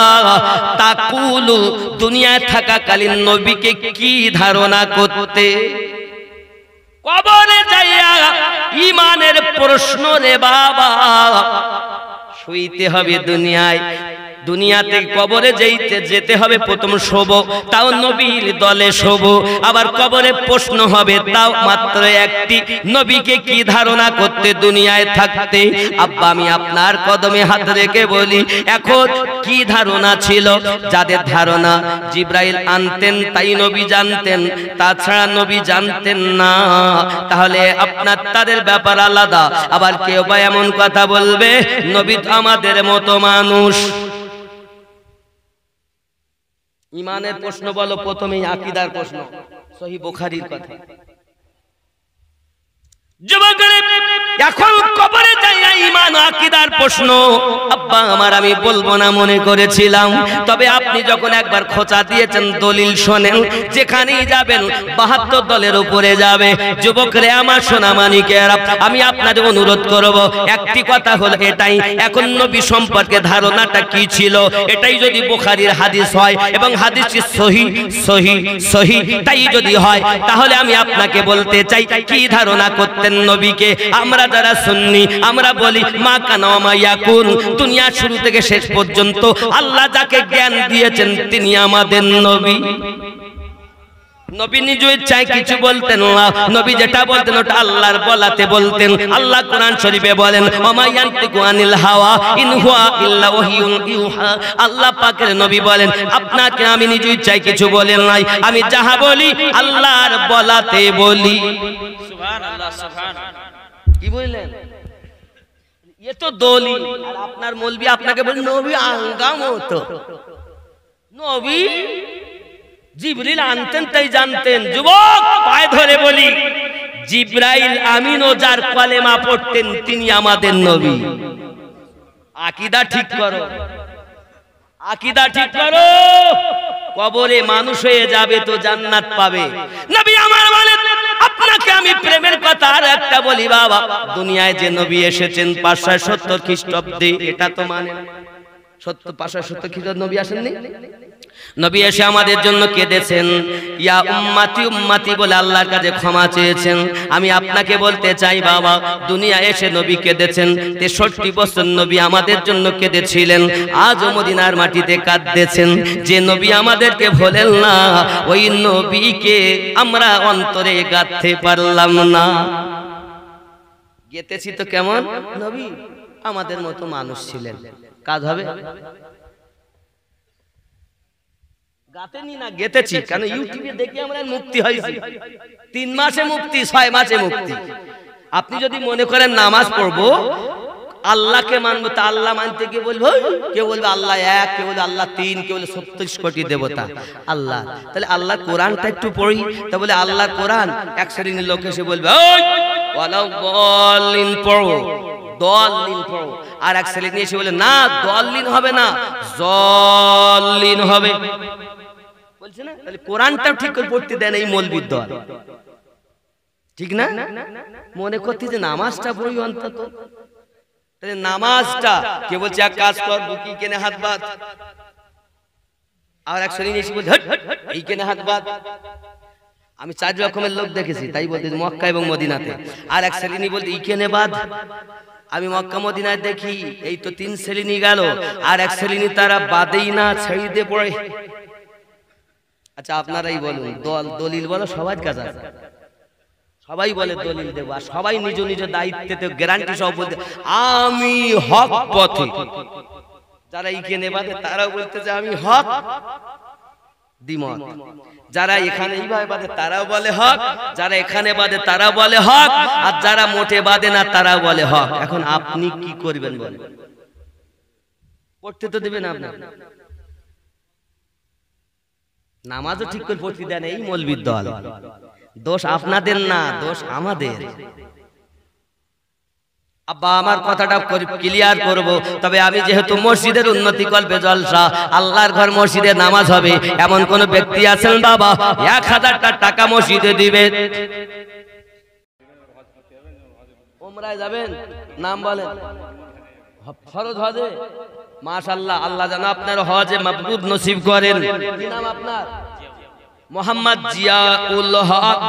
তাকুলু, দুনিয়ায় থাকাকালীন নবীকে কি ধারণা করতে? কবরে যাইয়া ঈমানের প্রশ্ন রে বাবা, শুইতে হবে দুনিয়ায়, দুনিয়াতে কবরে যেতে হবে, প্রথম শোব, তাও নবীর দলে শোব, আবার কবরে প্রশ্ন হবে, তাও মাত্র একটি, নবীকে কি ধারণা করতে দুনিয়ায় থাকতে? আব্বা আমি আপনার কদমে হাত রেখে বলি, এখন কি ধারণা ছিল? যাদের ধারণা জিব্রাইল আনতেন তাই নবী জানতেন, তাছাড়া নবী জানতেন না, তাহলে আপনার তাদের ব্যাপার আলাদা। আবার কেউ বা এমন কথা বলবে, নবী তো আমাদের মতো মানুষ। ঈমানের প্রশ্ন বলো, প্রথমেই আকীদার প্রশ্ন, সহিহ বুখারীর কথা। যুবকরা এখন কবরে যাইয়া ঈমান আকীদার প্রশ্ন, আব্বা আমার আমি বলবো না মনে করেছিলাম, তবে আপনি যখন একবার খোঁচা দিয়েছেন দলিল শোনেন, যেখানেই যাবেন 72 দলের উপরে যাবে। যুবকরে আমার সোনা মানিকেরা, আমি আপনাদের অনুরোধ করব, একটি কথা হলো এটাই, এখন নবী সম্পর্কে ধারণাটা কি ছিল, এটাই যদি বুখারীর হাদিস হয় এবং হাদিসটি সহিহ সহিহ সহিহ তাই যদি হয়, তাহলে আমি আপনাকে বলতে চাই কি ধারণা করতেন নবীকে। আমরা যারা সুন্নি আমরা বলি মা কানা ওয়া মা ইয়াকুন, দুনিয়া শুরু থেকে শেষ পর্যন্ত আল্লাহ যাকে জ্ঞান দিয়েছেন তিনি আমাদের নবী। নবী নিজ ইচ্ছায় কিছু বলতেন না, নবী যেটা বলতেন ওটা আল্লাহর বলাতে বলতেন। আল্লাহ কোরআন শরীফে বলেন ওমা ইয়ানতিকু আনিল হাওয়া ইন হুয়া ইল্লা ওয়াহিয়ুন ইউহা, আল্লাহ পাকের নবী বলেন আপনাকে আমি নিজ ইচ্ছায় কিছু বলেন নাই, আমি যাহা বলি আল্লাহর বলাতে বলি। সুবহানাল্লাহ সুবহানাল্লাহ। কি বললেন? এ তো দলিল, আর আপনার মৌলবি আপনাকে বলে নবী আঙ্গাম হতো, নবী জিবরিল আনতেন তাই জানতেন। যুবক পায়ে ধরে বলি, জিব্রাইল আমিনও যার কলেমা পড়তেন তিনি আমাদের নবী। আকীদা ঠিক করো, আকীদা ঠিক করো, কবরে মানুষ হয়ে যাবে তো জান্নাত পাবে। নবী আমার বলেন, আপনাকে আমি প্রেমের কথা আর একটা বলি বাবা, দুনিয়ায় যে নবী এসেছেন 570 খ্রিস্টাব্দে, এটা তো মানে 570 খ্রিস্টাব্দে নবী আসেননি? নবী এসে আমাদের জন্য কেঁদেছেন, ইয়া উম্মতি উম্মতি বলে আল্লাহর কাছে ক্ষমা চেয়েছেন। আমি আপনাকে বলতে চাই বাবা, দুনিয়া এসে নবী কেঁদেছেন, 63 বছর নবী আমাদের জন্য কেঁদেছিলেন, আজও মদিনার মাটিতে কাঁদতেছেন। যে নবী আমাদেরকে ভোলেন না, ওই নবীকে আমরা অন্তরে গাঁথতে পারলাম না। গেতেছি তো কেমন, নবী আমাদের মতো মানুষ ছিলেন, কাজ হবে? গাতেনি না, গেতেছি, কারণ ইউটিউবে দেখি আমরা মুক্তি হয়েছি, 3 মাসে মুক্তি, 6 মাসে মুক্তি। আপনি যদি মনে করেন নামাজ পড়বো আল্লাহকে মানবো, তা আল্লাহ মানতে গিয়ে বলবো, কেউ বলবে আল্লাহ এক, কেউ বলবে আল্লাহ 3, কেউ বলে 37 কোটি দেবতা আল্লাহ। তাহলে আল্লাহ কোরআনটা একটু পড়ি, তা বলে আল্লাহ কোরআন, এক শ্রেণীর লোক এসে বলবে ওয়ালাউ দাল্লিন পড়ো, দলিন পড়ো, আর এক শ্রেণী এসে বলে না দলিন হবে না, জলিন হবে, বলছে না? তাহলে কোরআনটাও ঠিক করে পড়তে দেন এই মৌলবীর দল, ঠিক না? মনে করতে যে নামাজটা পড়ি অন্তত, তাহলে নামাজটা কে বলছে এক কাজ কর, বুকি কেনে হাত বাঁধ, আর এক শ্রেণী এসে বলছে এই কেনে হাত বাঁধ। আমি 4 রকমের লোক দেখেছি, তাই বলতে মক্কা এবং মদিনাতে। আর এক শ্রেণী বলতে ইকেনে বাদ, আমি মক্কা মদিনায় দেখি এই তো 3 শ্রেণী গেল। আর এক শ্রেণী তারা বাদেই না, ছেড়ে দিয়ে পড়ে। আচ্ছা আপনারাই বলুন, দলিল বলো সবার কাছে, সবাই বলে দলিল দেব, আর সবাই নিজ নিজ দায়িত্বে গ্যারান্টি সহ বলতে আমি হক পথে। যারা ইকেনে বাদে তারাও বলতেছে আমি হক, দ্বিমত। যারা এখানে এইভাবে বাঁধে তারাও বলে হক, যারা এখানে বাঁধে তারা বলে হক, আর যারা মোটে বাঁধে না তারা বলে হক। এখন আপনি কি করবেন বলেন? পড়তে তো দেবেন আপনি, নামাজও ঠিক করে পড়তে দেন এই মৌলবীর দল। দোষ আপনাদের না, দোষ আমাদের। আব্বা আমার কথাটা ক্লিয়ার করব, তবে আমি যেহেতু মসজিদের উন্নতি কল্পে জলসা, আল্লাহর ঘর মসজিদে নামাজ হবে, এমন কোন ব্যক্তি আছেন বাবা 1000 টাকা মসজিদে দিবে? ওমরায় যাবেন? নাম বলেন। ফরজ হজে? মাশাআল্লাহ, আল্লাহ যেন আপনার হজে মাবরুর নসিব করেন। কি নাম আপনার? মোহাম্মদ জিয়াউল হক।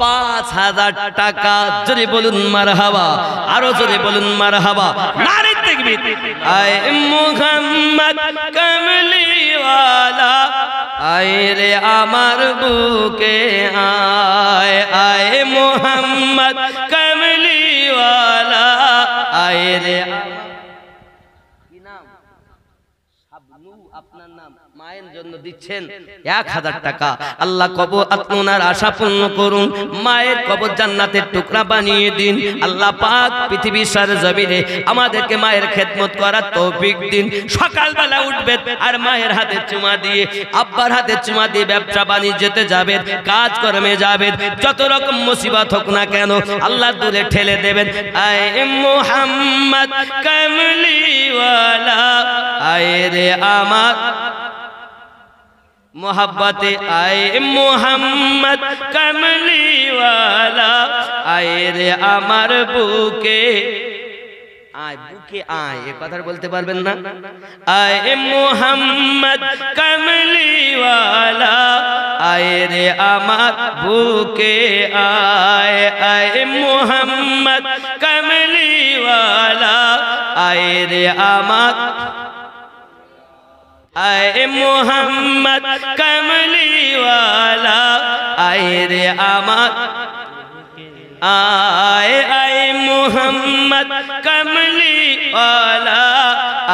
5000 টাকা। জোরে বলুন মারহাবা, আরো জোরে বলুন মারহাবা। নারে তাকবীর। আয় মোহাম্মদ কামলিওয়ালা, আয় রে আমার বুকে আয়, আয় মোহাম্মদ কামলিওয়ালা, আয় রে। কি নাম? শাবনু আপনার নাম। মায়ের জন্য দিচ্ছেন 1000 টাকা। আল্লাহ কবর আপনার আশা পূর্ণ করুন, মায়ের কবর জান্নাতের টুকরা বানিয়ে দিন। আল্লাহ পাক পৃথিবীর সারা জমিনে আমাদেরকে মায়ের খেদমত করার তৌফিক দিন। সকালবেলা উঠবেন আর মায়ের হাতে চুমা দিয়ে, আব্বার হাতে চুমা দিয়ে ব্যবসা বাণিজ্যতে যাবেন, কাজ কর্মে যাবেন, যত রকম মুসিবত হোক না কেন আল্লাহ দূরে ঠেলে দেবেন। আয় মুহাম্মদ কামলিওয়ালা, আয় রে আমার मोहब्बत, आए मोहम्मद कमली वाला, आए रे अमर बुके आए, बुके आए, ये कथा बोलते पारबेन ना? आए मोहम्मद कमली वाला, आए रे अमर बुके आए, आए मोहम्मद कमली वाला, आए रे अमर, आए मोहम्मद कमली वाला, आए रे अमर, आए आए मोहम्मद कमली वाला,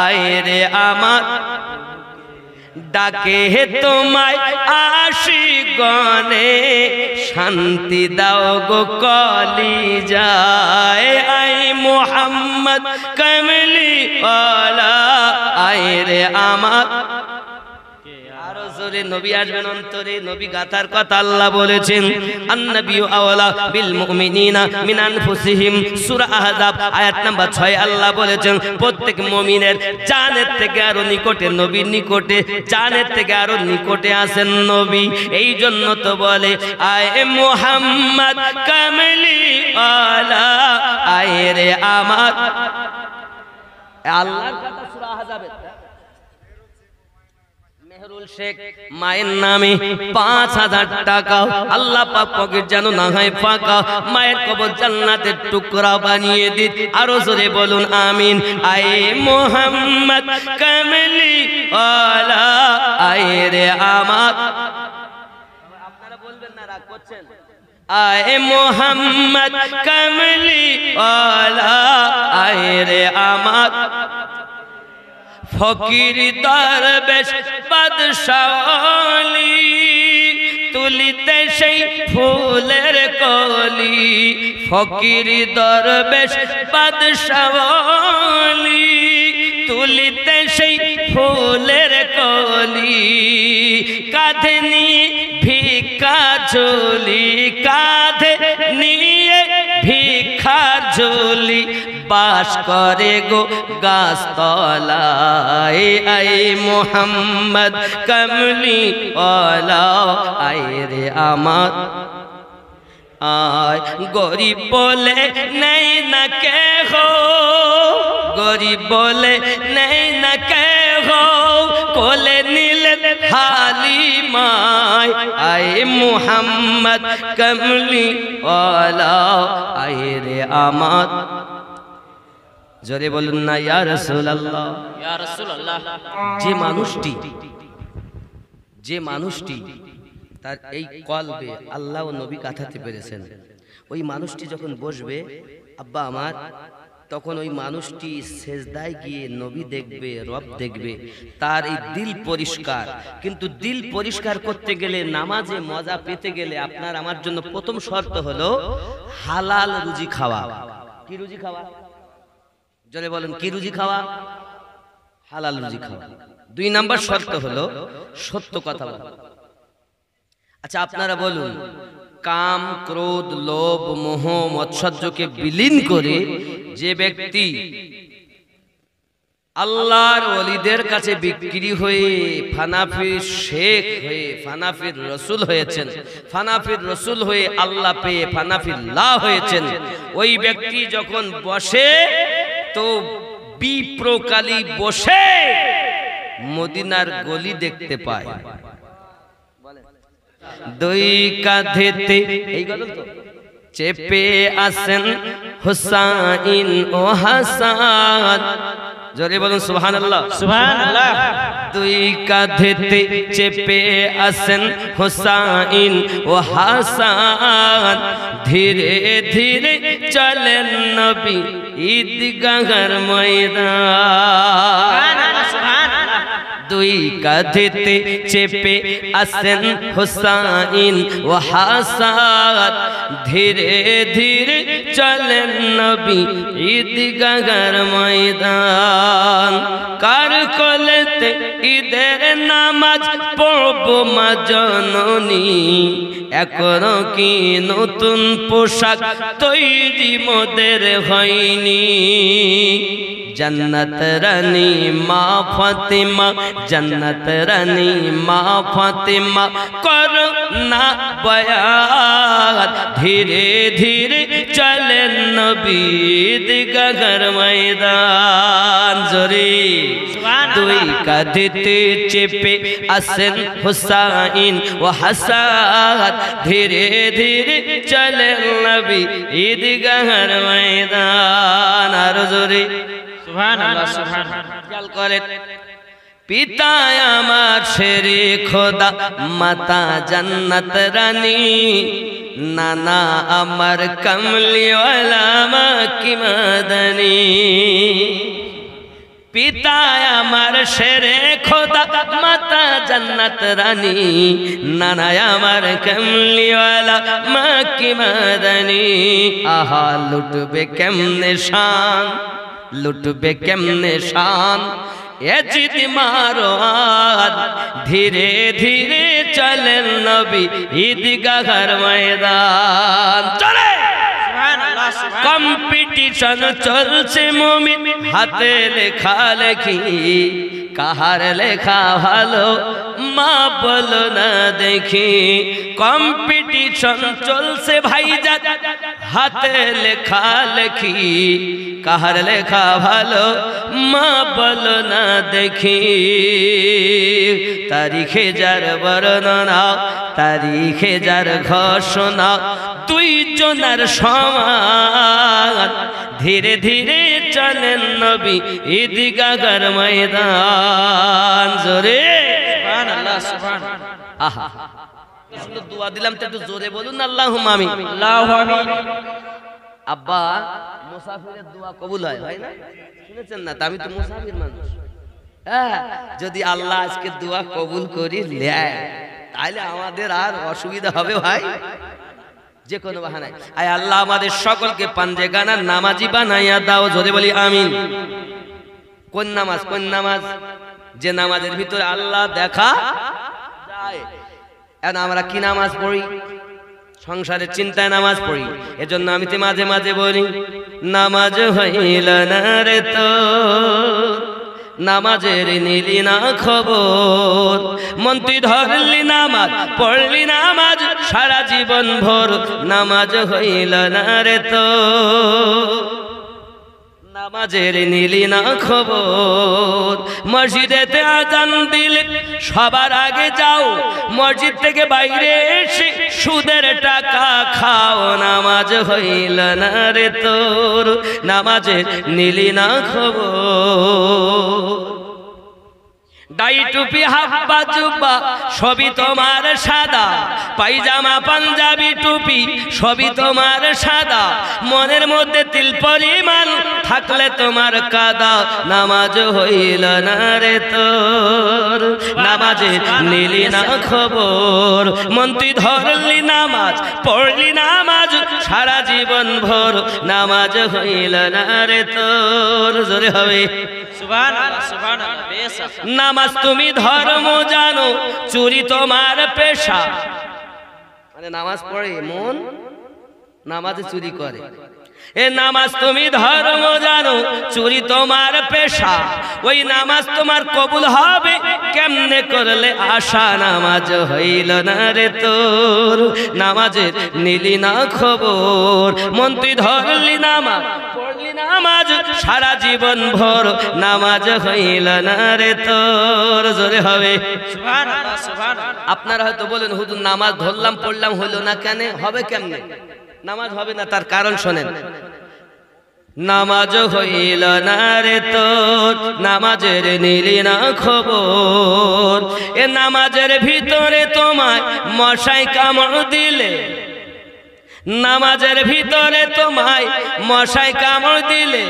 आए रे अमर। ডাকে তোমায় আশিকগণে, শান্তি দাও গো কলিজায়, আয় মোহাম্মদ কামলি ওয়ালা, আয় রে আমার। আরো জোরে নবী আসবেন অন্তরে, নবী গাথার কথা আল্লাহ বলেছেন। আন-নাবিয়্যু আওলা বিল মুমিনিনা মিন আনফুসিহিম, সূরা আহজাব আয়াত নাম্বার 6 আল্লাহ বলেছেন প্রত্যেক মুমিনের জানের থেকে আরো নিকটে, নবীর নিকটে, জানের থেকে আরো নিকটে আছেন নবী। এই জন্য তো বলে আয় মুহাম্মদ কামলি ওয়ালা, আয় রে আমার। আল্লাহর কথা সূরা আহজাবে। মেহরুল শেখ মায়ের নামে 5000 টাকা। আল্লাহ পাক পকেট যেন না হয় ফাঁকা, মায়ের কবর জান্নাতের টুকরা বানিয়ে দিন। আরো জোরে বলুন আমিন। আয়ে মোহাম্মদ কামলি ওয়ালা, আয়ে রে আমার। আপনারা বলবেন না, রাগ করছেন? আয়ে মোহাম্মদ কামলি ওয়ালা, আয়ে রে আমার। ফকির দরবেশ বাদশাহলি, তুলিতে সেই ফুলের কলি। ফকির দরবেশ বাদশাহলি, তুলিতে সেই ফুলের কলি। কাঁধে নিয়ে ভিক্ষা ঝুলি, কাঁধে নিয়ে ভিক্ষা ঝুলি, বাস করে গো গাছতলায়। আয় মোহাম্মদ কামলি ওয়ালা, আয় রে আমার। আয় গরিব বলে নেই না কে হো, গরিব বলে নেই না কে হো, কোলে নিলে হালিমায়। আয় মোহাম্মদ কামলি ওয়ালা, আয় রে আমার। জোরে বলুন না ইয়া রাসূলুল্লাহ, ইয়া রাসূলুল্লাহ। যে মানুষটি তার এই কলবে আল্লাহ ও নবী কাঁথাতে পেরেছেন, ওই মানুষটি যখন বসবে আব্বা আমার, তখন ওই মানুষটি সেজদায় গিয়ে নবী দেখবে, রব দেখবে, তার এই দিল পরিষ্কার। কিন্তু দিল পরিষ্কার করতে গেলে, নামাজে মজা পেতে গেলে আপনার আমার জন্য প্রথম শর্ত হলো হালাল রুজি খাওয়া। কি রুজি খাওয়া? জোরে বলেন, কি রুজি খাওয়া? হালাল রুজি খাওয়া। 2 নাম্বার শর্ত হলো সত্য কথা বলা। আচ্ছা আপনারা বলুন, কাম, ক্রোধ, লোভ, মোহ, মৎসর্যকে বিলীন করে যে ব্যক্তি আল্লাহর ওলিদের কাছে বিক্রি হয়ে ফানাফির শেখ হয়ে ফানাফির রসুল হয়েছেন, ফানাফির রসুল হয়ে আল্লাহ পেয়ে ফানাফিল্লাহ হয়েছেন, ওই ব্যক্তি যখন বসে তো বিপ্রকালী বসে মদিনার গলি দেখতে পায়। দুই কাঁধেতে এই গজল তো চেপে আসেন হুসাইন ও হাসান, জোরে বলুন সুবহানাল্লাহ সুবহানাল্লাহ। দুই কাঁধেতে চেপে আসেন হুসাইন ও হাসান, ধীরে ধীরে চলেন নবী ঈদগাহর ময়দান। দুই কাঁধেতে চেপে আসেন হুসাইন ও হাসান, ধীরে ধীরে চলেন নবী ঈদগাহর ময়দান। কার কোলেতে ঈদের নামাজ পড়ব মা জননী, এখনো কি নতুন পোশাক তৈরি মোদের হয়নি। जन्नत रानी माँ फातिमा, जन्नत रानी माँ फातिमा करो ना बयान, धीरे धीरे चले नबी ঈদগাহর ময়দান। জোরে দুই কাঁধেতে চেপে আসেন হুসাইন ও হাসান, ধীরে ধীরে চলে নবী ঈদগাহর ময়দান। আর জোরে সুবহানাল্লাহ সুবহানাল্লাহ। খেয়াল করেন, পিতা আমার শেরে খোদা, মাতা জান্নাত রানী, নানা আমার কমলিওয়ালা মাকি মাদানী। পিতা আমার শেরে খোদা, মাতা জান্নাত রানী, নানা আমার কমলিওয়ালা মাকি মাদানী। আহা লুটবে কেমনে শান, লুটবে কেমনে শান এ জিদ মারো আর, ধীরে ধীরে চলেন নবী ঈদগাহর ময়দান। চলে কম্পিটিশন চলছে মুমিন হাতে লেখা লেখি, কাহার লেখা ভালো মা বলো না দেখি। কম্পিটিশন চলছে ভাইজান হাতে লেখা লেখি, কাহার লেখা ভালো মা বলো না দেখি। তারিখে যার বর্ণনা, তারিখে যার ঘোষণা, দুই জনার সমান, ধীরে ধীরে চলেন নবী ঈদগাহর ময়দান। জোরে সুবহানাল্লাহ সুবহানাল্লাহ। আহা সুন্দর দোয়া দিলাম, তো একটু জোরে বলুন আল্লাহুম্মা আমিন। আল্লাহু আমিন। আব্বা মুসাফিরের দোয়া কবুল হয়, হয় না? শুনেছেন না? আমি তো মুসাফির মানুষ। হ্যাঁ, যদি আল্লাহ আজকে দোয়া কবুল করি নেয় তাহলে আমাদের আর অসুবিধা হবে ভাই, যে কোনো বাহানায়। আয় আল্লাহ আমাদের সকলকে পাঞ্জেগানার নামাজি বানাইয়া দাও, জোরে বলি আমিন। কোন নামাজ? কোন নামাজ? যে নামাজের ভিতরে আল্লাহ দেখা যায়। এখন আমরা কি নামাজ পড়ি? সংসারের চিন্তায় নামাজ পড়ি। এজন্য আমি তো মাঝে মাঝে বলি, নামাজ হইল না রে তো, নামাজের নিলি না খবর, মন তুই ধরলি নামাজ পড়লি নামাজ সারা জীবন ভোর, নামাজ হইল না রে তো, নামাজের নিলি না খবর। মসজিদেতে আজান দিলে সবার আগে যাও, মসজিদ থেকে বাইরে এসে সুদের টাকা খাও, নামাজ হইল না রে তোর, নামাজের নিলি না খবর। দাড়ি টুপি হাব্বা জুব্বা সবই তোমার সাদা, পায়জামা পাঞ্জাবি টুপি সবই তোমার সাদা, মনের মধ্যে তিল পরিমাণ থাকলে তোমার কাদা, নামাজ হইল না রে তোর, নামাজে নিলি না খবর। মন তুই ধরলি নামাজ পড়লি নামাজ সারা জীবন ভোর, নামাজ হইল না রে তোর। জোরে হবে সুবহানাল্লাহ সুবহানাল্লাহ। বেশ নামাজ তুমি ধর্ম জানো, চুরি তোমার পেশা। মানে নামাজ পড়ে মন নামাজে চুরি করে, এ নামাজ তুমি ধর্ম জানো, চুরি তোমার পেশা, ওই নামাজ তোমার কবুল হবে কেমনে করলে আশা? নামাজ হইল না রে তোর, নামাজের নিলি না খবর, মন তুই ধরলি নামাজ, পড়লি নামাজ সারা জীবন ভর, নামাজ হইল না রে তোর। জোরে হবে সুবহানাল্লাহ সুবহানাল্লাহ। আপনারা হয়তো বলেন হুজুর নামাজ ধরলাম পড়লাম হলো না, কেন হবে? কেমনে নামাজ হবে না? তার কারণ শোনেন। নামাজ হইল না রে তোর, নামাজের নিলি না খবর, এ নামাজের ভিতরে তোমায় মশাই কামড় দিলে, নামাজের ভিতরে তোমায় মশাই কামড় দিলে,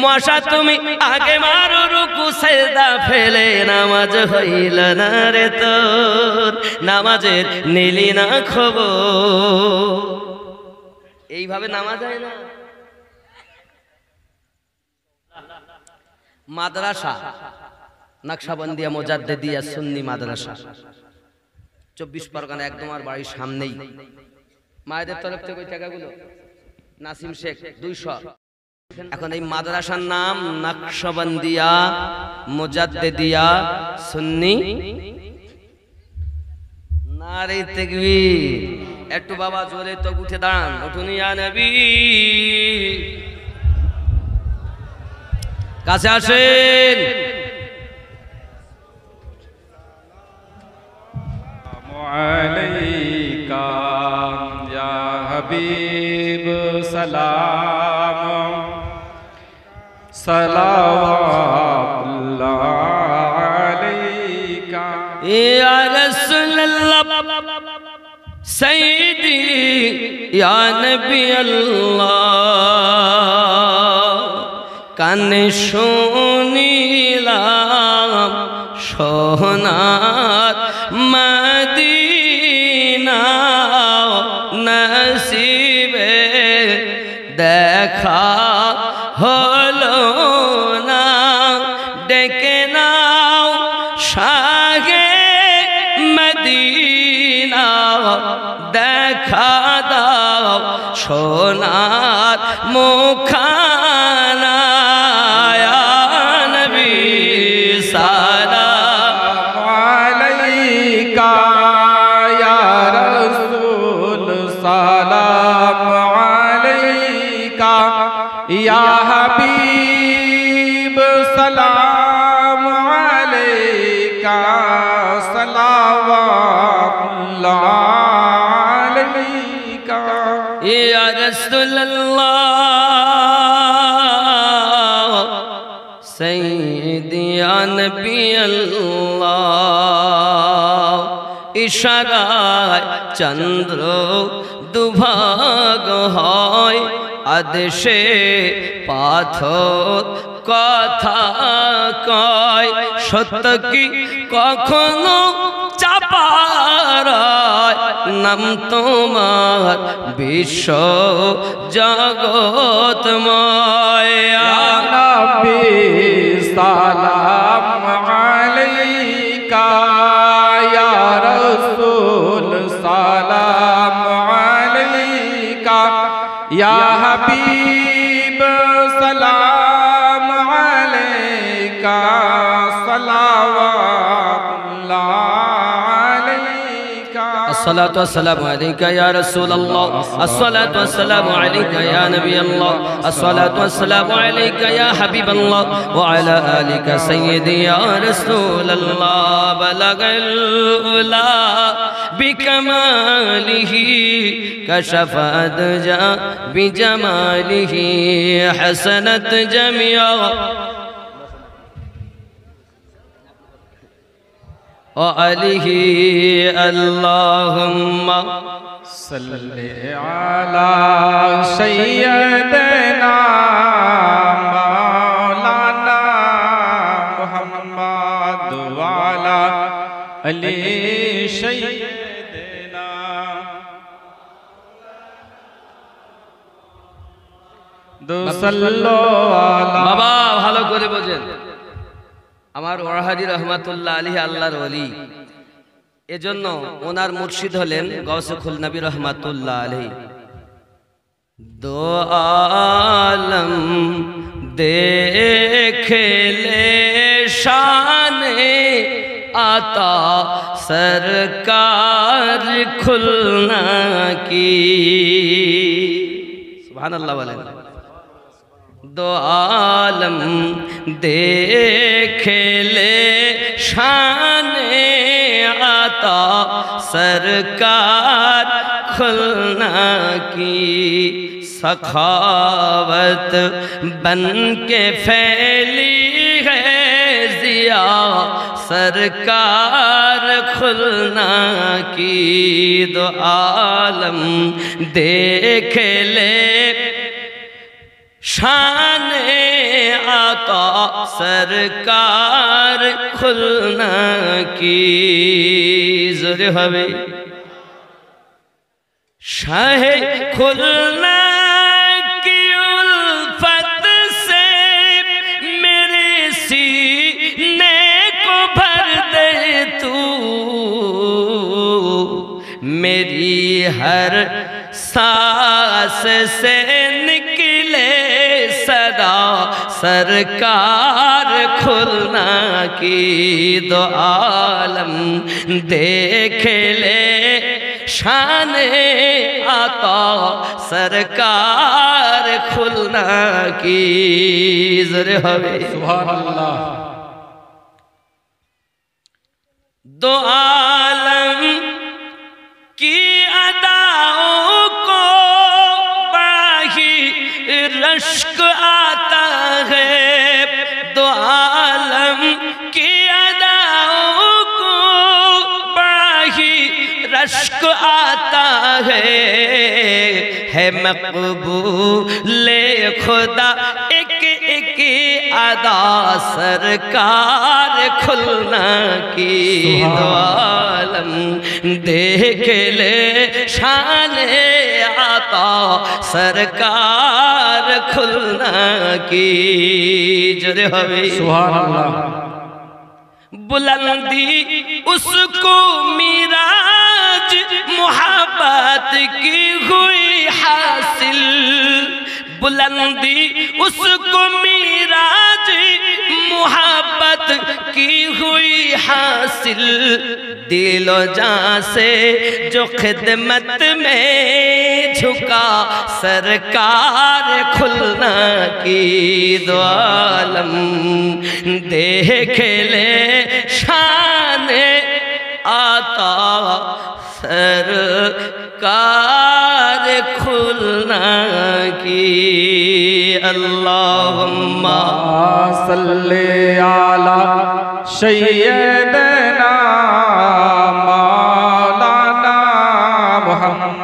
মশা তুমি আগে মারো রুকু সেজদা ফেলে, নামাজ হইল না রে তোর, নামাজের নিলি না খবর। এইভাবে নামাজ হয় না। মাদ্রাসা নকশবন্দিয়া মুজাদ্দিদিয়া সুন্নি মাদ্রাসা 24 পরগনা, একদম আর বাড়ির সামনেই। মায়েদের তরফ থেকে ওই টাকাগুলো নাসিম শেখ 200। এখন এই মাদ্রাসার নাম নকশবন্দিয়া মুজাদ্দিদিয়া সুন্নি। নারে তাকবীর। একটু বাবা জোরে তো উঠে দাঁড়ান, উঠুন ইয়া নবী, কাছে আসেন। আলাইকা ইয়া হাবিব সালাম, সালাওয়াতুল্লাহ আলাইকা ইয়া রাসূলুল্লাহ সাইয়্যিদি ইয়া নবী আল্লাহ, কানে শুনিলাম সোনার মদিনা, নসিবে দেখা হলো না, ডেকে নাও শাহে মদিনা, দেখা দাও সোনার মুখানা, ইয়া নবী সালাম আলাইকা ইয়া রাসূল, সালাম আলাইকা ইয়া হাবিব, সালাম আলাইকা, সালাওয়াতুল্লাহ আলাইকা ইয়া রাসূলুল্লাহ সাইয়্যিদি ইয়া নবী আল্লাহ, ইশারায় চন্দ্র দুভাগ হয়, আদেশে পাথর কথা কয়, সত্য কি কখনো চাপার নাম তোমার বিশ্ব জগৎময়। ইয়া নবী সালাম আলাইকা ইয়া রাসূল, সালাম আলাইকা ইয়া হাবিব, সালাম আলাইকা, সালাওয়াতুল্লাহ আলাইকা। الصلاة والسلام عليك يا رسول الله، الصلاة والسلام عليك يا نبي الله، الصلاة والسلام عليك يا حبيب الله، وعلى آلك سيدي يا رسول الله. بلغ الأولى بكماله، كشف أدجى بجماله، حسنت جميعا وآله اللهم صل على سيدنا مولانا محمد وعلى آله سيدنا صلوا على বাবা ভালো করে বোঝেন, আমার ওয়াহাদি রহমাতুল্লাহ আলাইহি আল্লাহর ওলি, এজন্য ওনার মুর্শিদ হলেন গাউসে খুল নবী রহমাতুল্লাহ আলাইহি। दो आलम देख ले शाने आता सरकार खुलना की। सुभान अल्लाह वाले। दो आलम देख ले शाने आता सरकार खुलना की। सखावत बन के फैली है जिया सरकार खुलना की। दो आलम देख ले शान आता सरकार खुलना की। ज़ोर हवे शाह खुलना की उल्फत से मेरे सीने को भर दे तू। मेरी हर सांस से निकले सदा सरकार खुलना की। दो आलम देख ले शान आता सरकार खुलना की। ज़रे हवे सुभान अल्लाह। दो आलम की अदाओं को बड़ा ही रश्क आता है। दो आलम की अदाओं को बड़ा ही रश्क आता है मकबूले खुदा एक एक अदा सरकार खुलना की। दो आलम देख ले शान आता सरकार खुलना की। जरे हवे सुभान अल्लाह। बुलंदी उसको मिराज मोहब्बत की हुई हासिल। बुलंदी उसको मिराज मोहब्बत की हुई हासिल। दिलो जान से जो खिदमत में झुका सरकार खुलना की। दो आलम देख ले शान आता सरकार खुलना की। अल्लाहुम्मा सल्ले अला सय्यदना मौलाना मुहम्मद